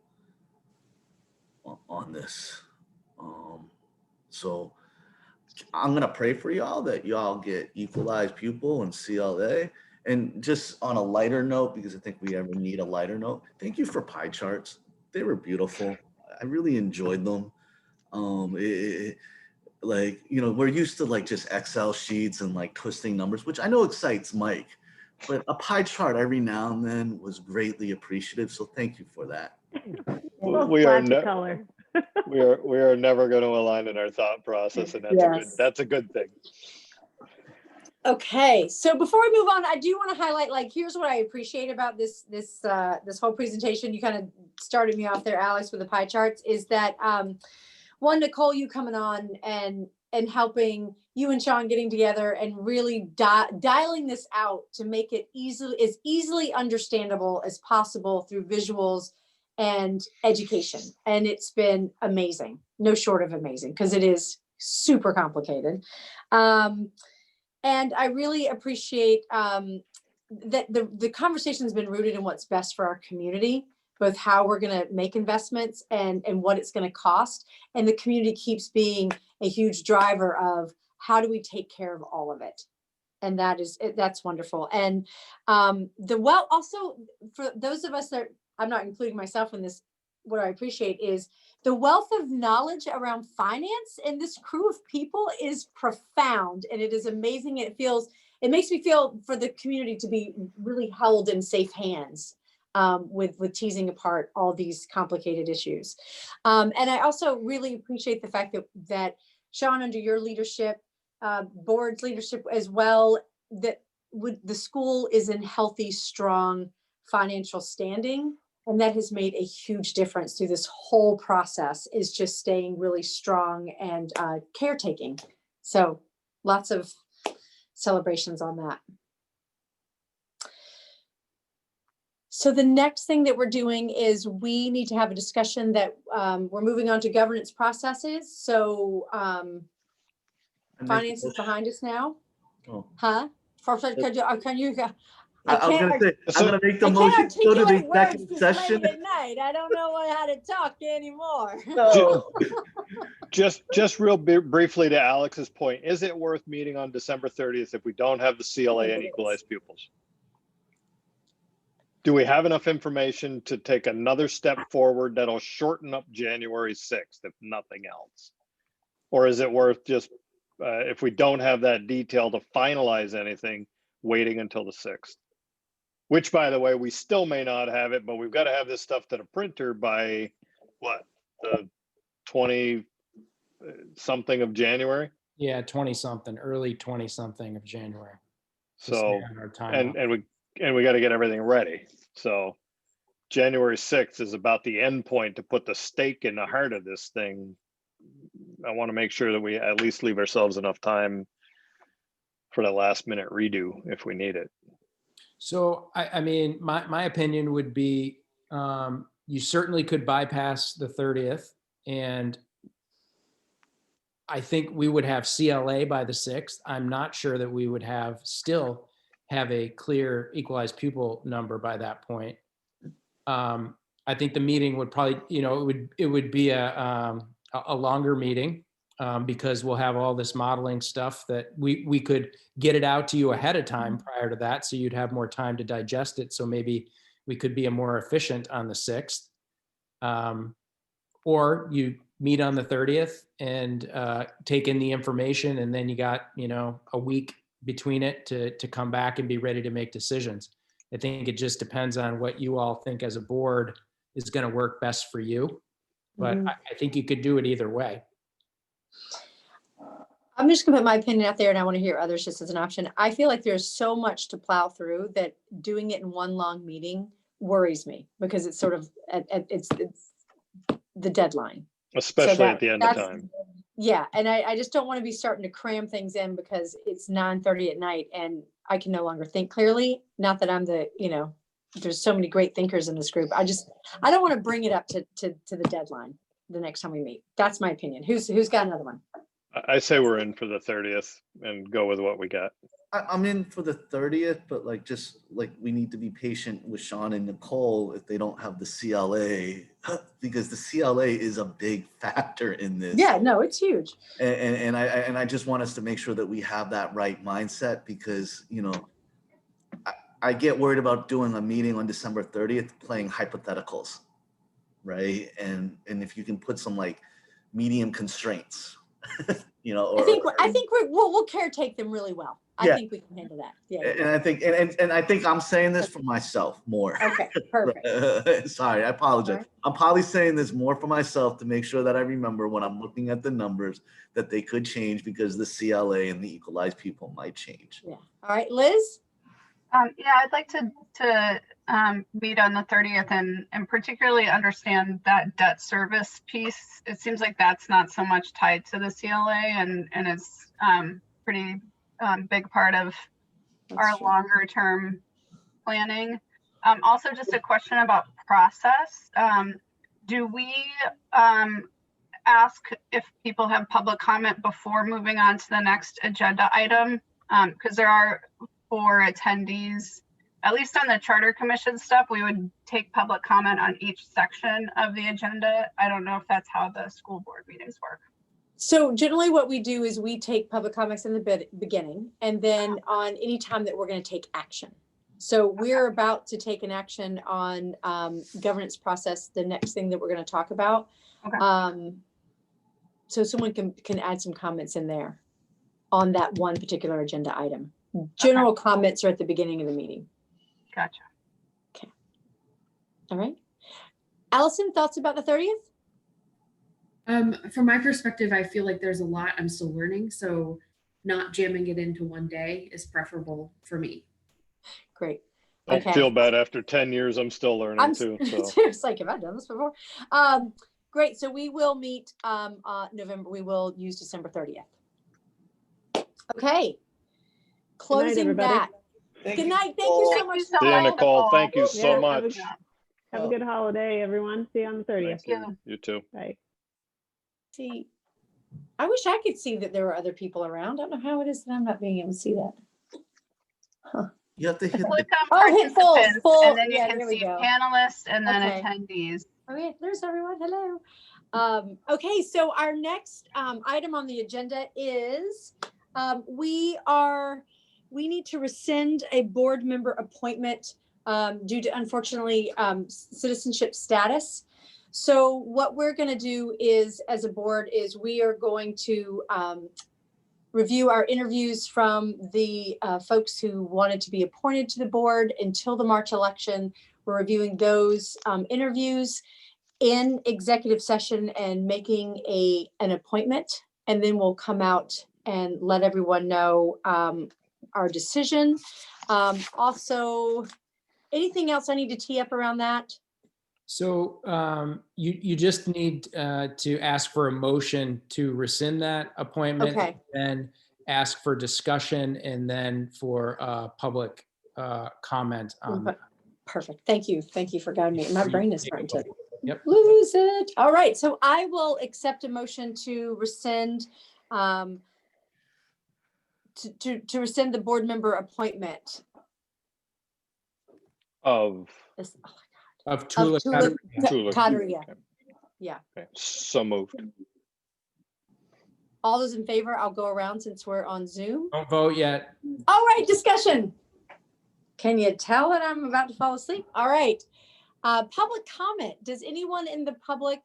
on this. So I'm gonna pray for y'all that y'all get equalized pupil and CLA. And just on a lighter note, because I think we ever need a lighter note, thank you for pie charts. They were beautiful. I really enjoyed them. We're used to like just Excel sheets and like twisting numbers, which I know excites Mike, but a pie chart every now and then was greatly appreciative. So thank you for that. We are never going to align in our thought process, and that's a good thing. Okay, so before we move on, I do want to highlight, like, here's what I appreciate about this whole presentation. You kind of started me off there, Alex, with the pie charts, is that one, Nicole, you coming on and helping, you and Sean getting together and really dialing this out to make it as easily understandable as possible through visuals and education. And it's been amazing, no short of amazing, because it is super complicated. And I really appreciate that the conversation has been rooted in what's best for our community, both how we're going to make investments and what it's going to cost. And the community keeps being a huge driver of how do we take care of all of it. And that's wonderful. And also for those of us that, I'm not including myself in this, what I appreciate is the wealth of knowledge around finance in this crew of people is profound, and it is amazing. It makes me feel for the community to be really held in safe hands with teasing apart all these complicated issues. And I also really appreciate the fact that Sean, under your leadership, board's leadership as well, that the school is in healthy, strong financial standing. And that has made a huge difference through this whole process, is just staying really strong and caretaking. So lots of celebrations on that. So the next thing that we're doing is we need to have a discussion that we're moving on to governance processes. So finance is behind us now. Oh. Huh? Can you? I was gonna say, So- I'm gonna make the I motion can't to go to the articulate words executive this session. late at night. I don't know how to talk anymore. No. Just real briefly to Alex's point, is it worth meeting on December 30th if we don't have the CLA and equalized pupils? Do we have enough information to take another step forward that'll shorten up January 6th, if nothing else? Or is it worth just, if we don't have that detail to finalize anything, waiting until the 6th? Which, by the way, we still may not have it, but we've got to have this stuff to the printer by what, the 20 something of January? Yeah, 20 something, early 20 something of January. to So, stay on our timeline. and we got to get everything ready. So January 6th is about the end point to put the stake in the heart of this thing. I want to make sure that we at least leave ourselves enough time for the last minute redo if we need it. So I mean, my opinion would be you certainly could bypass the 30th, and I think we would have CLA by the 6th. I'm not sure that we would still have a clear equalized pupil number by that point. I think the meeting would probably, it would be a longer meeting because we'll have all this modeling stuff that we could get it out to you ahead of time prior to that, so you'd have more time to digest it. So maybe we could be more efficient on the 6th. Or you meet on the 30th and take in the information, and then you got, a week between it to come back and be ready to make decisions. I think it just depends on what you all think as a board is going to work best for you. But I think you could do it either way. I'm just gonna put my opinion out there, and I want to hear others just as an option. I feel like there's so much to plow through that doing it in one long meeting worries me, because it's sort of, it's the deadline. Especially at the end of time. Yeah, and I just don't want to be starting to cram things in because it's 9:30 at night and I can no longer think clearly. Not that I'm there's so many great thinkers in this group. I don't want to bring it up to the deadline the next time we meet. That's my opinion. Who's got another one? I say we're in for the 30th and go with what we got. I'm in for the 30th, but we need to be patient with Sean and Nicole if they don't have the CLA, because the CLA is a big factor in this. Yeah, no, it's huge. And I just want us to make sure that we have that right mindset, because, I get worried about doing a meeting on December 30th, playing hypotheticals, right? And if you can put some medium constraints, I think we'll caretake them really well. I Yeah. think we can handle that. Yeah. And I think, and I think I'm saying this for myself more. Okay, perfect. Sorry, I apologize. All right. I'm probably saying this more for myself to make sure that I remember when I'm looking at the numbers that they could change because the CLA and the equalized people might change. Yeah. All right, Liz? Yeah, I'd like to meet on the 30th and particularly understand that debt service piece. It seems like that's not so much tied to the CLA and it's pretty big part of our longer term planning. Also, just a question about process. Do we ask if people have public comment before moving on to the next agenda item? Because there are 4 attendees, at least on the Charter Commission stuff, we would take public comment on each section of the agenda. I don't know if that's how the school board meetings work. So generally what we do is we take public comments in the beginning, and then on any time that we're going to take action. So we're about to take an action on governance process, the next thing that we're going to talk about. Okay. So someone can add some comments in there on that one particular agenda item. General comments are at the beginning of the meeting. Gotcha. Okay. All right. Allison, thoughts about the 30th? From my perspective, I feel like there's a lot I'm still learning, so not jamming it into one day is preferable for me. Great. Don't feel bad. After 10 years, I'm still learning too. So. It's like, have I done this before? Great. So we will meet November. We will use December 30th. Okay. Closing everybody. that. Good night. Thank you so much. See you, Nicole. Thank you so Yeah, much. Have a good holiday, everyone. See you on the 30th. Thank you. You too. Bye. See, I wish I could see that there were other people around. I don't know how it is that I'm not being able to see that. Huh. You have to hit the, Click on Oh, hit full, participants, full. and then you Yeah, can there we see go. panelists and then Okay. attendees. Okay, there's everyone. Hello. Okay, so our next item on the agenda is we need to rescind a board member appointment due to, unfortunately, citizenship status. So what we're going to do is, as a board, is we are going to review our interviews from the folks who wanted to be appointed to the board until the March election. We're reviewing those interviews in executive session and making an appointment, and then we'll come out and let everyone know our decision. Also, anything else I need to tee up around that? So you just need to ask for a motion to rescind that appointment. Okay. And ask for discussion and then for public comment on that. Perfect. Thank you. Thank you for guiding me. My brain is starting to Yep. lose it. All right. So I will accept a motion to rescind to rescind the board member appointment. Of This- Of Tula. Tula Tula. Kadaria. Okay. Yeah. Okay. So moved. All those in favor, I'll go around since we're on Zoom. Don't vote yet. All right, discussion. Can you tell that I'm about to fall asleep? All right. Public comment. Does anyone in the public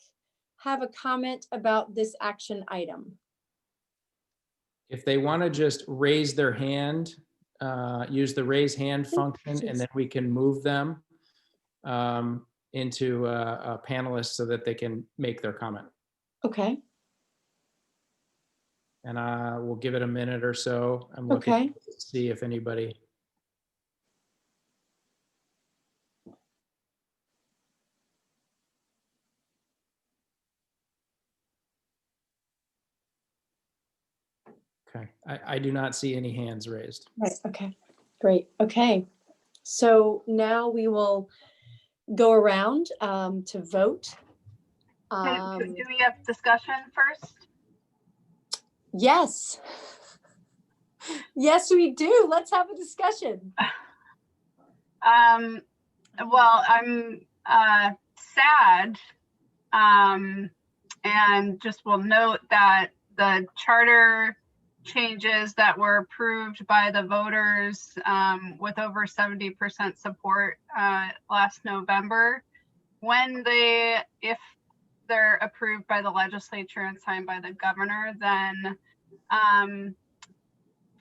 have a comment about this action item? If they want to just raise their hand, use the raise hand function, and then we can move them into a panelist so that they can make their comment. Okay. And we'll give it a minute or so. I'm looking Okay. to see if anybody. Okay, I do not see any hands raised. Right. Okay. Great. Okay. So now we will go around to vote. Do we have discussion first? Yes. Yes, we do. Let's have a discussion. Well, I'm sad, and just will note that the charter changes that were approved by the voters with over 70% support last November, if they're approved by the legislature and signed by the governor, then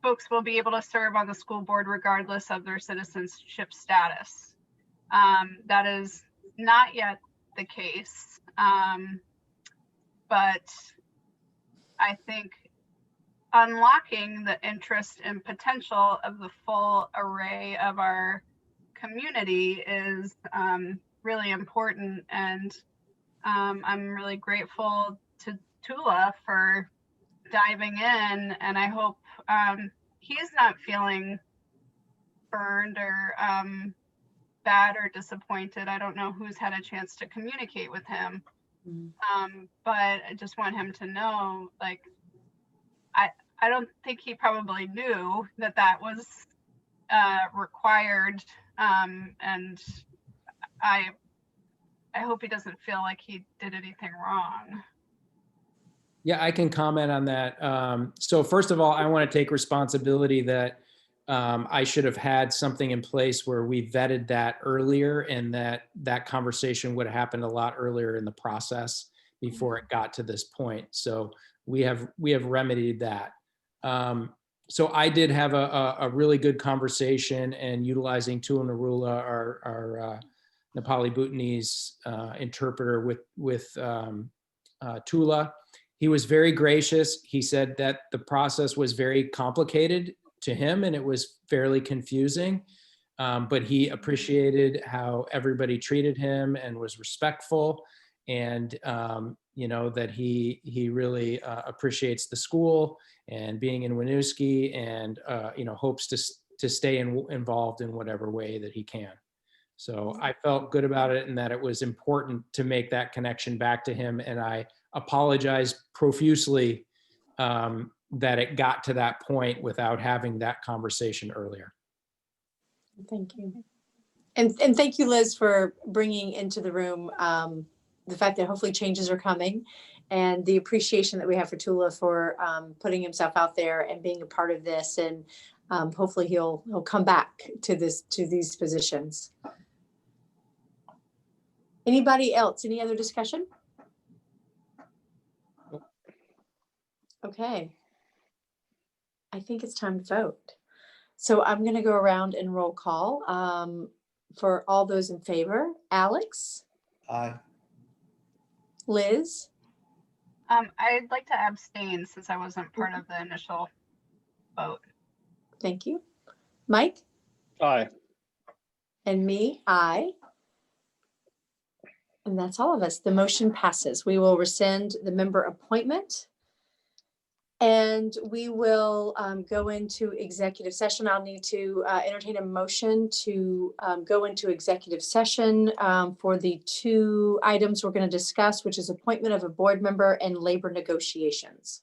folks will be able to serve on the school board regardless of their citizenship status. That is not yet the case, but I think unlocking the interest and potential of the full array of our community is really important, and I'm really grateful to Tula for diving in, and I hope he's not feeling burned or bad or disappointed. I don't know who's had a chance to communicate with him, but I just want him to know, like, I don't think he probably knew that that was required, and I hope he doesn't feel like he did anything wrong. Yeah, I can comment on that. So first of all, I want to take responsibility that I should have had something in place where we vetted that earlier, and that conversation would have happened a lot earlier in the process before it got to this point. So we have remedied that. So I did have a really good conversation, and utilizing Tula Narula, our Nepali Bhutanese interpreter with Tula. He was very gracious. He said that the process was very complicated to him and it was fairly confusing, but he appreciated how everybody treated him and was respectful, and that he really appreciates the school and being in Winooski, and hopes to stay involved in whatever way that he can. So I felt good about it, and that it was important to make that connection back to him. And I apologize profusely that it got to that point without having that conversation earlier. Thank you. And thank you, Liz, for bringing into the room the fact that hopefully changes are coming, and the appreciation that we have for Tula for putting himself out there and being a part of this. And hopefully he'll come back to these positions. Anybody else? Any other discussion? Okay. I think it's time to vote. So I'm going to go around and roll call for all those in favor. Alex, Aye. Liz, I'd like to abstain since I wasn't part of the initial vote. thank you. Mike, Aye. and me, aye. And that's all of us. The motion passes. We will rescind the member appointment. And we will go into executive session. I'll need to entertain a motion to go into executive session for the two items we're going to discuss, which is appointment of a board member and labor negotiations.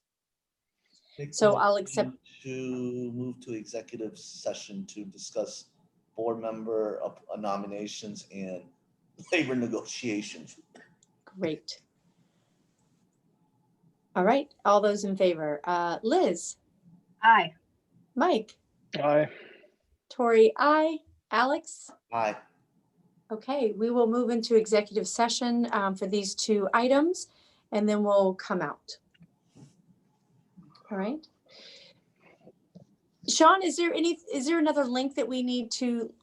So I'll accept. To move to executive session to discuss board member nominations and labor negotiations. Great. All right, all those in favor. Liz, Aye. Mike, Aye. Tori, aye. Alex. Aye. Okay, we will move into executive session for these two items, and then we'll come out. All right. Sean, is there another link that we need to?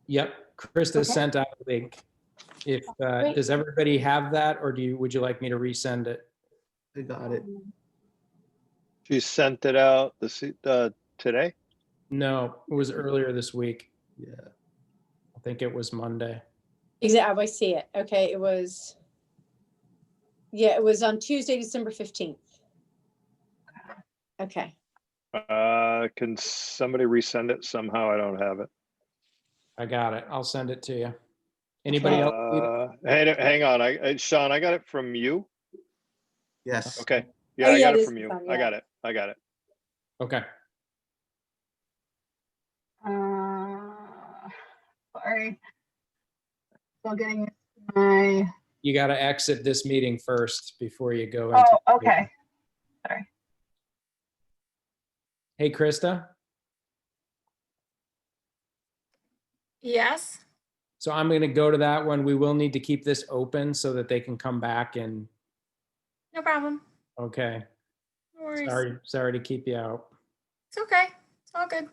Yep, Krista Okay. sent out a link. If Great. does everybody have that, or would you like me to resend it? I got it. She sent it out today? No, it was earlier this week. Yeah. I think it was Monday. Exactly, I see it. Okay, it was. Yeah, it was on Tuesday, December 15th. Okay. Can somebody resend it somehow? I don't have it. I got it. I'll send it to you. Anybody else? need it? Hang on. Sean, I got it from you. Yes. Okay. Yeah, Oh, I yeah, got it it is from you. fun, I yeah. got it. I got it. Okay. Sorry. Still getting my. You got to exit this meeting first before you go into. Oh, okay. Sorry. Hey, Krista. Yes, So I'm going to go to that one. We will need to keep this open so that they can come back and, no problem. okay. No worries. Sorry to keep you out. It's okay. It's all good.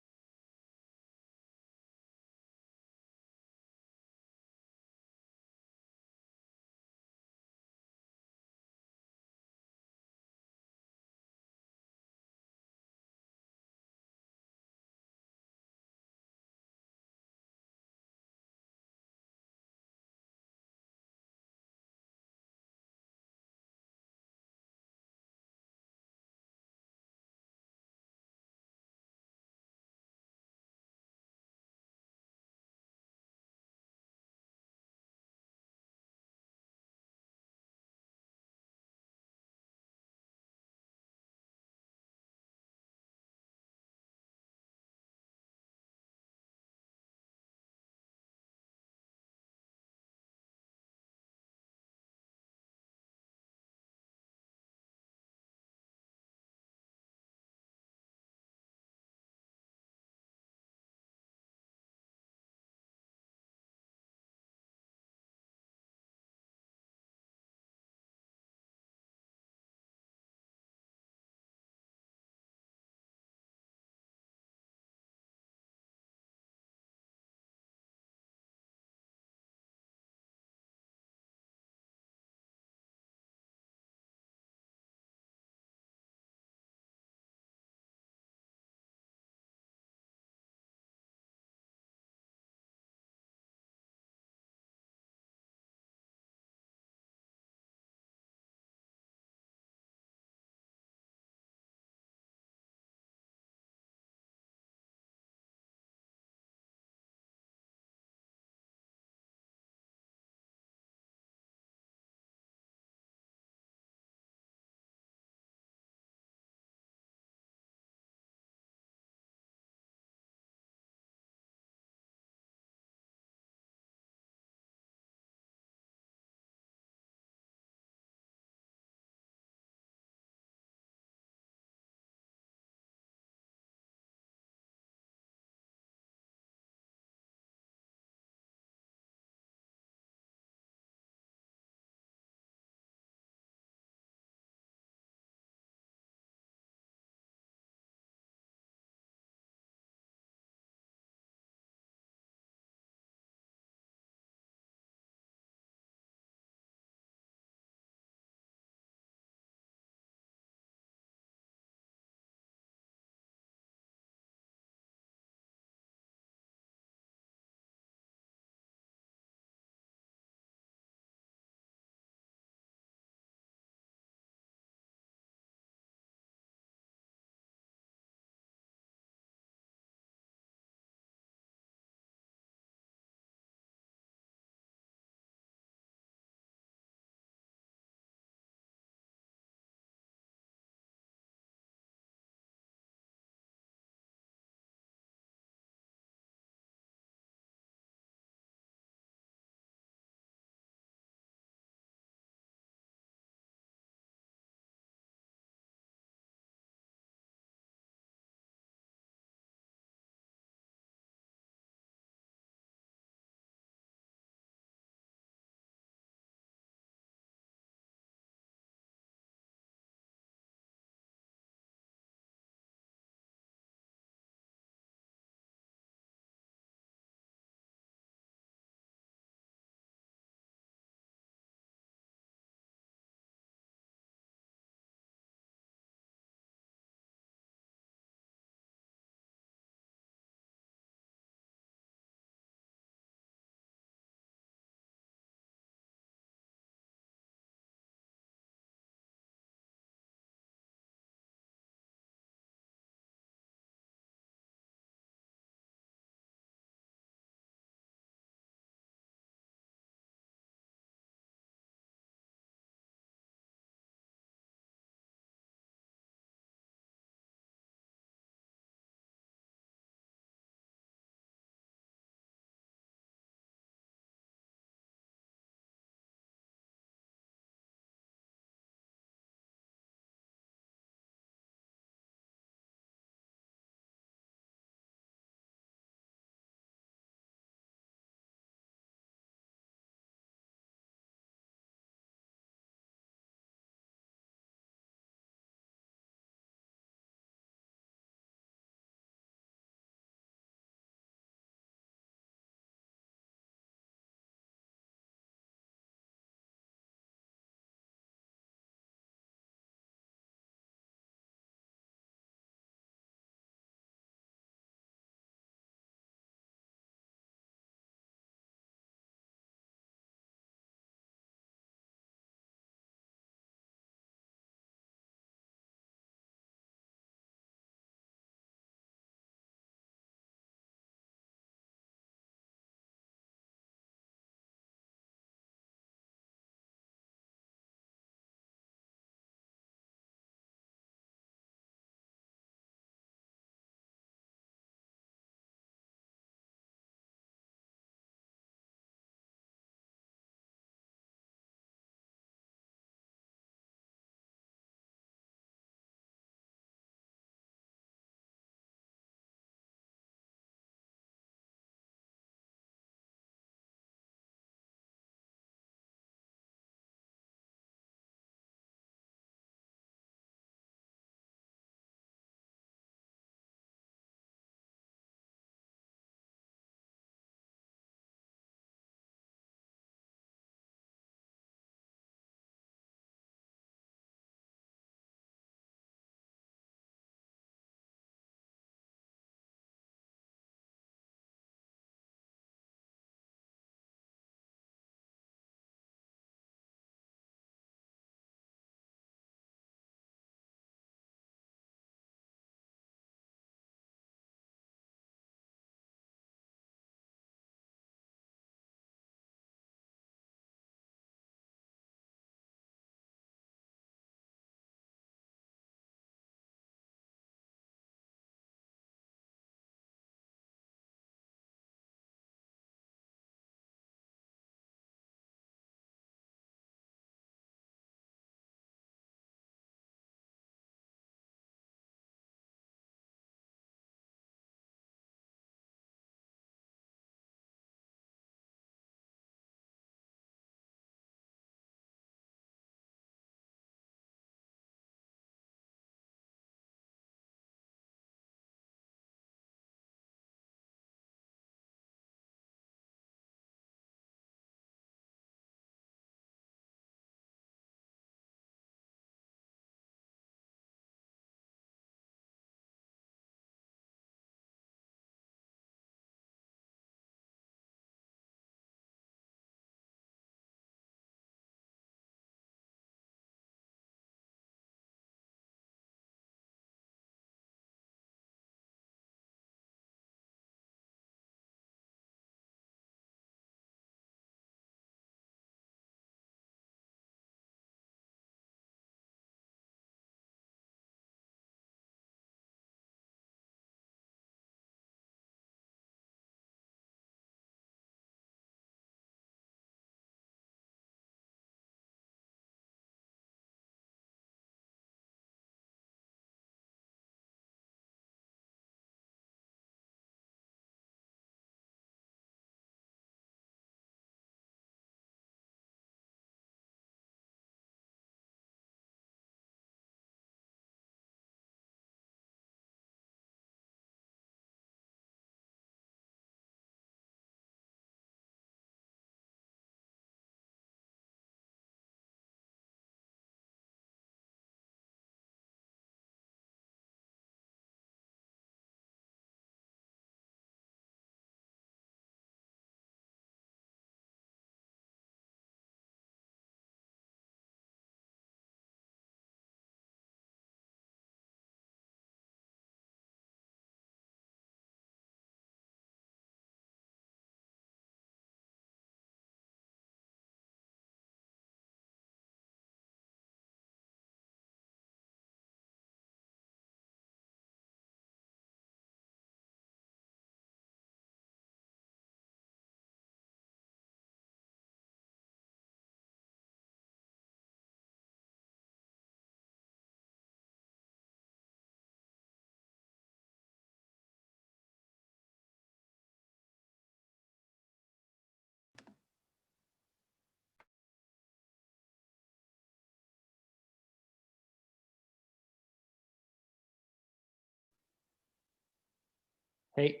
Hey,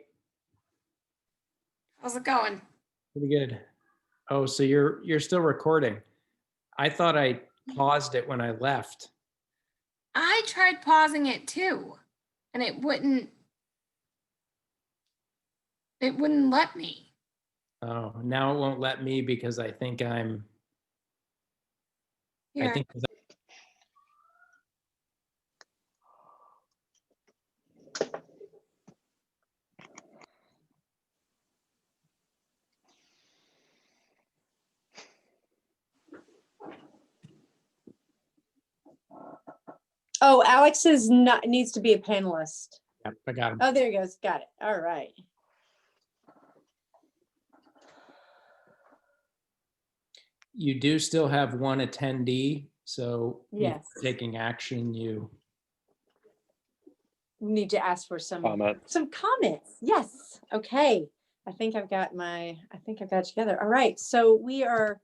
How's it going? pretty good. Oh, so you're still recording. I thought I paused it when I left. I tried pausing it too, and it wouldn't let me. Oh, now it won't let me because I think I'm, I Here. think, Oh, Alex is not, needs to be a panelist. yep, I got him. Oh, there he goes. Got it. All right. You do still have one attendee, so Yes. before taking action, you, We need to ask for some Comment. comments. Yes. Okay. I think I've got it together. All right. So we are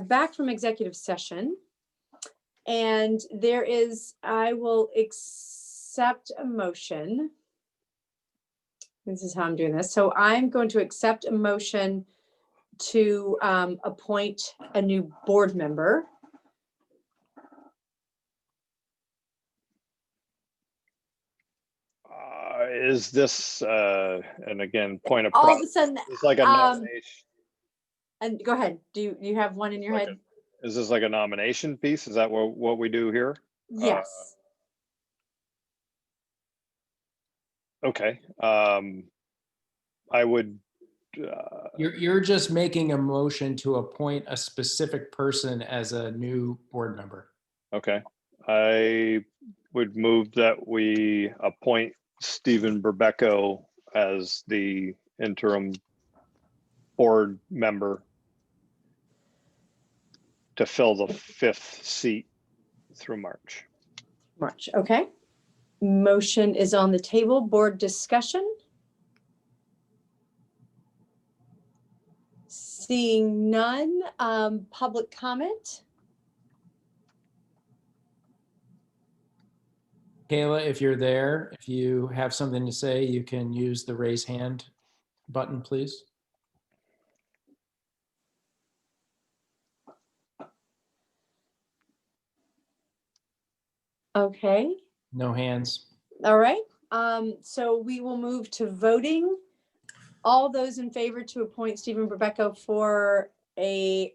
back from executive session. And I will accept a motion. This is how I'm doing this. So I'm going to accept a motion to appoint a new board member. Is this, and again, point of All of a process, sudden, it's like a nomination. and go ahead. Do you have one in your Like head? Is this like a nomination piece? Is that what we do here? Yes. Okay. I would, you're just making a motion to appoint a specific person as a new board member. okay. I would move that we appoint Stephen Berbecco as the interim board member to fill the 5th seat through March. March. Okay. Motion is on the table. Board discussion. Seeing none, public comment. Kayla, if you're there, if you have something to say, you can use the raise hand button, please. Okay. No hands. All right. So we will move to voting. All those in favor to appoint Stephen Berbecco for a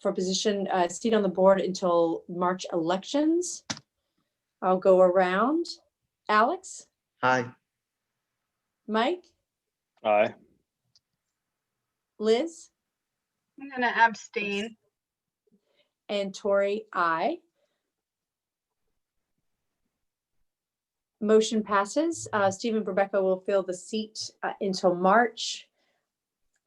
position, seat on the board until March elections. I'll go around. Alex, Hi. Mike, Aye. Liz, I'm gonna abstain. and Tori, aye. Motion passes. Stephen Berbecco will fill the seat until March.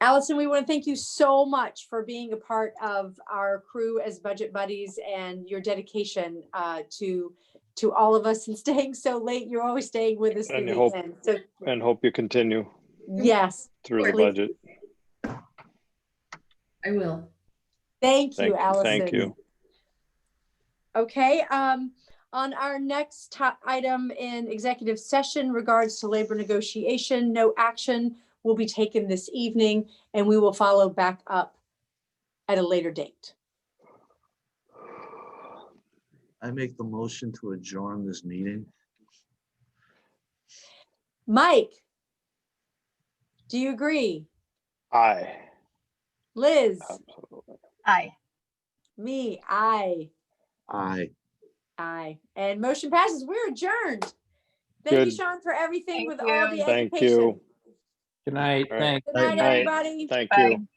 Allison, we want to thank you so much for being a part of our crew as budget buddies and your dedication to all of us and staying so late. You're always staying with us through the end. So And hope you continue yes, through the please. budget. I will. Thank you, Allison. Thank you. Okay, on our next item in executive session regards to labor negotiation, no action will be taken this evening, and we will follow back up at a later date. I make the motion to adjourn this meeting. Mike, do you agree? Aye. Liz? Absolutely. Aye. Me, aye. Aye. Aye. And motion passes. We're adjourned. Thank you, Good. Sean, for everything Thank with all you. the Thank education. you. Good night. All right. Thanks. Good night, Night. everybody. Thank Bye. you.